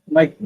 Mike.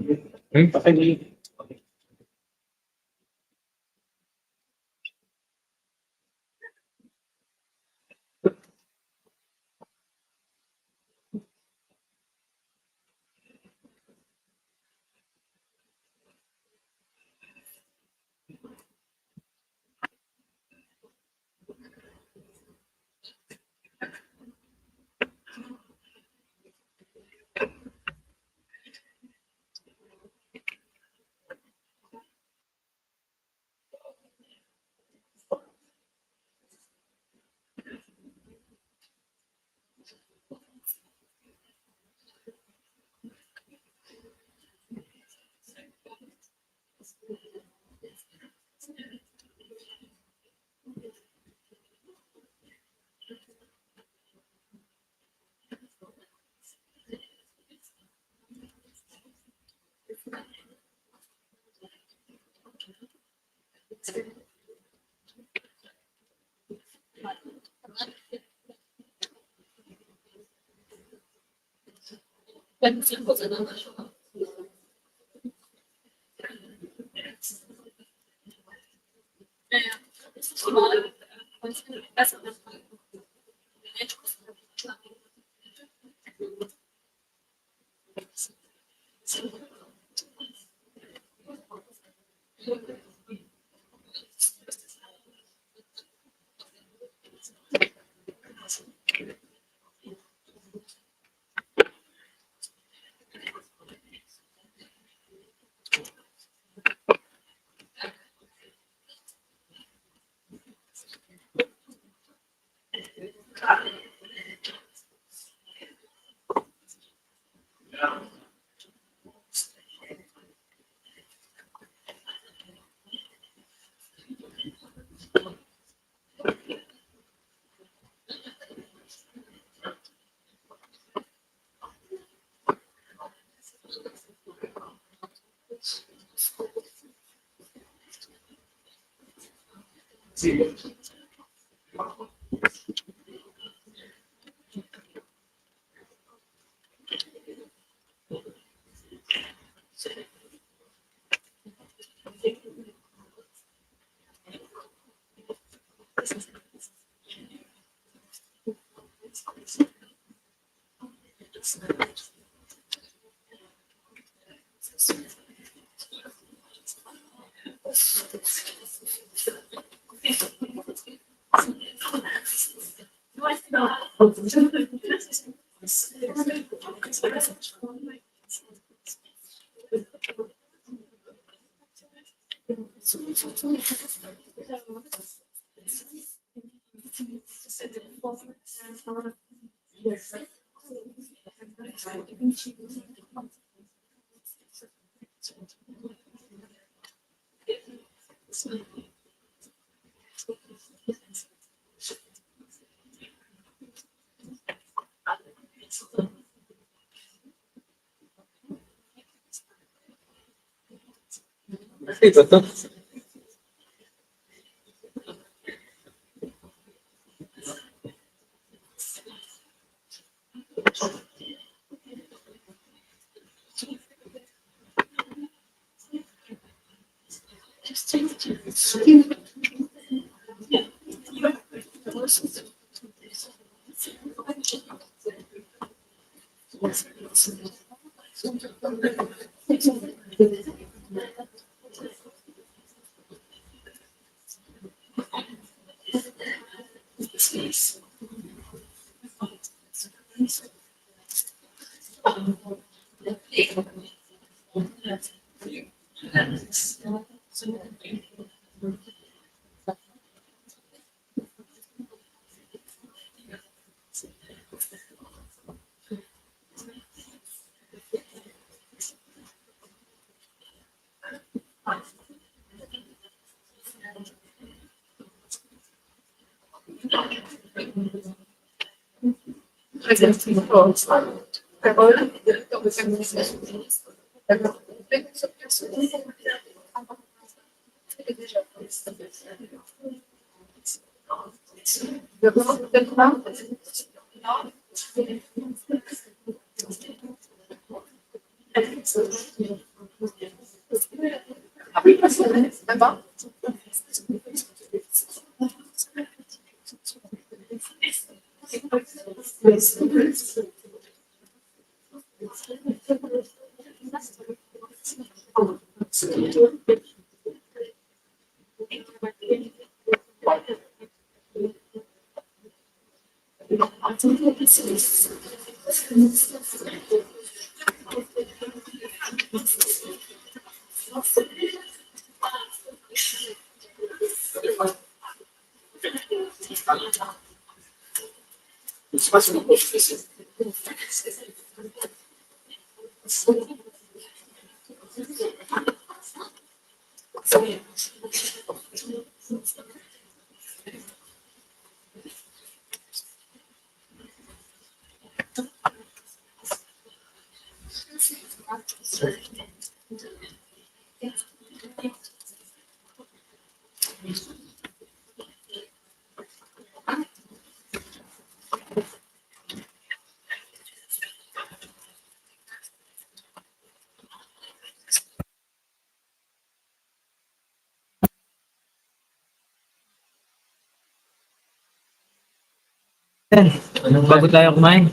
Bago tayo kumain,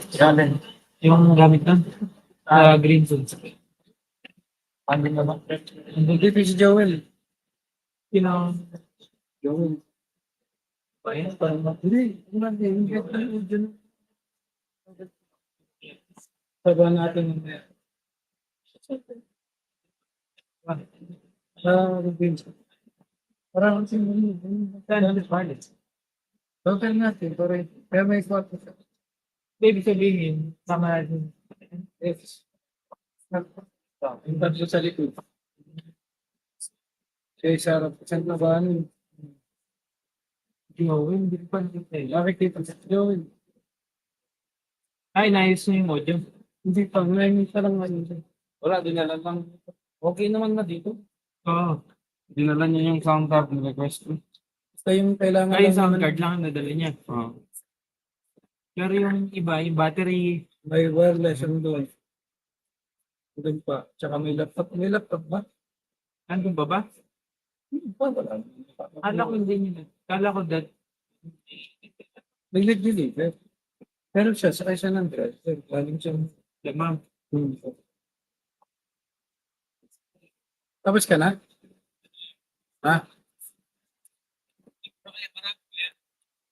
yung gamit nun, green zone. Ano naman? Nandito si Joel. Joel. Bayan, parang hindi. Hindi. Sabahan natin. Parang kasi total natin, pero may kwarto. Baby sabihin, sama natin. Yes. Yung tatlo sa likod. Kaya sa harap, saan na ba ano? Joel, hindi pa nito. Nakikita sa Joel. Ay, naayos na yung audio. Hindi pa, ngayon pa lang ngayon. Wala, dinala lang. Okay naman na dito. Oo. Dinala niya yung sound card na request ko. Basta yung kailangan lang sound card lang ang nadala niya. Oo. Pero yung iba, yung battery, may wireless yung doon. Doon pa. Tsaka may laptop. May laptop ba? Andun ba ba? Wala. Kala ko hindi niya. Kala ko that. May nag-deliver. Pero siya, sakay siya ng driver. Galing siya. Lamang. Tapos ka na? Ha?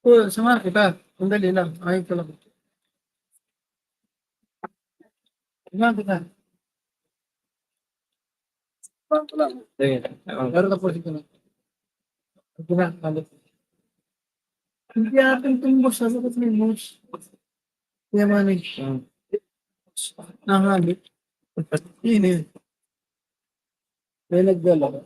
Oo, sama kita. Sandali lang. Ay, ito lang. Sama kita. Ito lang. Sige. Pero tapos ito na. Ito na. Hindi atin itong boss. Sabi ko ito yung boss. Kaya manig. Nakakabit. Yun eh. May nagdala.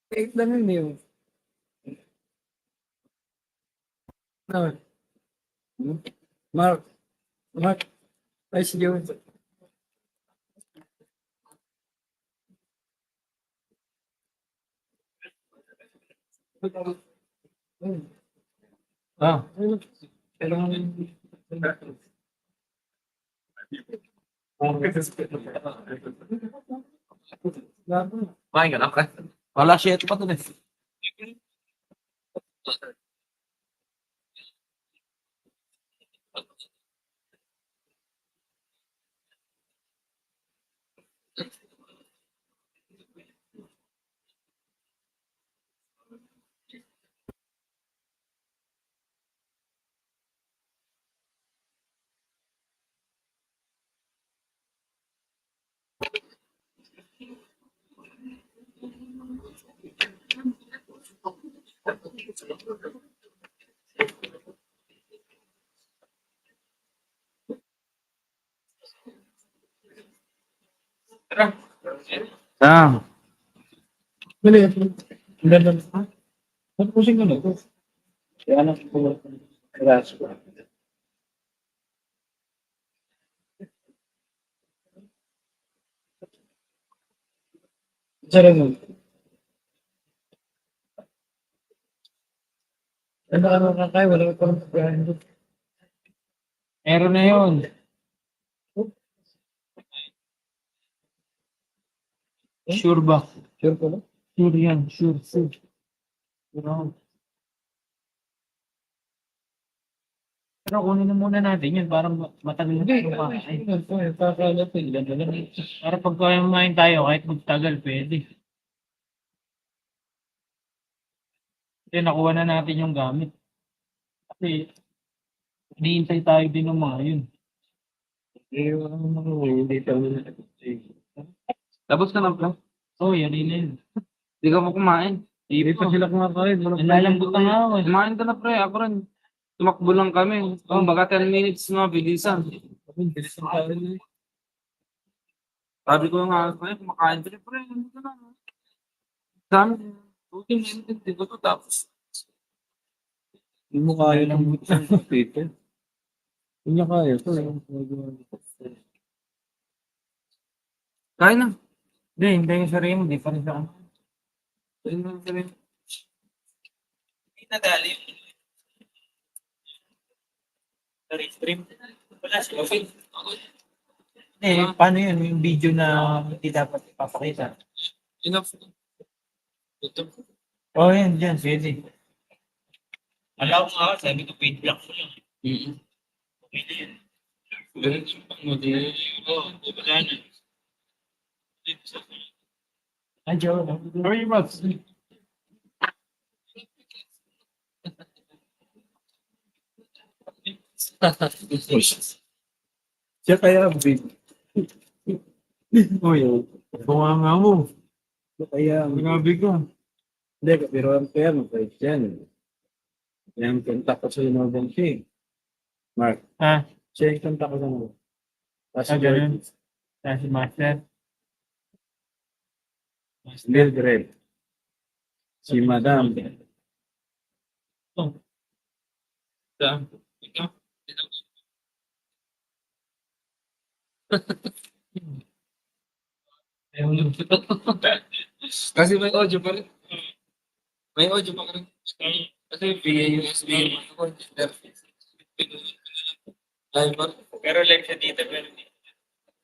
Eight lang yun yun. Mark. Ay, sige. Kumain ka na, pre? Wala siya ito pa ito eh. Bili. Ba't pusing ka na ito? Kaya anak ko. Graso. Sarap mo. Ano ka makakaya? Wala ka pang pagkain doon. Meron na yun. Sure ba? Sure ka ba? Sure yan. Sure. Pero kunin na muna natin yun para matagal na tayo kumain. Para pag kumain tayo, kahit magtagal, pwede. Kasi nakuha na natin yung gamit. Kasi, hinihintay tayo din ng mga yun. Hindi tayo na. Tapos ka na ba? Oo, yan yun. Hindi ka pa kumain. Hindi pa sila kumakain. Nalalambot na nga ako. Kumain ka na, pre. Ako rin. Tumakbo lang kami. Baga 10 minutes na, bilisan. Bilisan tayo na. Sabi ko nga, kumakain ka na, pre. Ano ka na? Dami. 15 minutes, hindi ko ito tapos. Hindi mo kaya ng dito. Hindi niya kaya ito. Kaya na. Hindi yung sarili mo. Hindi pa rin sa ano. Hindi na sarili. Hindi nadali yung stream. Wala siya. Paano yun? Yung video na hindi dapat ipapakita. Enough. Oh, yan, dyan, pwede. Alam mo ako, sabi ko, paid block ko lang. Pwede yan. Ganun yung pang-model. Oo, wala na. Hi, Joe. How are you, Max? Siya kaya, big. Uy, bunganga mo. Siya kaya, grabe ka. Hindi, pero ang kaya, mabait yan. Yung kanta ko sa Northern King. Mark. Siya yung kanta ko sa mo. Ganun. Si Master. Mildred. Si Madam. Oh. Ikaw? Kasi may audio pa rin. May audio pa rin. Kasi via USB. Pero live siya dito. Pero